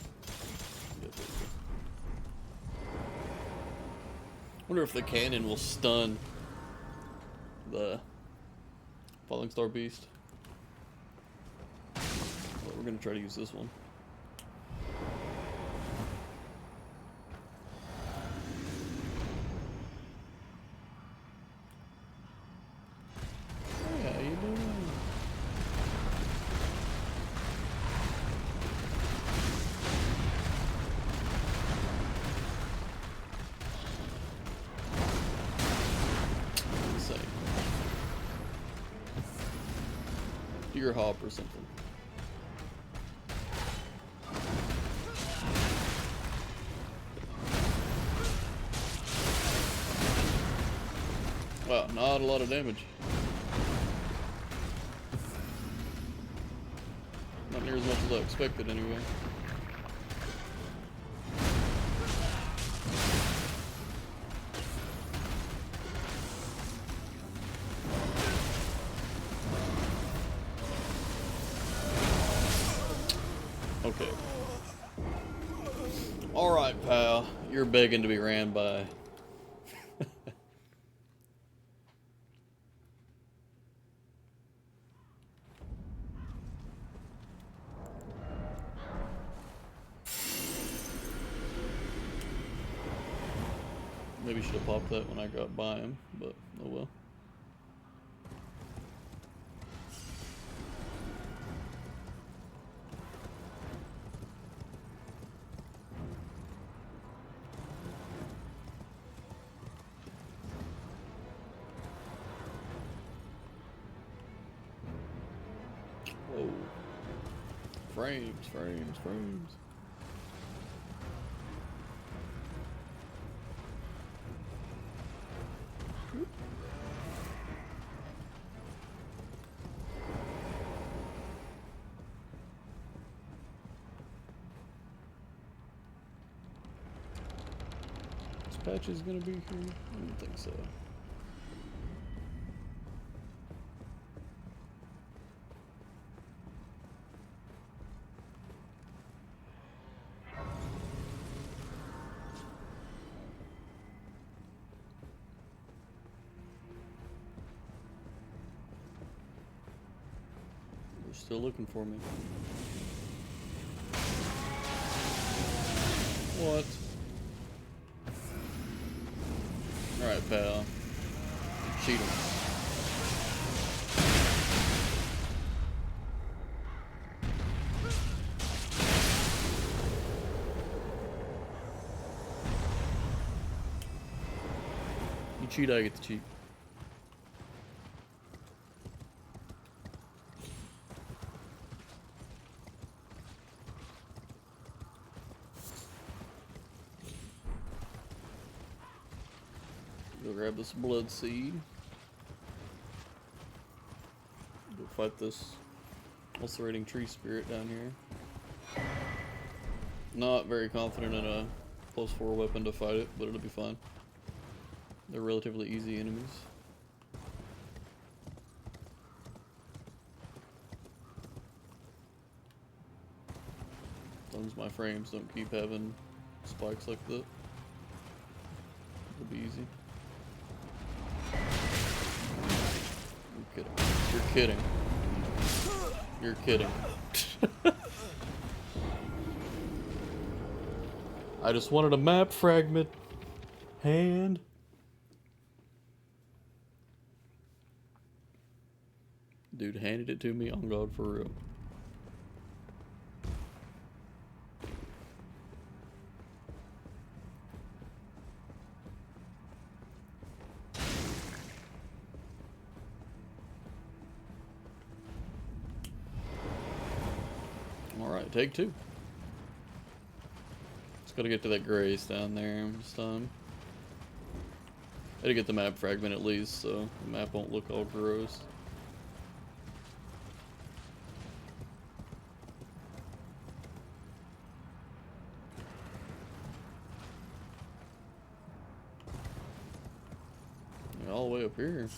Yeah, there we go. Wonder if the cannon will stun the Falling Star Beast. Well, we're gonna try to use this one. Hey, how you doing? Insane. Deer hop or something. Wow, not a lot of damage. Not near as much as I expected anyway. Okay. Alright, pal. You're begging to be ran by. Maybe should have popped that when I got by him, but oh well. Whoa. Frames, frames, frames. This patch is gonna be here? I don't think so. They're still looking for me. What? Alright, pal. Cheat him. You cheat, I get to cheat. Go grab this blood seed. Go fight this ulcerating tree spirit down here. Not very confident in a +4 weapon to fight it, but it'll be fine. They're relatively easy enemies. As long as my frames don't keep having spikes like that, it'll be easy. You're kidding. You're kidding. I just wanted a map fragment. Hand. Dude handed it to me on God for real. Alright, take two. Just gotta get to that Grace down there this time. Gotta get the map fragment at least, so the map won't look all gross. all the way up here.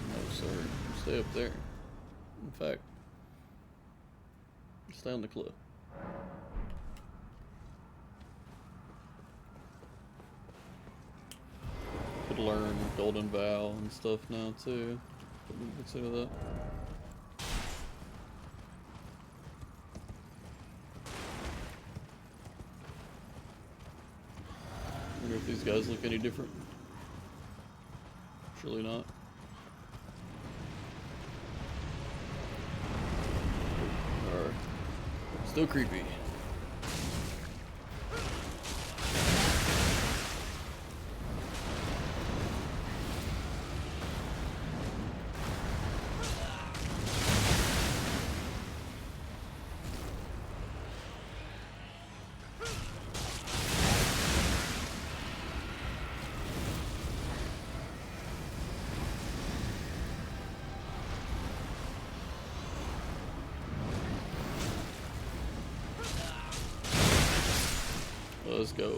No, sir. You stay up there. In fact, stay on the cliff. Could learn Golden Vow and stuff now too. Couldn't consider that. Wonder if these guys look any different. Surely not. Alright. Still creepy. Let's go.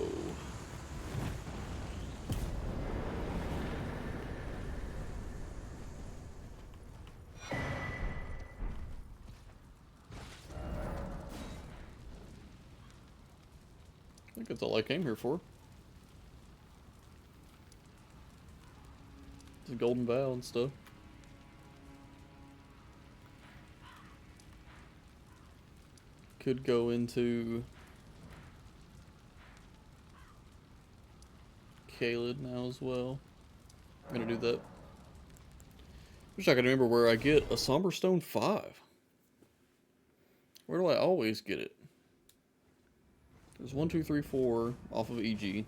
I think that's all I came here for. The Golden Vow and stuff. Could go into Caelid now as well. I'm gonna do that. Wish I could remember where I get a Somber Stone 5. Where do I always get it? There's 1, 2, 3, 4 off of EG.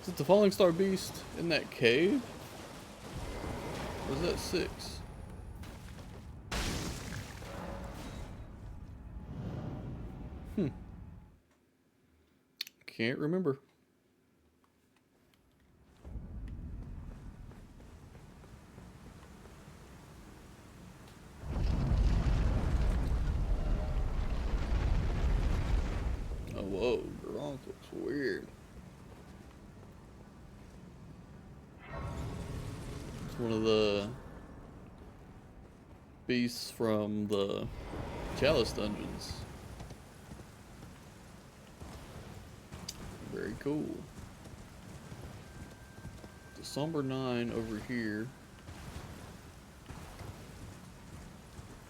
Is it the Falling Star Beast in that cave? Or is that 6? Can't remember. Oh, whoa, Gronk looks weird. It's one of the beasts from the Chalice dungeons. Very cool. The Somber 9 over here.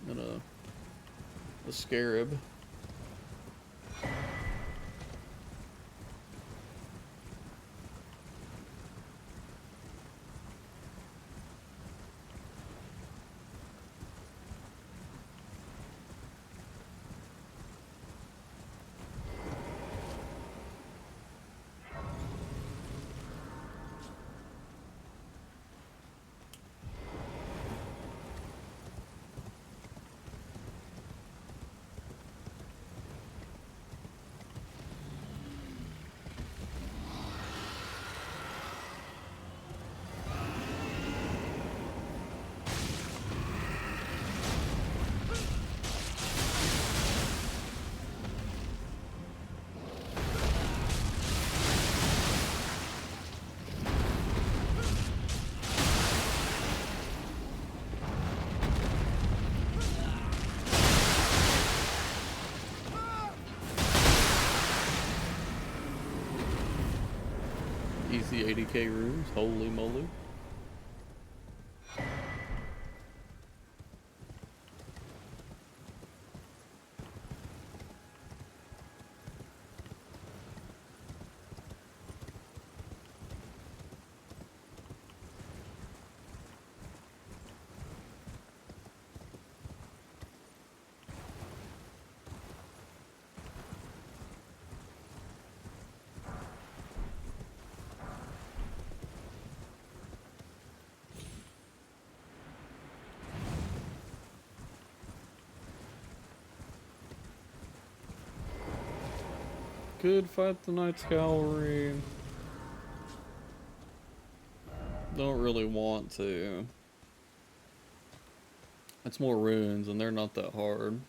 And a scarab. Easy 80k rooms, holy moly. could fight the Knight's Cavalry. Don't really want to. It's more ruins and they're not that hard.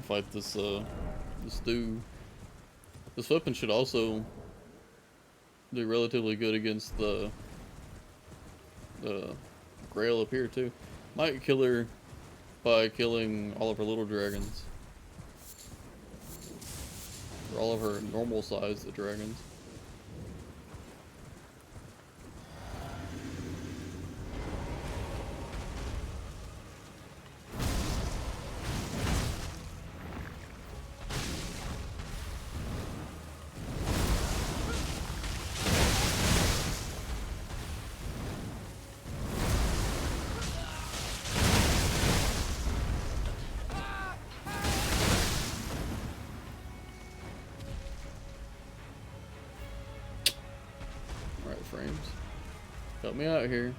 Fight this this dude. This weapon should also do relatively good against the Grail up here too. Might kill her by killing all of her little dragons. Or all of her normal sized dragons. Frames. Help me out here.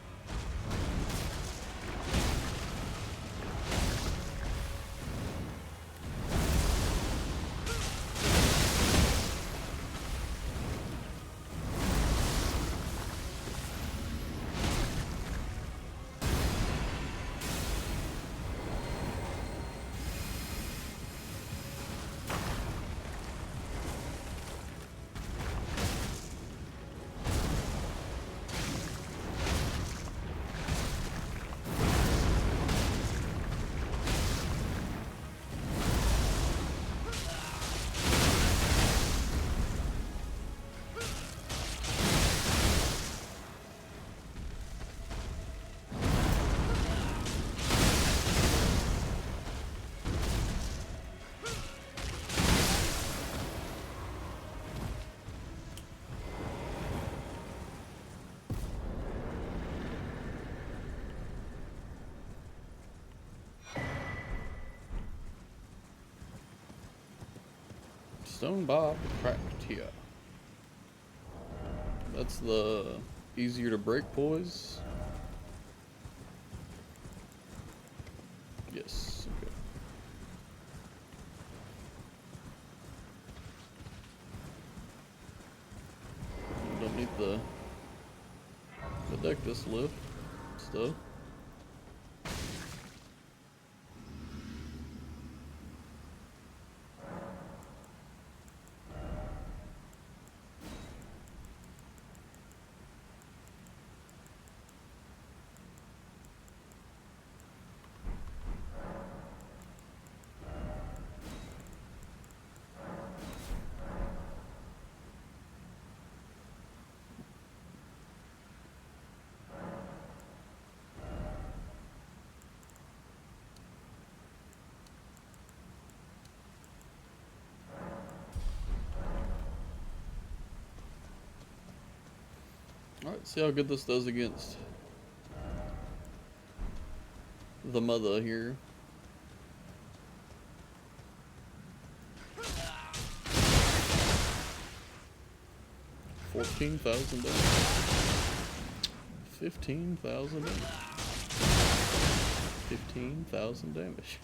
Stone Bob cracked here. That's the easier to break poise. Yes, okay. Don't need the deck this lift stuff. Alright, see how good this does against the mother here. 14,000 damage. 15,000 damage. 15,000 damage.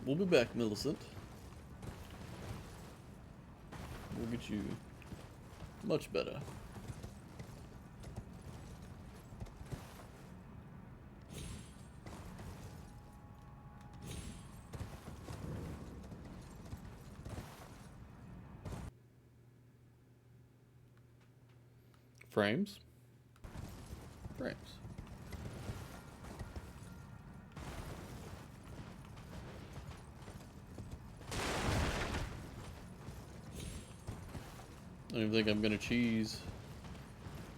We'll be back, Millicent. We'll get you much better. Frames. Frames. I don't even think I'm gonna cheese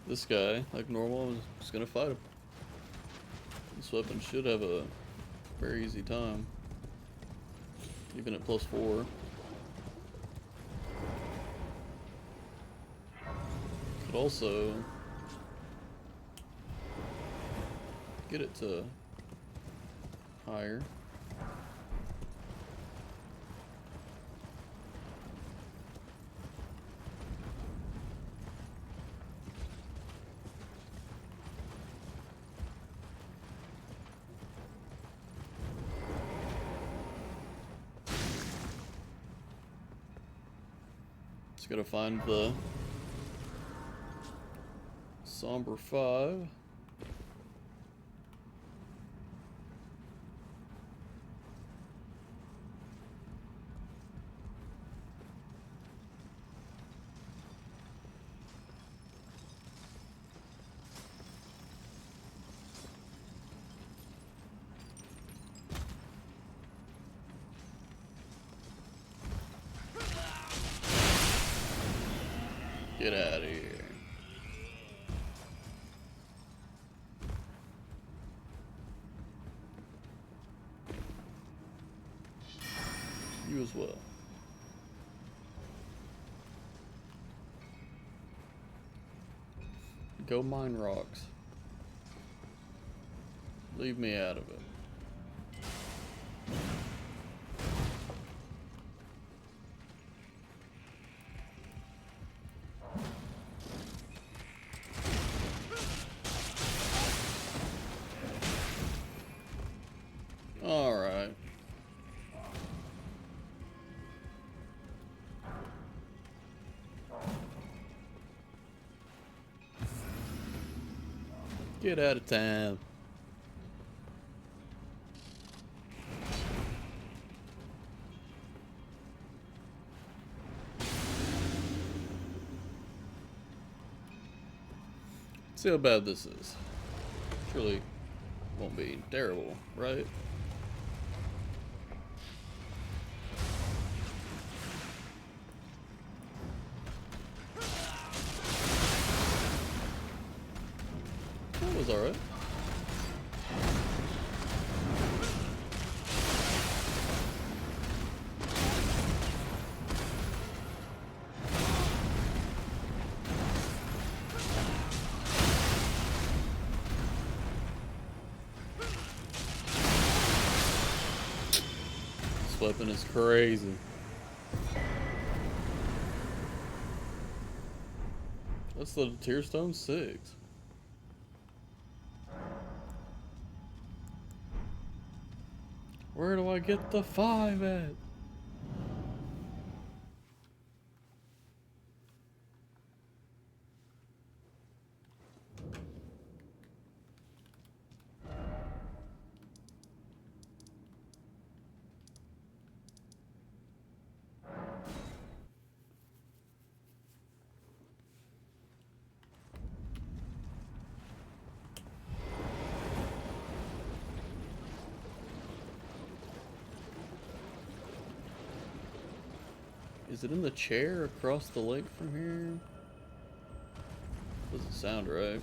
this guy like normal. I'm just gonna fight him. This weapon should have a very easy time, even at +4. Could also get it to higher. Just gotta find the Somber 5. Get out of here. You as well. Go mine rocks. Leave me out of it. All right. Get out of town. See how bad this is. Surely won't be terrible, right? That was alright. This weapon is crazy. That's the Tearstone 6. Where do I get the 5 at? Is it in the chair across the lake from here? Doesn't sound right.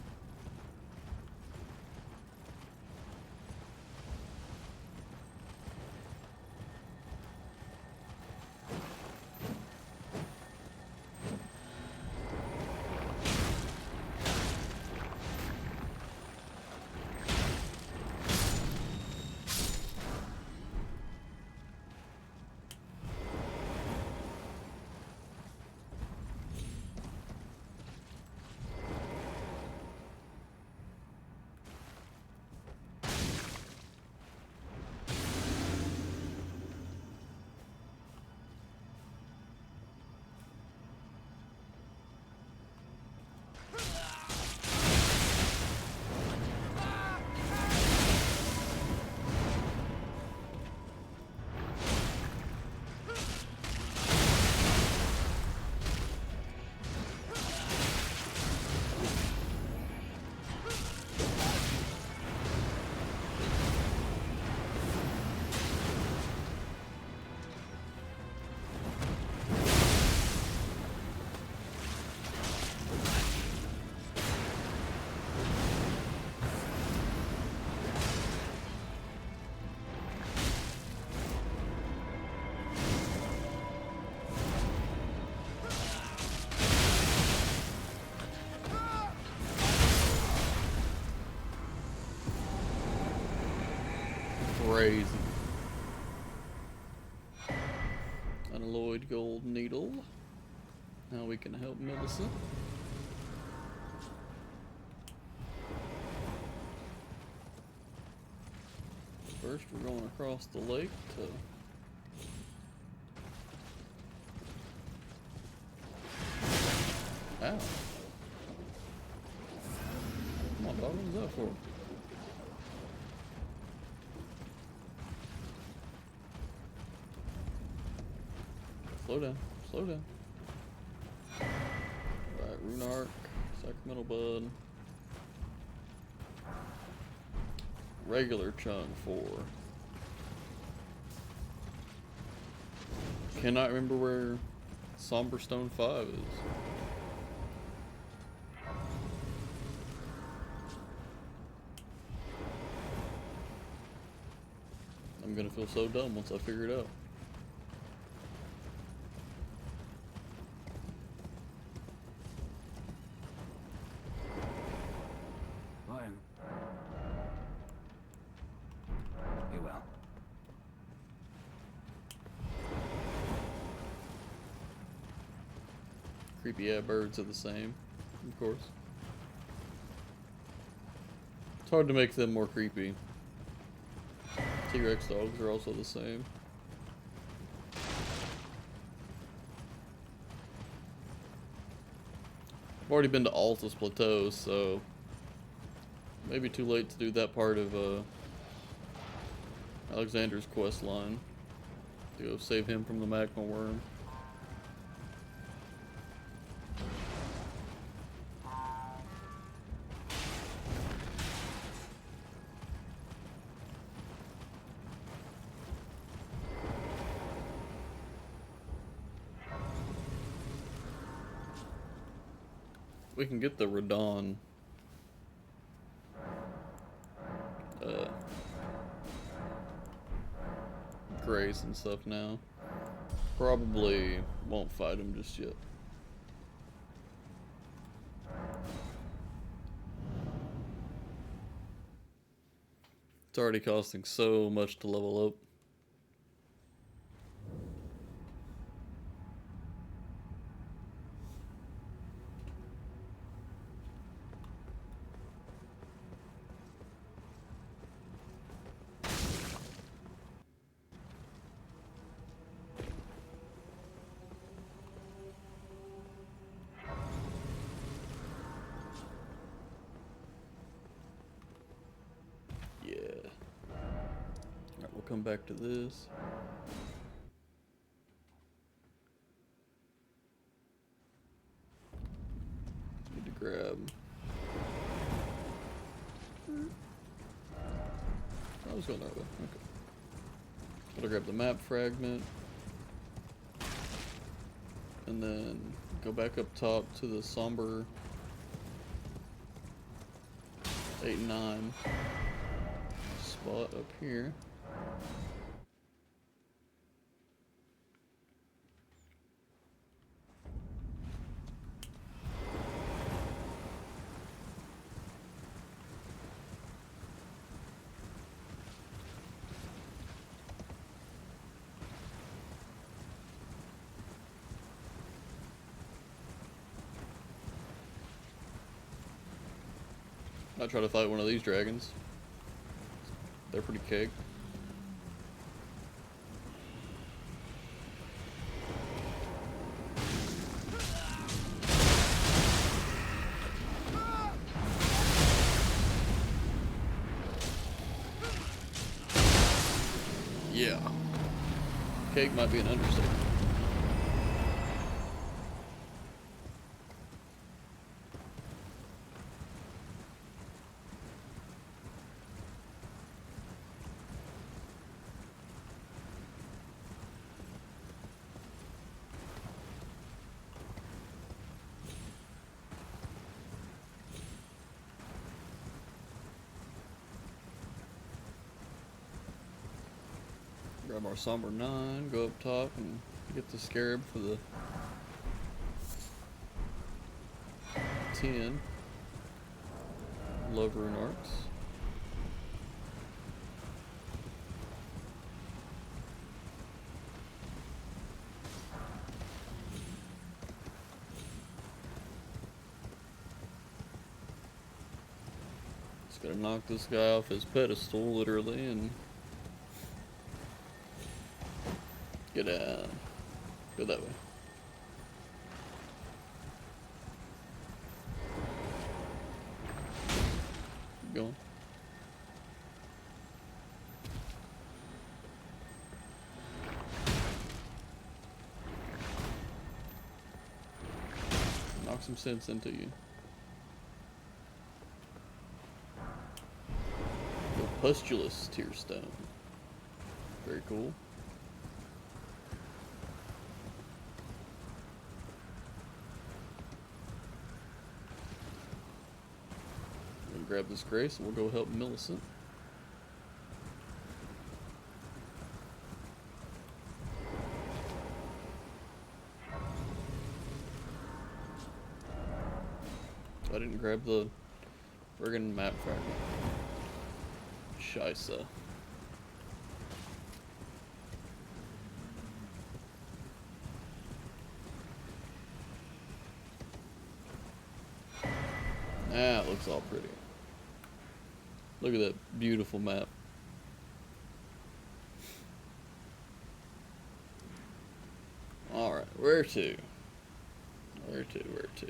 crazy. Unalloyed gold needle. Now we can help Millicent. First, we're going across the lake to. Ow. Come on, dog, what was that for? Slow down, slow down. Alright, Rune Arc, Sacramental Bud. Regular chunk 4. Cannot remember where Somber Stone 5 is. I'm gonna feel so dumb once I figure it out. Lion. You well? Creepy birds are the same, of course. It's hard to make them more creepy. T-Rex dogs are also the same. I've already been to Altus Plateau, so maybe too late to do that part of Alexander's quest line. To go save him from the magma worm. We can get the Radon Grace and stuff now. Probably won't fight him just yet. It's already costing so much to level up. Come back to this. Need to grab. I was going that way. Okay. Gotta grab the map fragment. And then go back up top to the somber 8 and 9 spot up here. I'll try to fight one of these dragons. They're pretty cake. Yeah. Cake might be an understatement. Grab our somber 9, go up top and get the scarab for the 10. Love rune arcs. Just gotta knock this guy off his pedestal, literally, and get out. Go that way. Keep going. Knock some sense into you. The Pustulous Tear Stone. Very cool. I'm gonna grab this Grace and we'll go help Millicent. I didn't grab the friggin' map fragment. Scheisse. Ah, it looks all pretty. Look at that beautiful map. Alright, where to? Where to? Where to?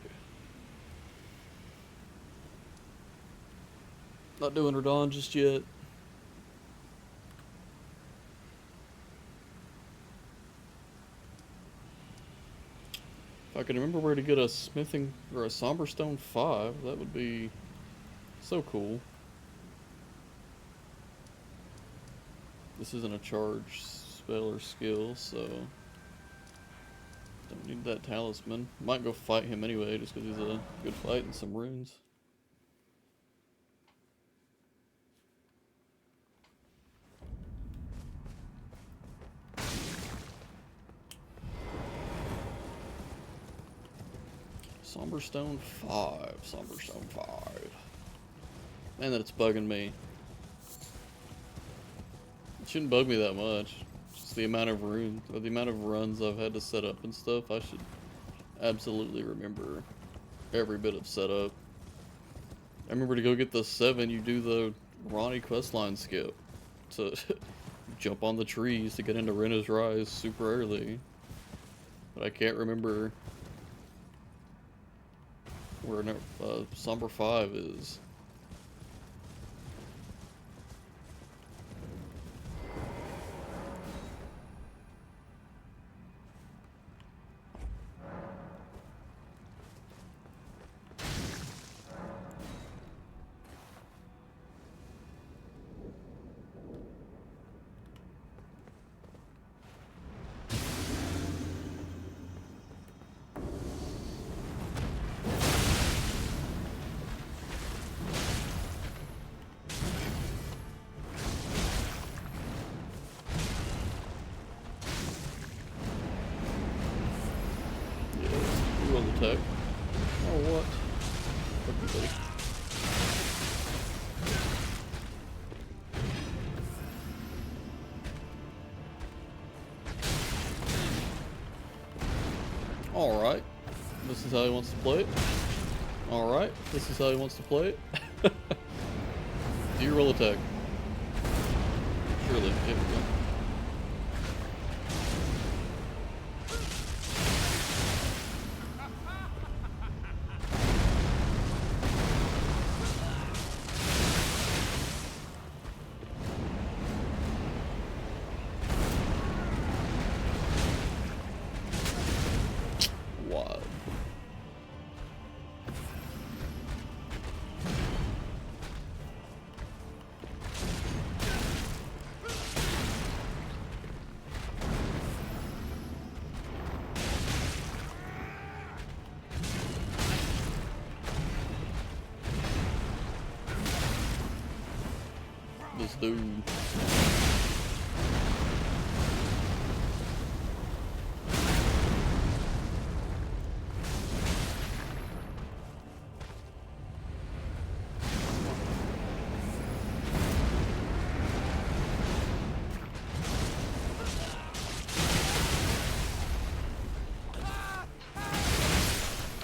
Not doing Radon just yet. If I can remember where to get a smithing or a somber stone 5, that would be so cool. This isn't a charge spell or skill, so don't need that talisman. Might go fight him anyway, just because he's a good fight and some runes. Somber Stone 5. Somber Stone 5. Man, that it's bugging me. It shouldn't bug me that much. Just the amount of runes, or the amount of runs I've had to set up and stuff. I should absolutely remember every bit of setup. I remember to go get the 7, you do the Ronnie questline skip. To jump on the trees to get into Renna's Rise super early. But I can't remember where Somber 5 is. Attack. Oh, what? Everybody. Alright. This is how he wants to play it. Alright. This is how he wants to play it. Do your roll attack. Surely. Here we go. This dude.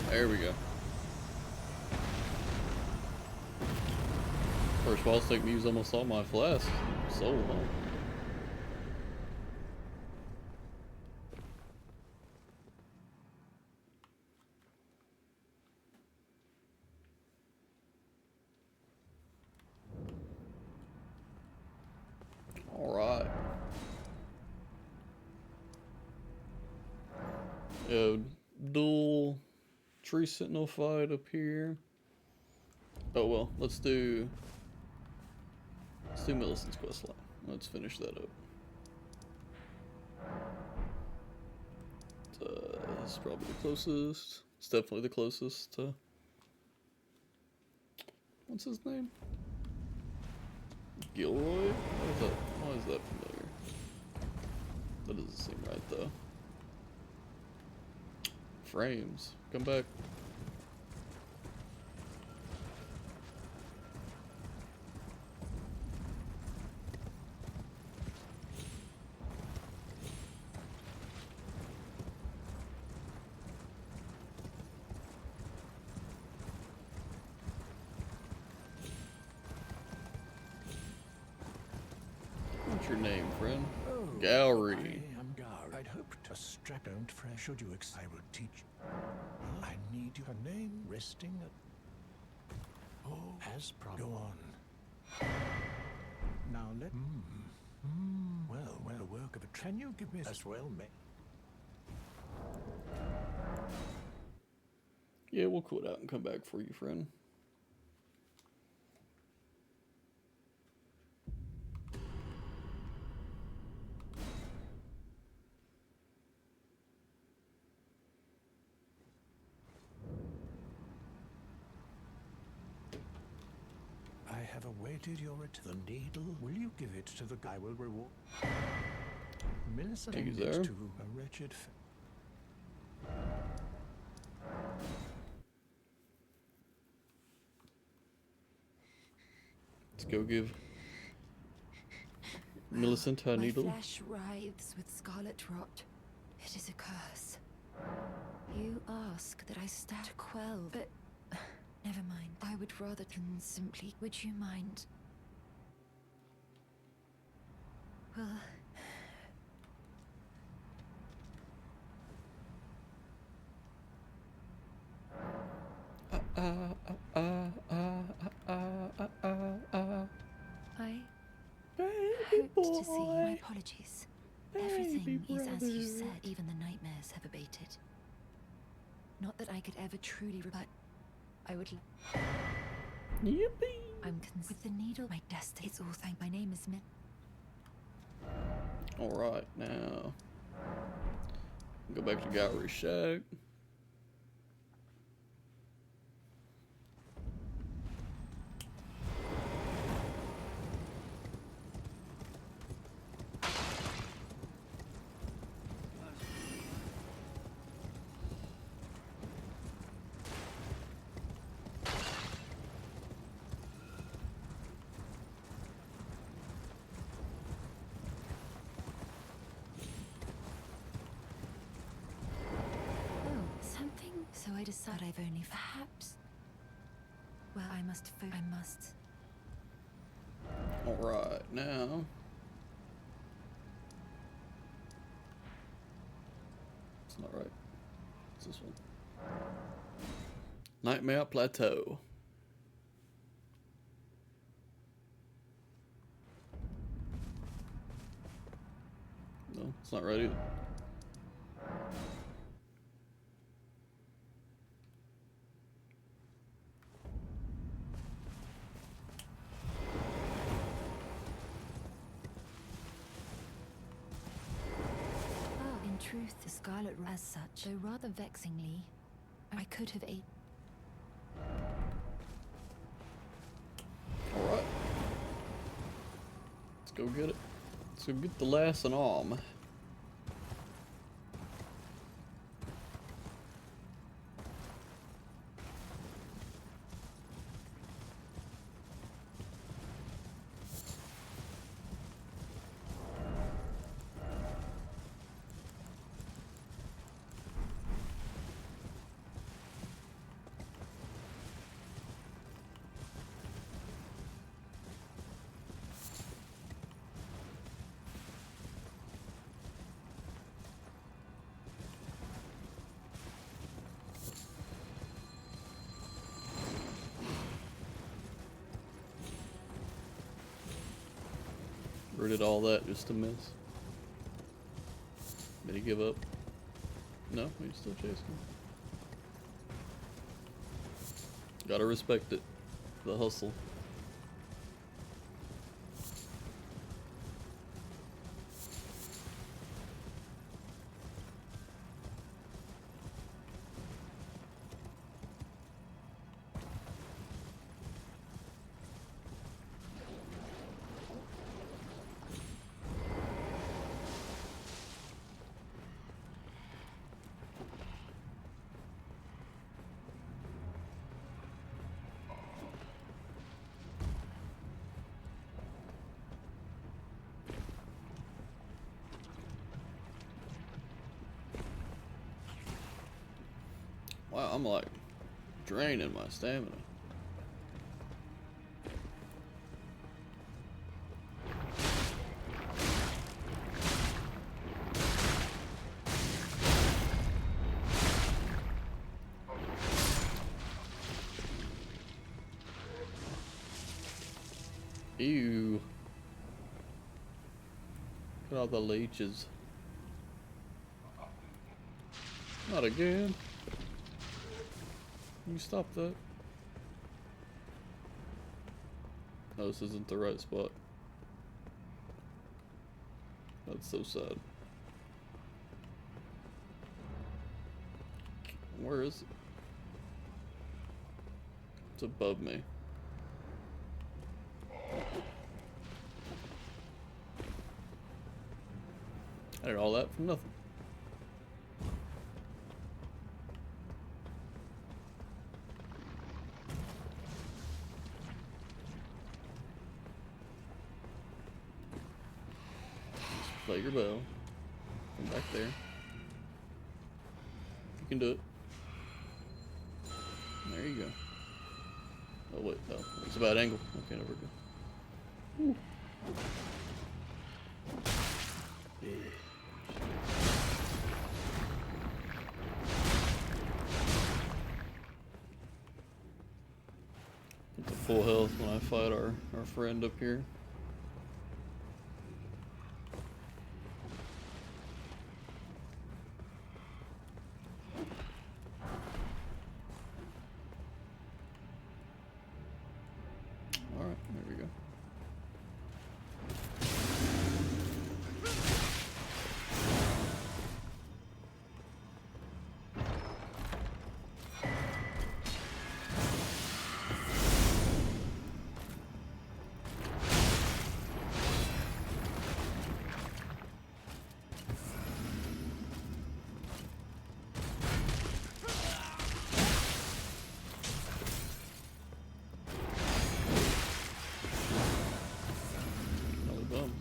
There we go. First of all, it's taken me to use almost all my flasks. So long. Alright. Dual tree sentinel fight up here. Oh well, let's do Millicent's quest line. Let's finish that up. This is probably the closest. It's definitely the closest to... What's his name? Gilroy? Why is that familiar? That doesn't seem right though. Frames. Come back. What's your name, friend? Oh, Gowry. I am Gowry. I'd hoped a strap don't fresh. Should you I will teach. I need your name resting at. Oh, has problem. Go on. Now let. Well, the work of a. Can you give me as well, mate? Yeah, we'll quit out and come back for you, friend. I have awaited your return. The needle. Will you give it to the guy? Will reward. Millicent Thank you, needs sir. to a wretched. Let's go give Millicent her needle. My flesh writhes with scarlet rot. It is a curse. You ask that I stand to quell, but never mind. I would rather than simply. Would you mind? Well. I hoped to see you. My apologies. Everything is as you said. Even the nightmares have abated. Not that I could ever truly but I would. Yippee! I'm with the needle. My destiny. It's all thank. My name is Min. Alright, now. Go back to Gowry's shack. So I decide I've only perhaps. Well, I must. Alright, now. It's not right. It's this one. Nightmare Plateau. No, it's not right either. Truth, the scarlet as such, though rather vexingly, I could have ate. Alright. Let's go get it. Let's go get the last and arm. Or did all that just to miss? Did he give up? No, he's still chasing. Gotta respect it. The hustle. Wow, I'm like draining my stamina. Ew. Look at all the leeches. Not again. Can you stop that? No, this isn't the right spot. That's so sad. Where is it? It's above me. I did all that for nothing. Just play your bow. Come back there. You can do it. There you go. Oh wait, no, it's a bad angle. Okay, there we go. Ooh. Get to full health when I fight our friend up here. Alright, there we go. Another bum.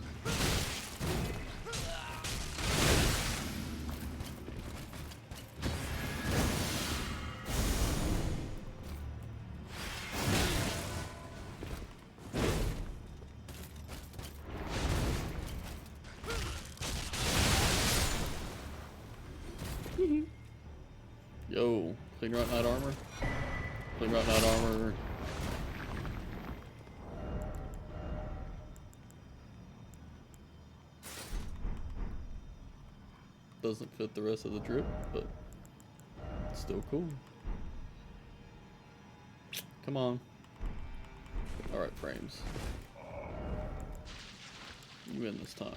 Yo, clean right knight armor. Clean right knight armor. Doesn't fit the rest of the drip, but it's still cool. Come on. Alright, frames. You win this time.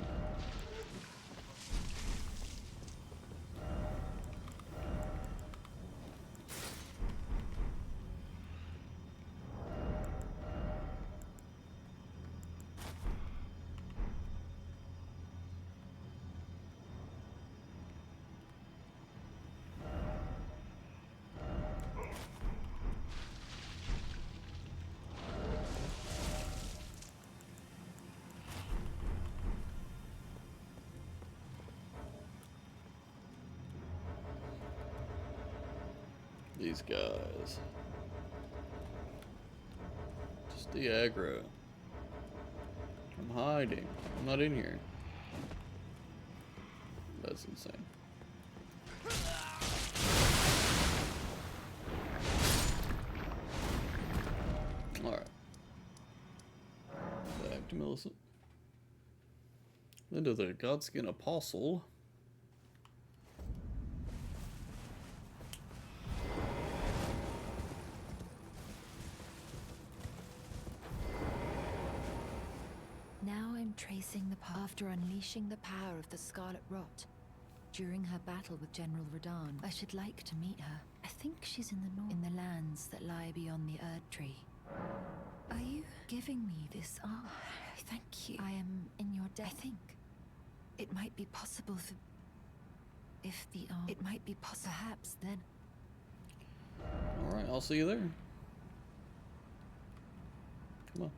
These guys. Just the aggro. I'm hiding. I'm not in here. That's insane. Alright. Back to Millicent. Into the Godskin Apostle. Now I'm tracing the path after unleashing the power of the Scarlet Rot. During her battle with General Radahn, I should like to meet her. I think she's in the north, in the lands that lie beyond the Erd Tree. Are you giving me this? Oh, thank you. I am in your debt. I think it might be possible for... If the it might be possible, perhaps then. Alright, I'll see you there. Come on.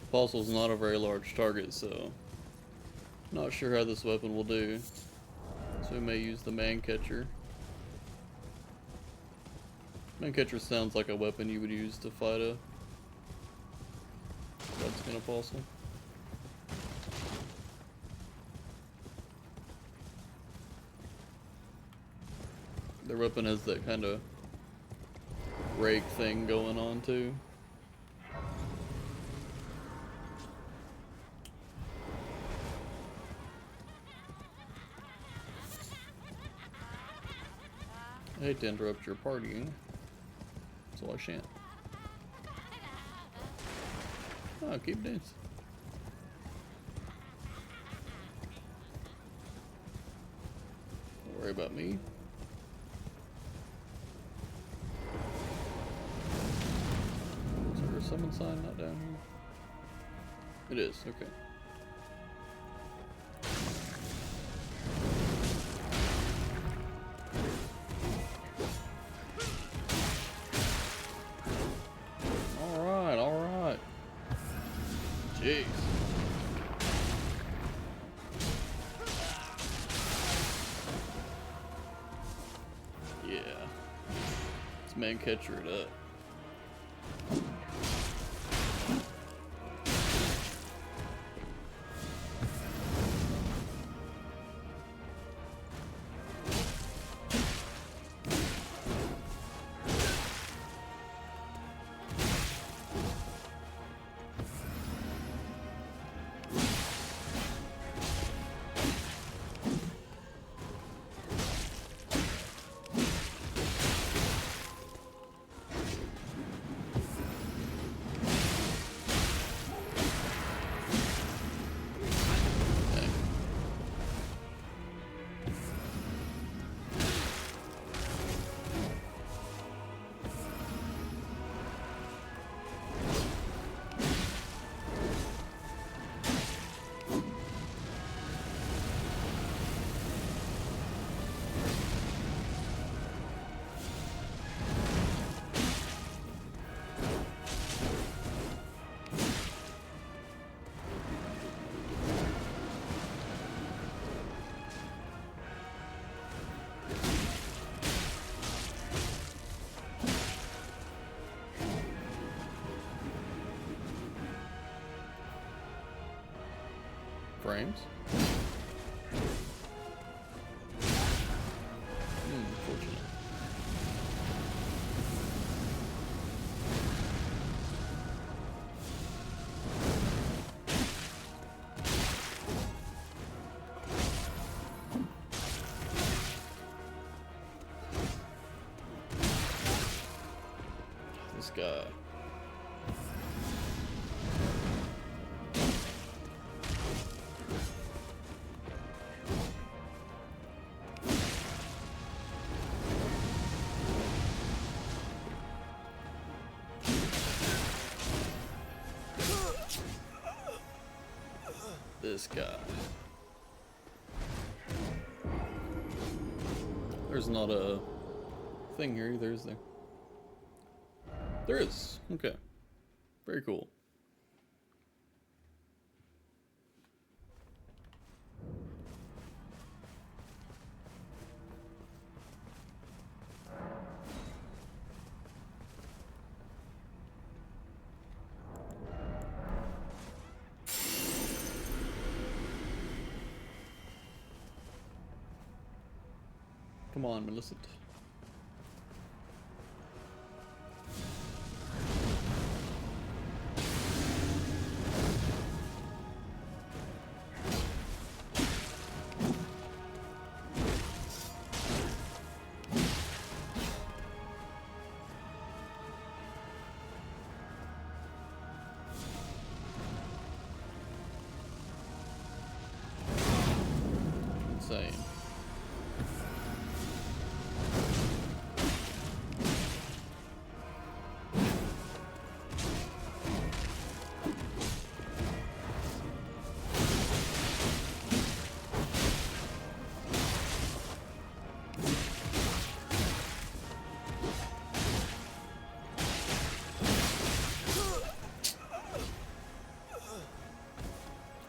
Apostle's not a very large target, so not sure how this weapon will do. So we may use the man catcher. Man catcher sounds like a weapon you would use to fight a Godskin Apostle. Their weapon has that kind of rake thing going on too. I hate to interrupt your partying, so I shan't. Oh, keep dancing. Don't worry about me. Is there a summon sign not down here? It is, okay. Jeez. Yeah. Let's man catcher it up. Frames. Unfortunate. This guy. This guy. There's not a thing here either, is there? There is. Okay. Very cool. Come on, Millicent. Insane.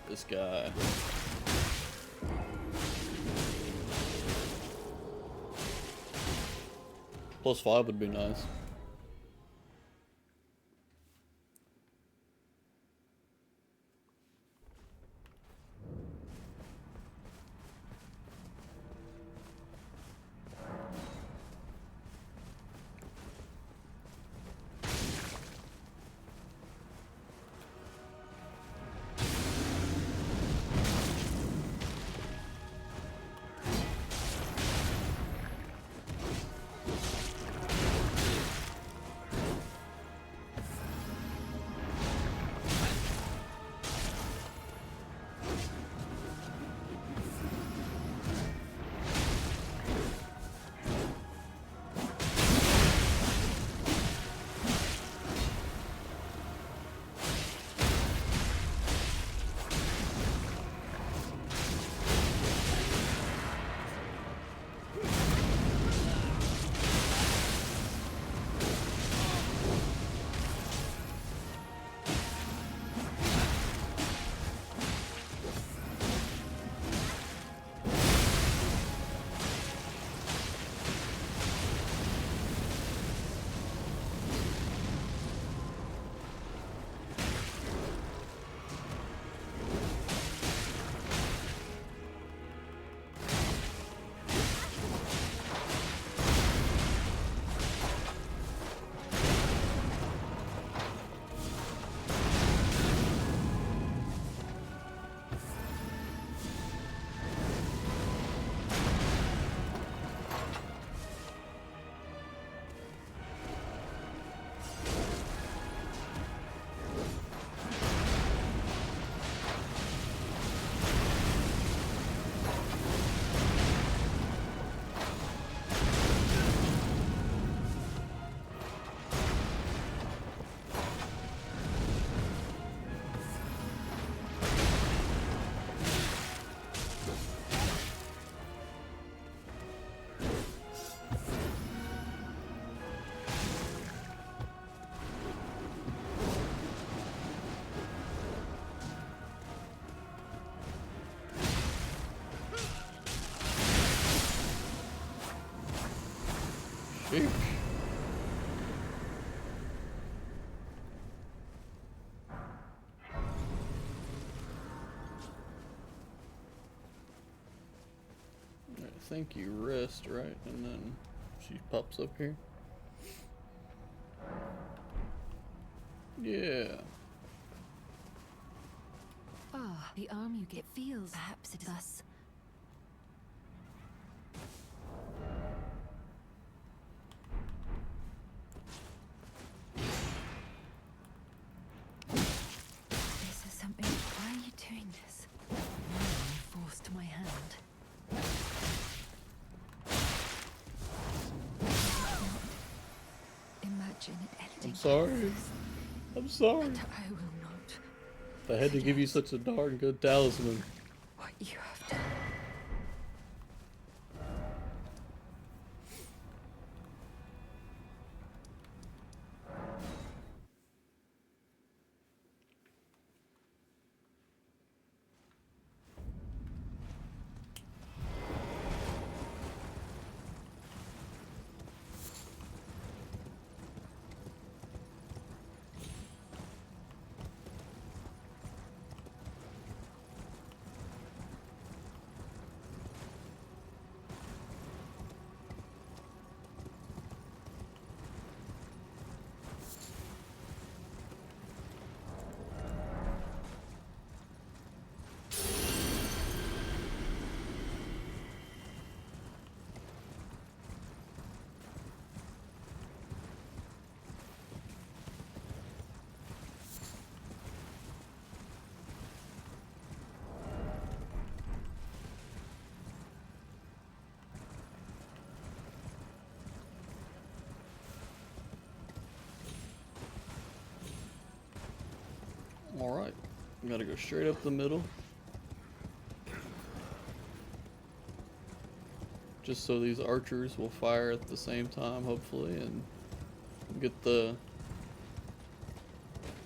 This guy. +5 would be nice. Sheesh. I think you rest, right? And then she pops up here. Yeah. Ah, the arm you get feels. Perhaps it is us. This is something. Why are you doing this? Force to my hand. Imagine it ending. I'm sorry. I'm sorry. And I will not. I had to give you such a darn good talisman. What you have done. Gotta go straight up the middle. Just so these archers will fire at the same time, hopefully, and get the...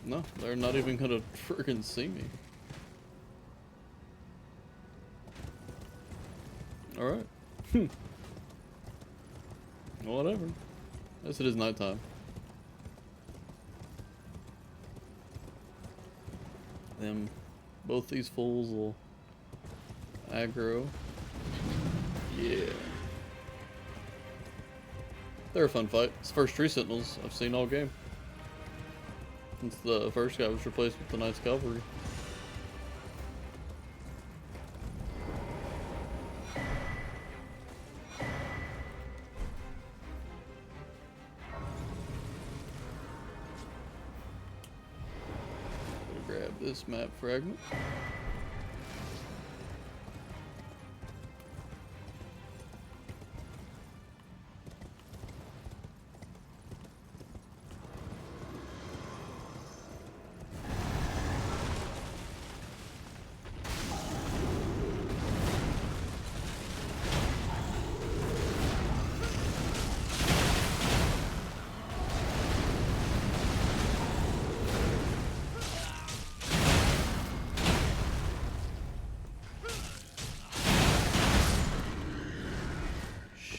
No, they're not even gonna friggin' see me. Alright. Whatever. I guess it is nighttime. Them, both these fools will aggro. Yeah. They're a fun fight. It's the first tree sentinels I've seen all game. Since the first guy was replaced with the Knights Cavalry. Gonna grab this map fragment.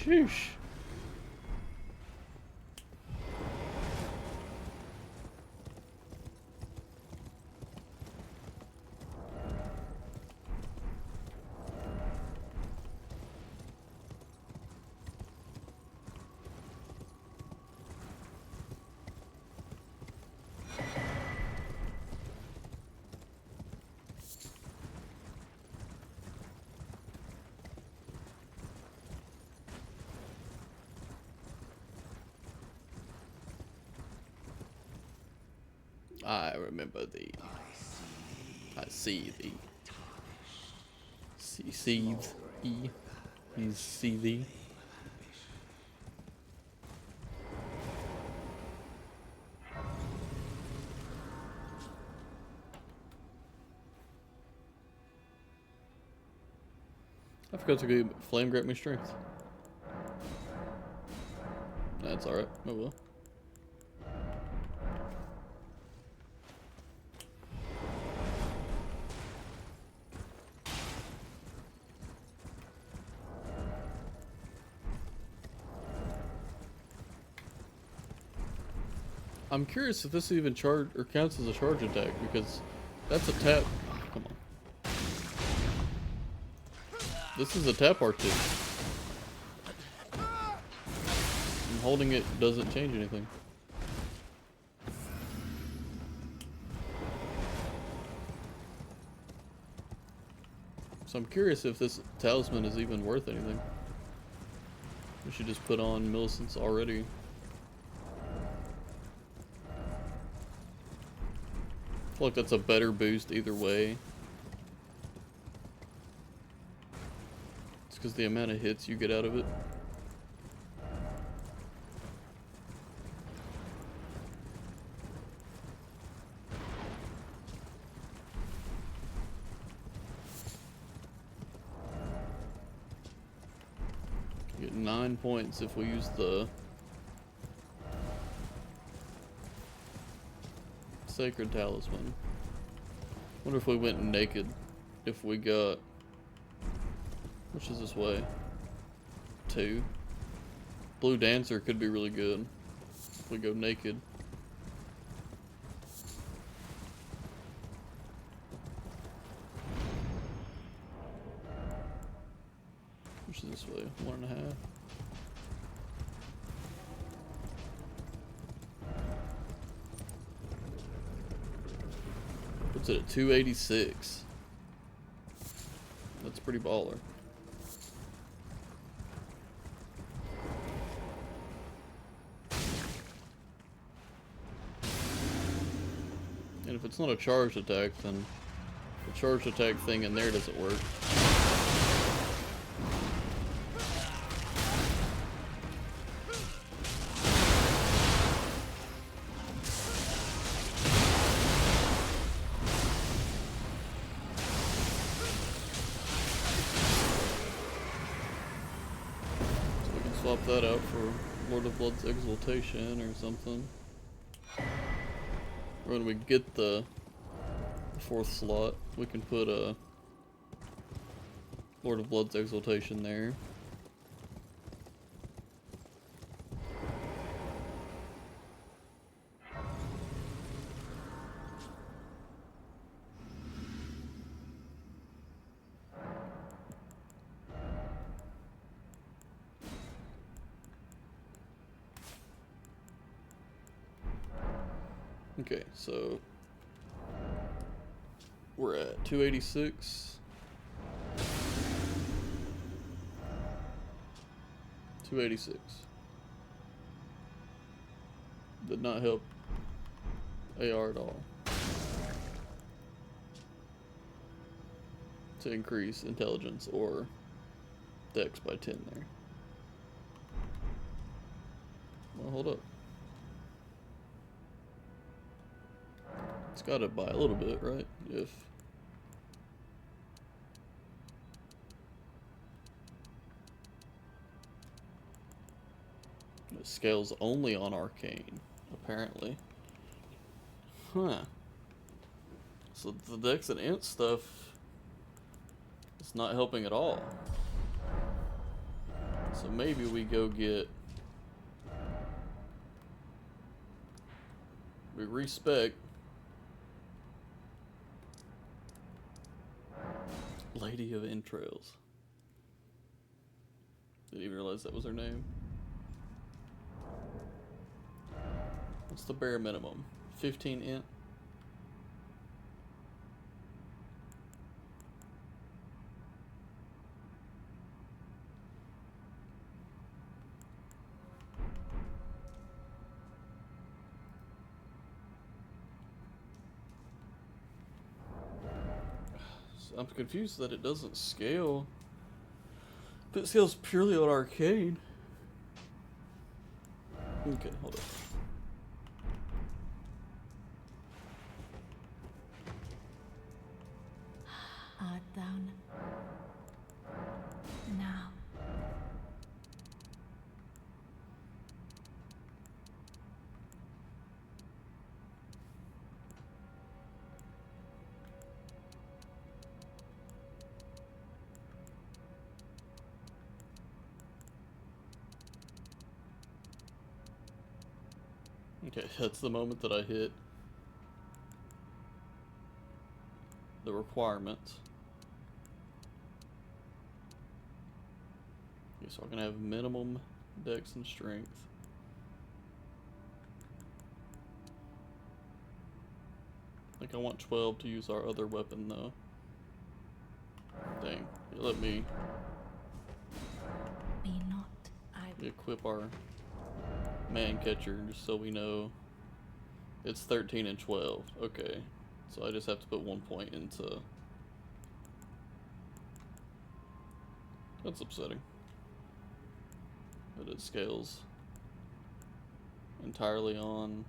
Sheesh. I remember thee. I see thee. See thee. He's see thee. I forgot to go flame grant me strength. That's alright. Oh well. I'm curious if this even charge or counts as a charge attack, because that's a tap. Come on. This is a tap R2. And holding it doesn't change anything. So I'm curious if this talisman is even worth anything. We should just put on Millicent's already. I feel like that's a better boost either way. It's because the amount of hits you get out of it. You get 9 points if we use the Sacred Talisman. Wonder if we went naked, if we got, which is this way? 2. Blue Dancer could be really good if we go naked. Which is this way? 1.5. Puts it at 286. That's pretty baller. And if it's not a charged attack, then the charged attack thing in there doesn't work. Swap that out for Lord of Blood's Exaltation or something. When we get the 4th slot, we can put a Lord of Blood's Exaltation there. Okay, so we're at 286. 286. Did not help AR at all. To increase intelligence or dex by 10 there. Well, hold up. It's got it by a little bit, right? If it scales only on arcane, apparently. Huh. So the dex and int stuff is not helping at all. So maybe we go get... We respec Lady of Entrails. Didn't even realize that was her name. What's the bare minimum? 15 int? I'm confused that it doesn't scale. If it scales purely on arcane. Okay, hold on. Art down. Now. Okay, that's the moment that I hit the requirements. Okay, so I can have minimum dex and strength. I think I want 12 to use our other weapon though. Dang, let me Be not. equip our man catcher just so we know it's 13 and 12. Okay, so I just have to put 1 point into... That's upsetting that it scales entirely on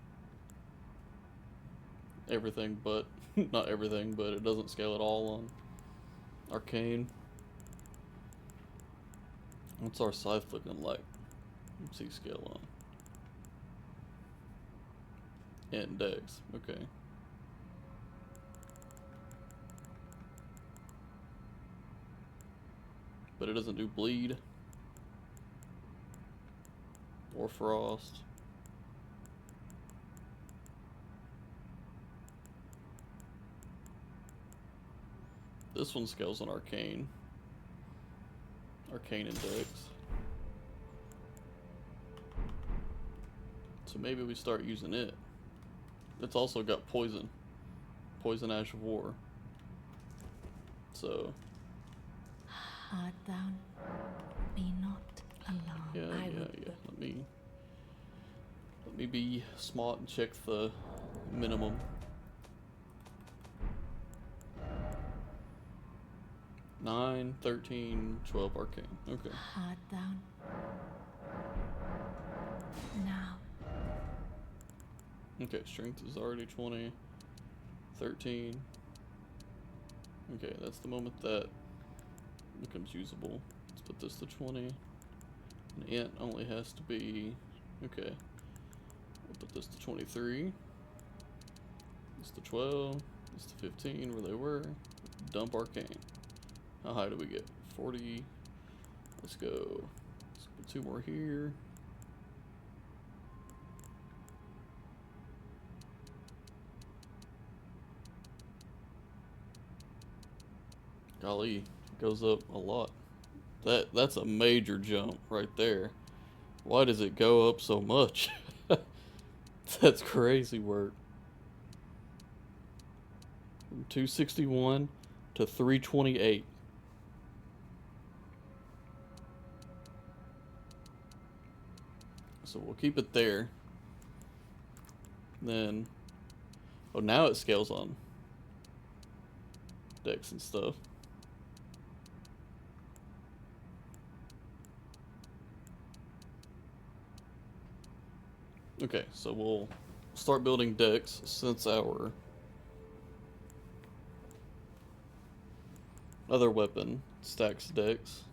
everything but not everything, but it doesn't scale at all on arcane. What's our scythe looking like? Let's see scale on. And dex, okay. But it doesn't do bleed. Or frost. This one scales on arcane. Arcane and dex. So maybe we start using it. It's also got poison. Poison Ash of War. So. Art down. Be not alone. Yeah. Let me be smart and check the minimum. Nine, 13, 12 arcane. Okay. Art down. Now. Okay, strength is already 20. 13. Okay, that's the moment that becomes usable. Let's put this to 20. An int only has to be, okay. We'll put this to 23. This to 12. This to 15, where they were. Dump arcane. How high do we get? 40. Let's go. Let's put 2 more here. Golly, it goes up a lot. That's a major jump right there. Why does it go up so much? That's crazy work. From 261 to 328. So we'll keep it there. Then, oh, now it scales on decks and stuff. Okay, so we'll start building decks since our other weapon stacks decks.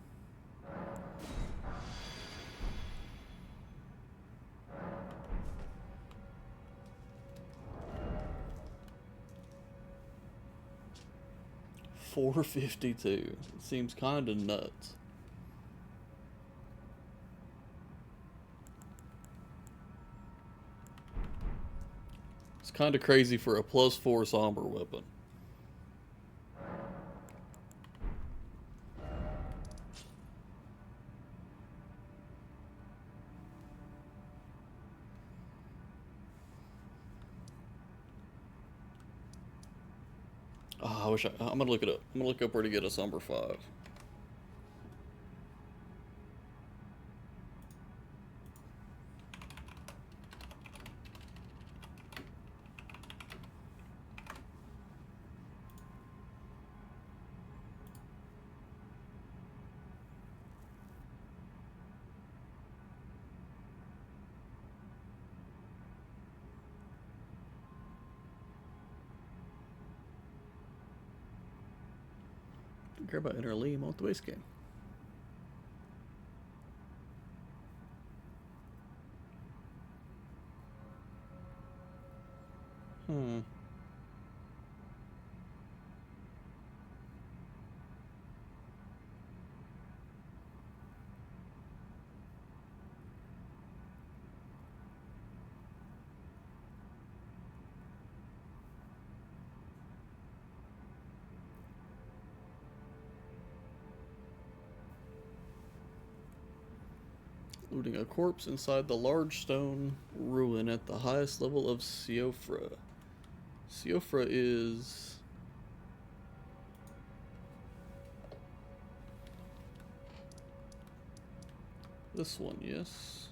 $452. It seems kinda nuts. It's kinda crazy for a +4 somber weapon. Oh, I wish I'm gonna look it up. I'm gonna look up where to get a somber 5. Don't care about Inner Lee, I'm on the base game. Looting a corpse inside the large stone ruin at the highest level of Siofra. Siofra is... this one, yes.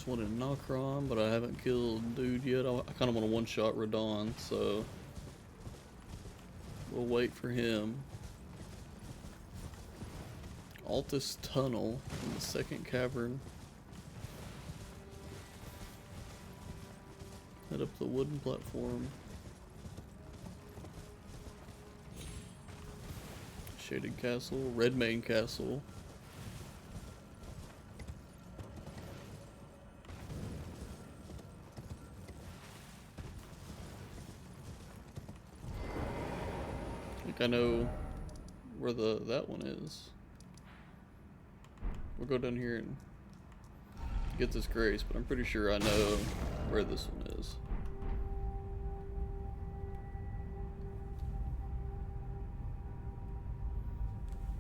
One in Nokron, but I haven't killed dude yet. I kind of want to one-shot Radon, so we'll wait for him. Altus Tunnel in the second cavern. Head up the wooden platform. Shaded Castle, Redmane Castle. I know where that one is. We'll go down here and get this Grace, but I'm pretty sure I know where this one is.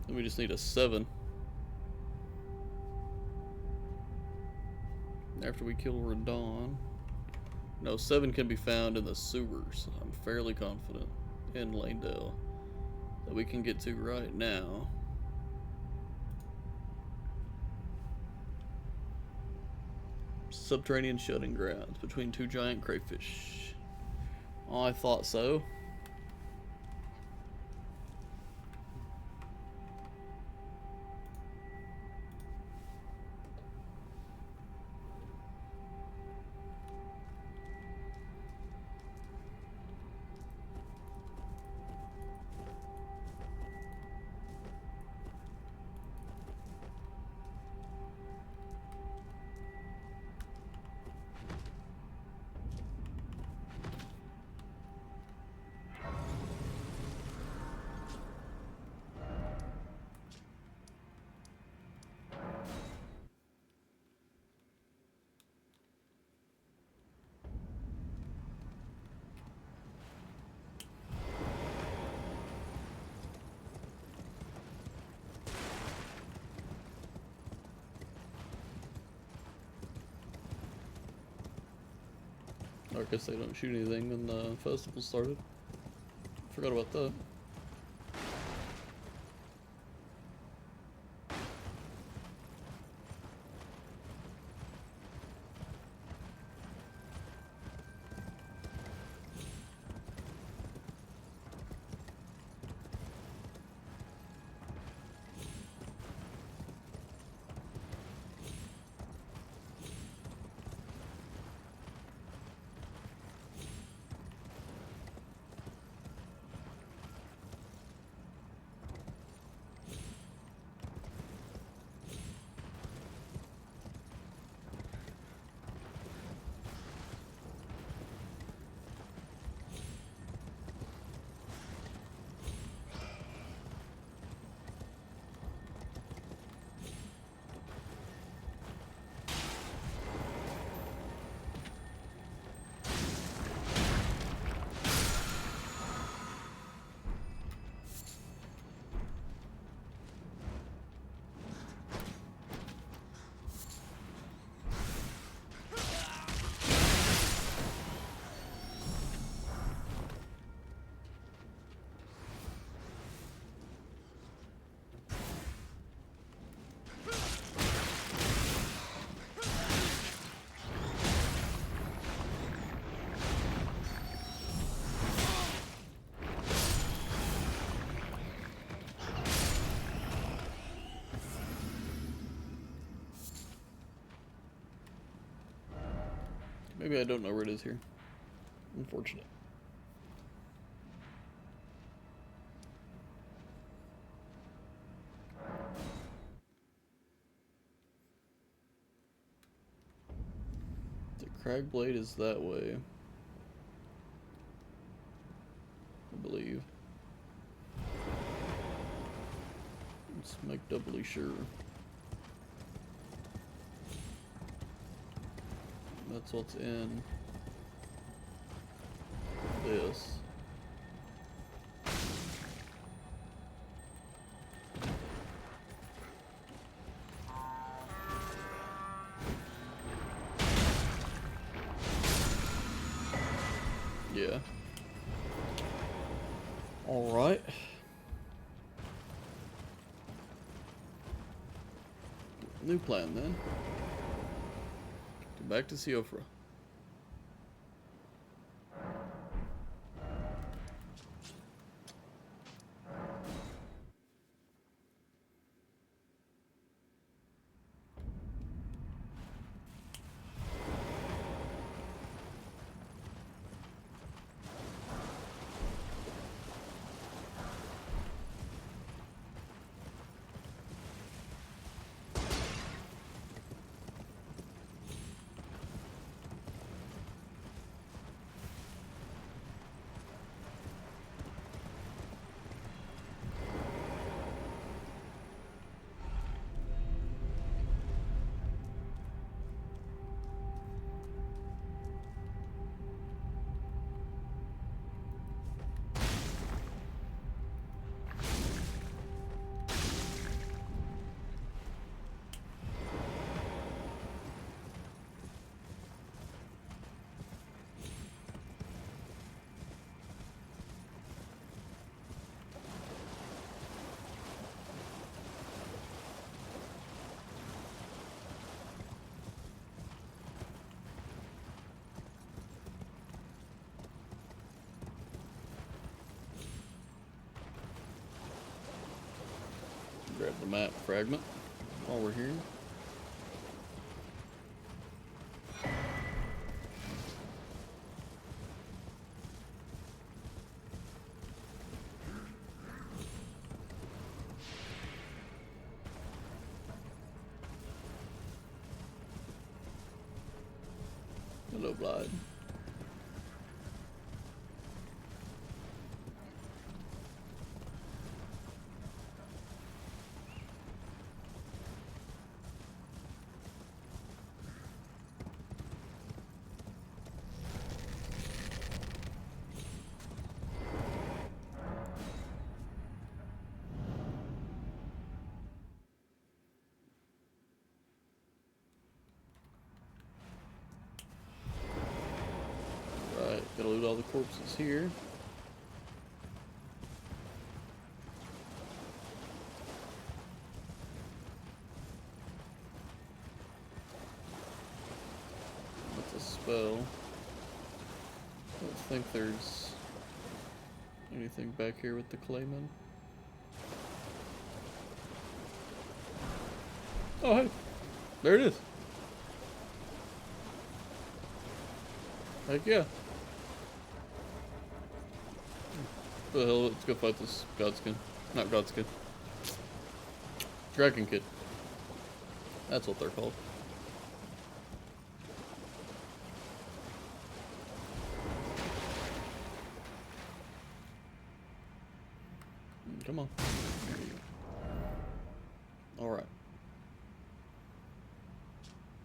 And we just need a 7. After we kill Radon. No, 7 can be found in the sewers. I'm fairly confident in Lanedale. That we can get to right now. Subterranean shutting grounds between 2 giant crayfish. Oh, I thought so. I guess they don't shoot anything when the festival started. Forgot about that. Maybe I don't know where it is here. Unfortunate. The crag blade is that way, I believe. Let's make doubly sure. That's what's in this. Yeah. All right. New plan then. Go back to Siofra. Grab the map fragment while we're here. Hello, Blood. all the corpses here. That's a spell. I don't think there's anything back here with the Clayman. Oh, hey. There it is. Heck yeah. What the hell, let's go fight this Godskin. Not Godskin. Dragon Kid. That's what they're called. Come on. There you go. Alright.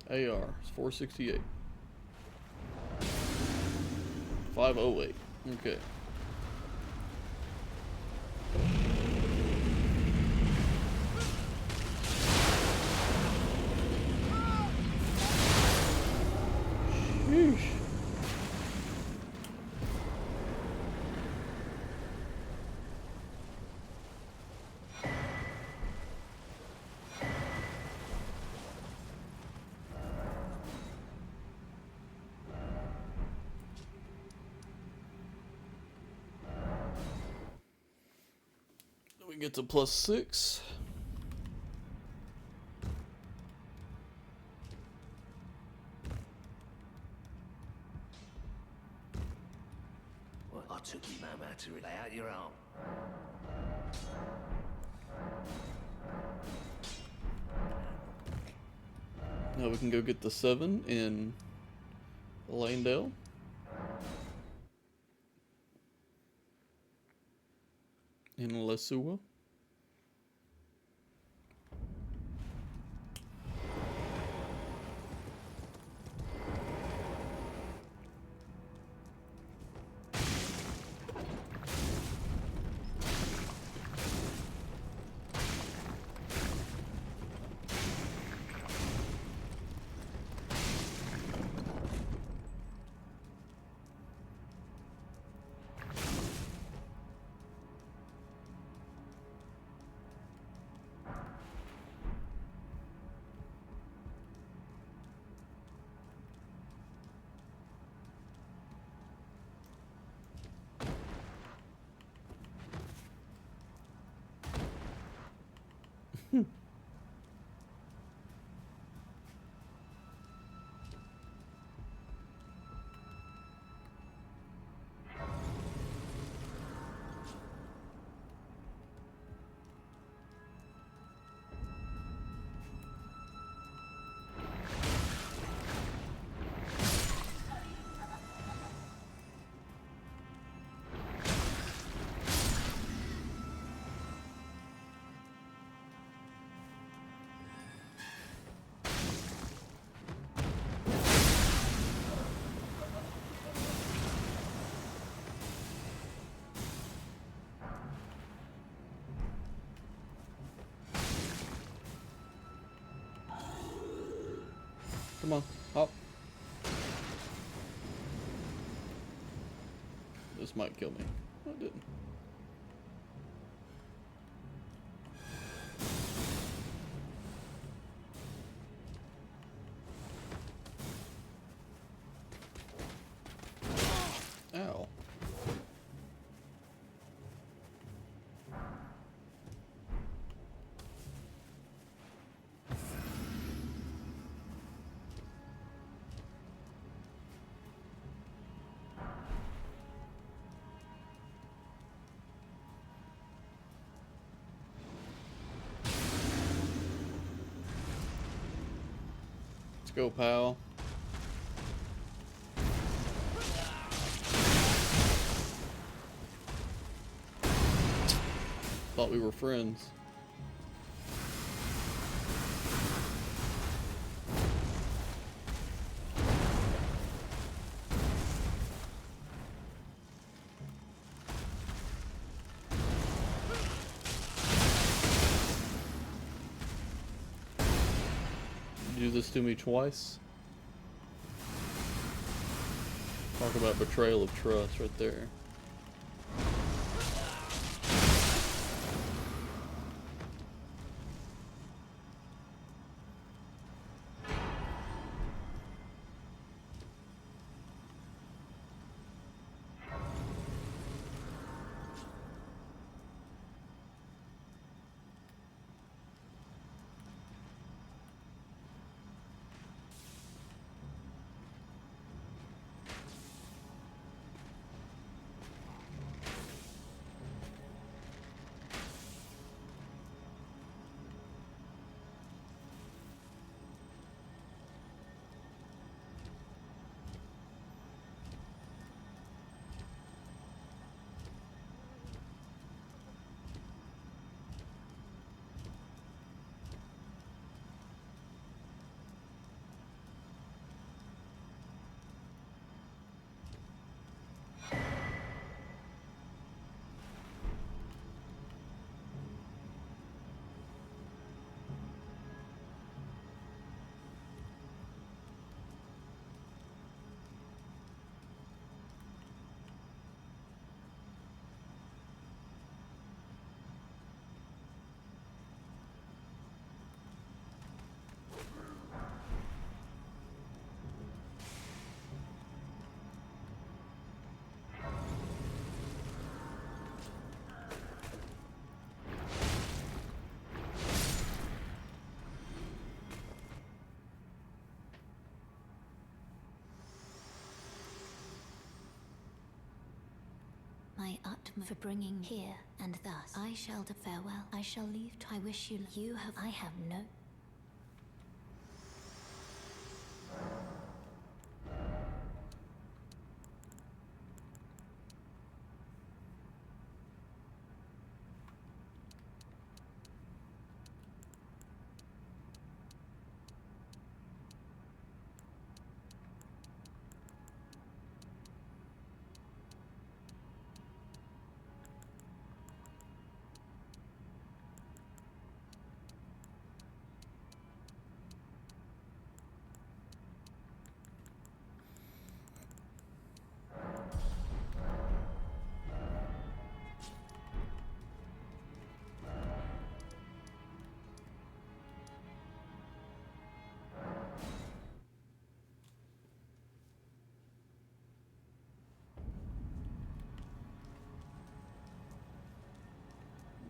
AR is 468. 508. Okay. Sheesh. We get to +6. Well, I took you, Mama, to lay out your arm. Now we can go get the 7 in Lanedale. In Lesua. Come on, hop. This might kill me. No, it didn't. Ow. Let's go, pal. Thought we were friends. You do this to me twice. Talk about betrayal of trust right there. My utmost for bringing here, and thus I shall to farewell. I shall leave. I wish you have. I have no.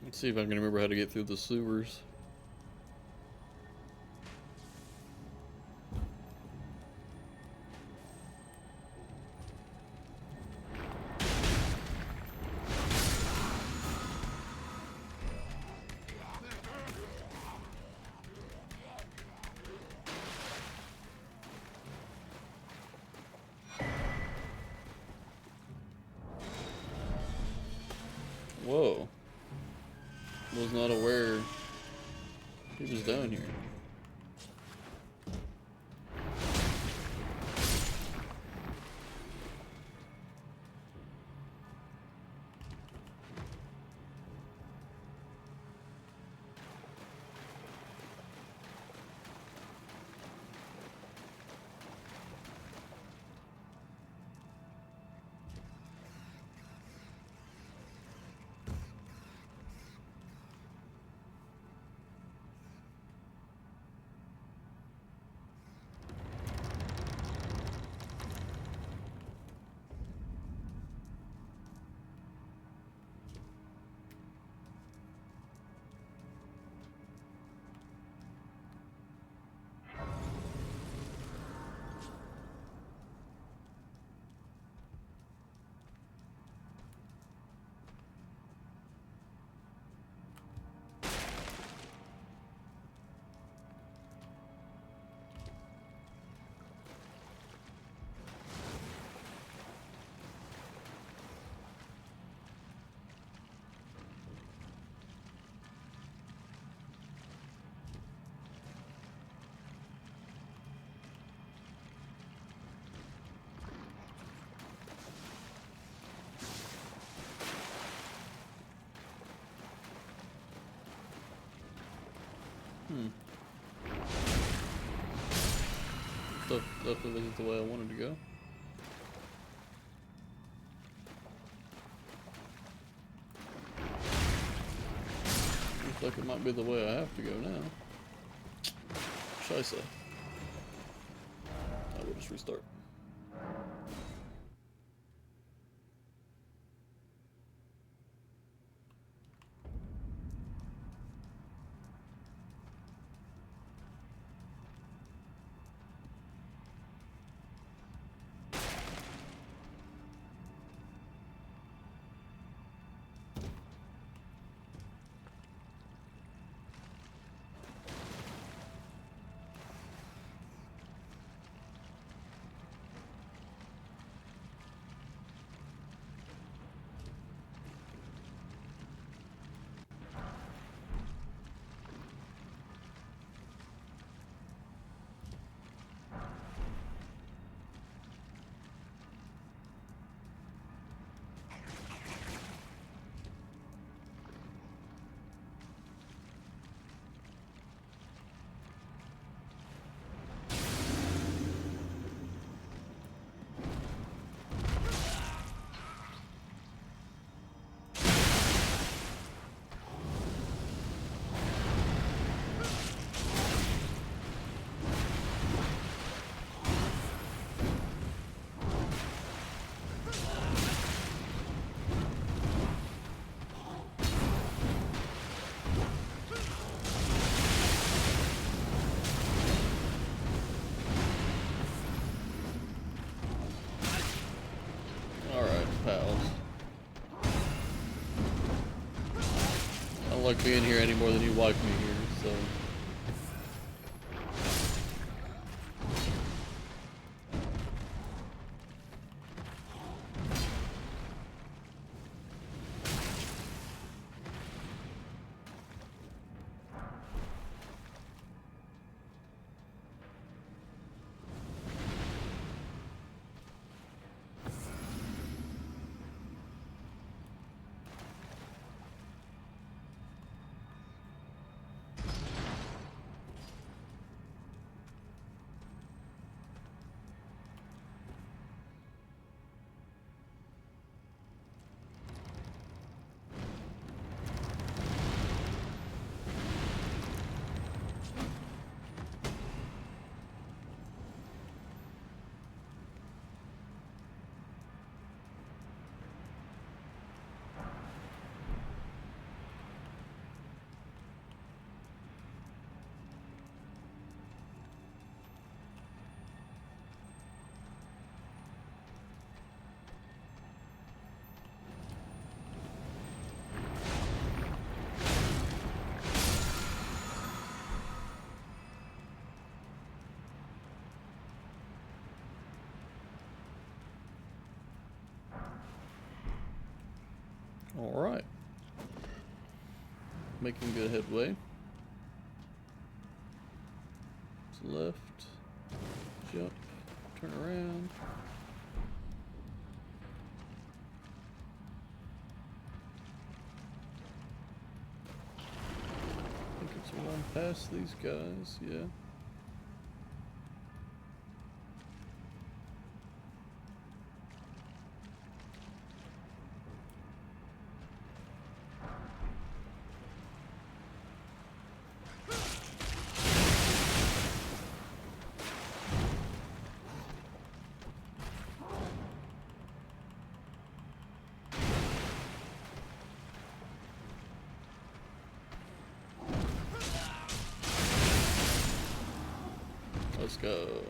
Let's see if I can remember how to get through the sewers. Whoa. Was not aware he was down here. Stuff definitely isn't the way I wanted to go. it might be the way I have to go now. Scheiße. I will just restart. I don't like being here any more than you like me here, so. Alright. Making good headway. Left. Jump. Turn around. I think it's a run past these guys, yeah. Let's go.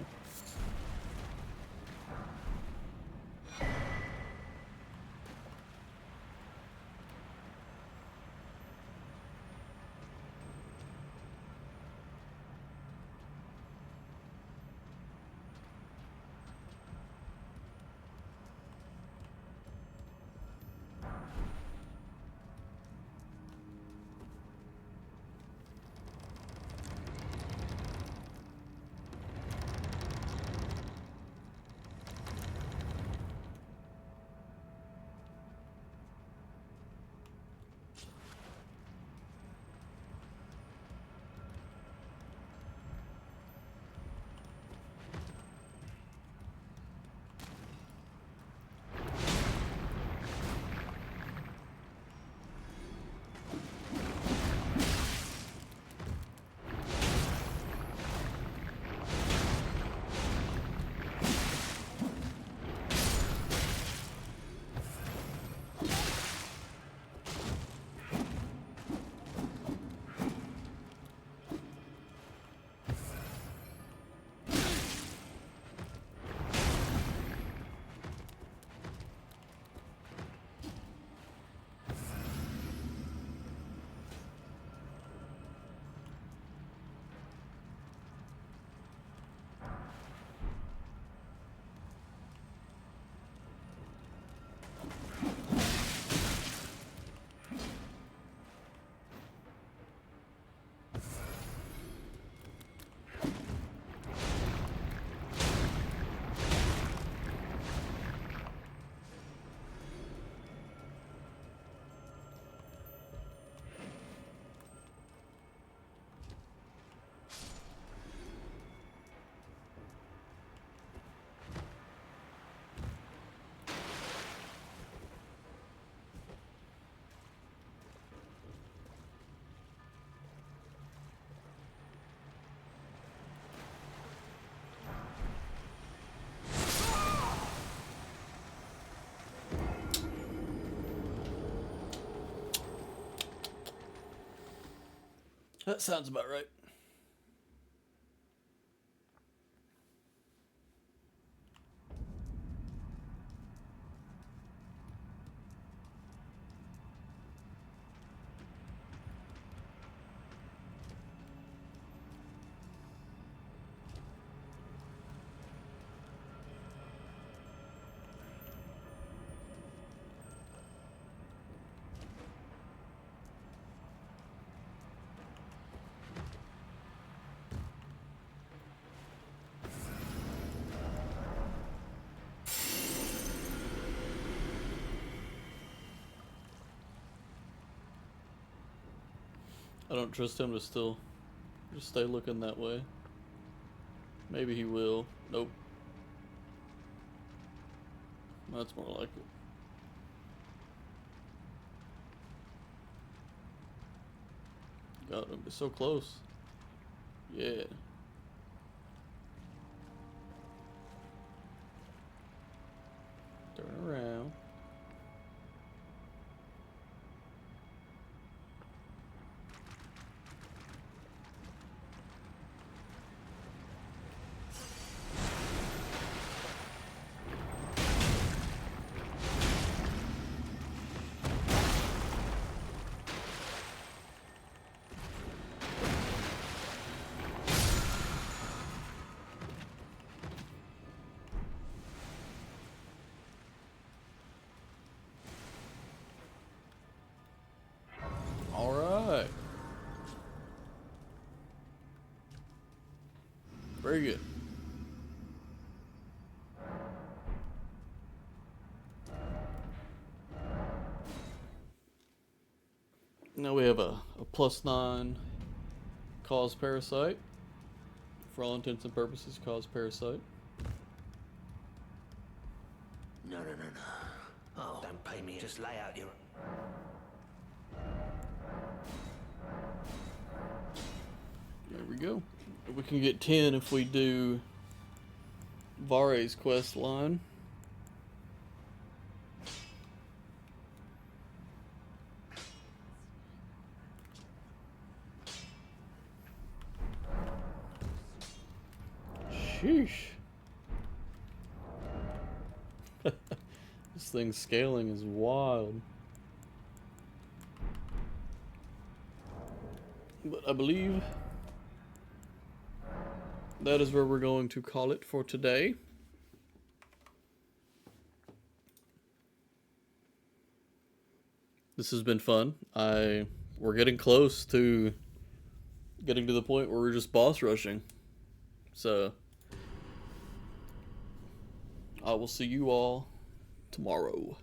That sounds about right. I don't trust him to still just stay looking that way. Maybe he will. Nope. That's more like it. God, it'll be so close. Yeah. Turn around. All right. Very good. Now we have a +9 cause parasite. For all intents and purposes, cause parasite. No. Oh, don't pay me. Just lay out your... There we go. We can get 10 if we do Vare's quest line. Sheesh. This thing's scaling is wild. But I believe that is where we're going to call it for today. This has been fun. We're getting close to getting to the point where we're just boss rushing. So I will see you all tomorrow.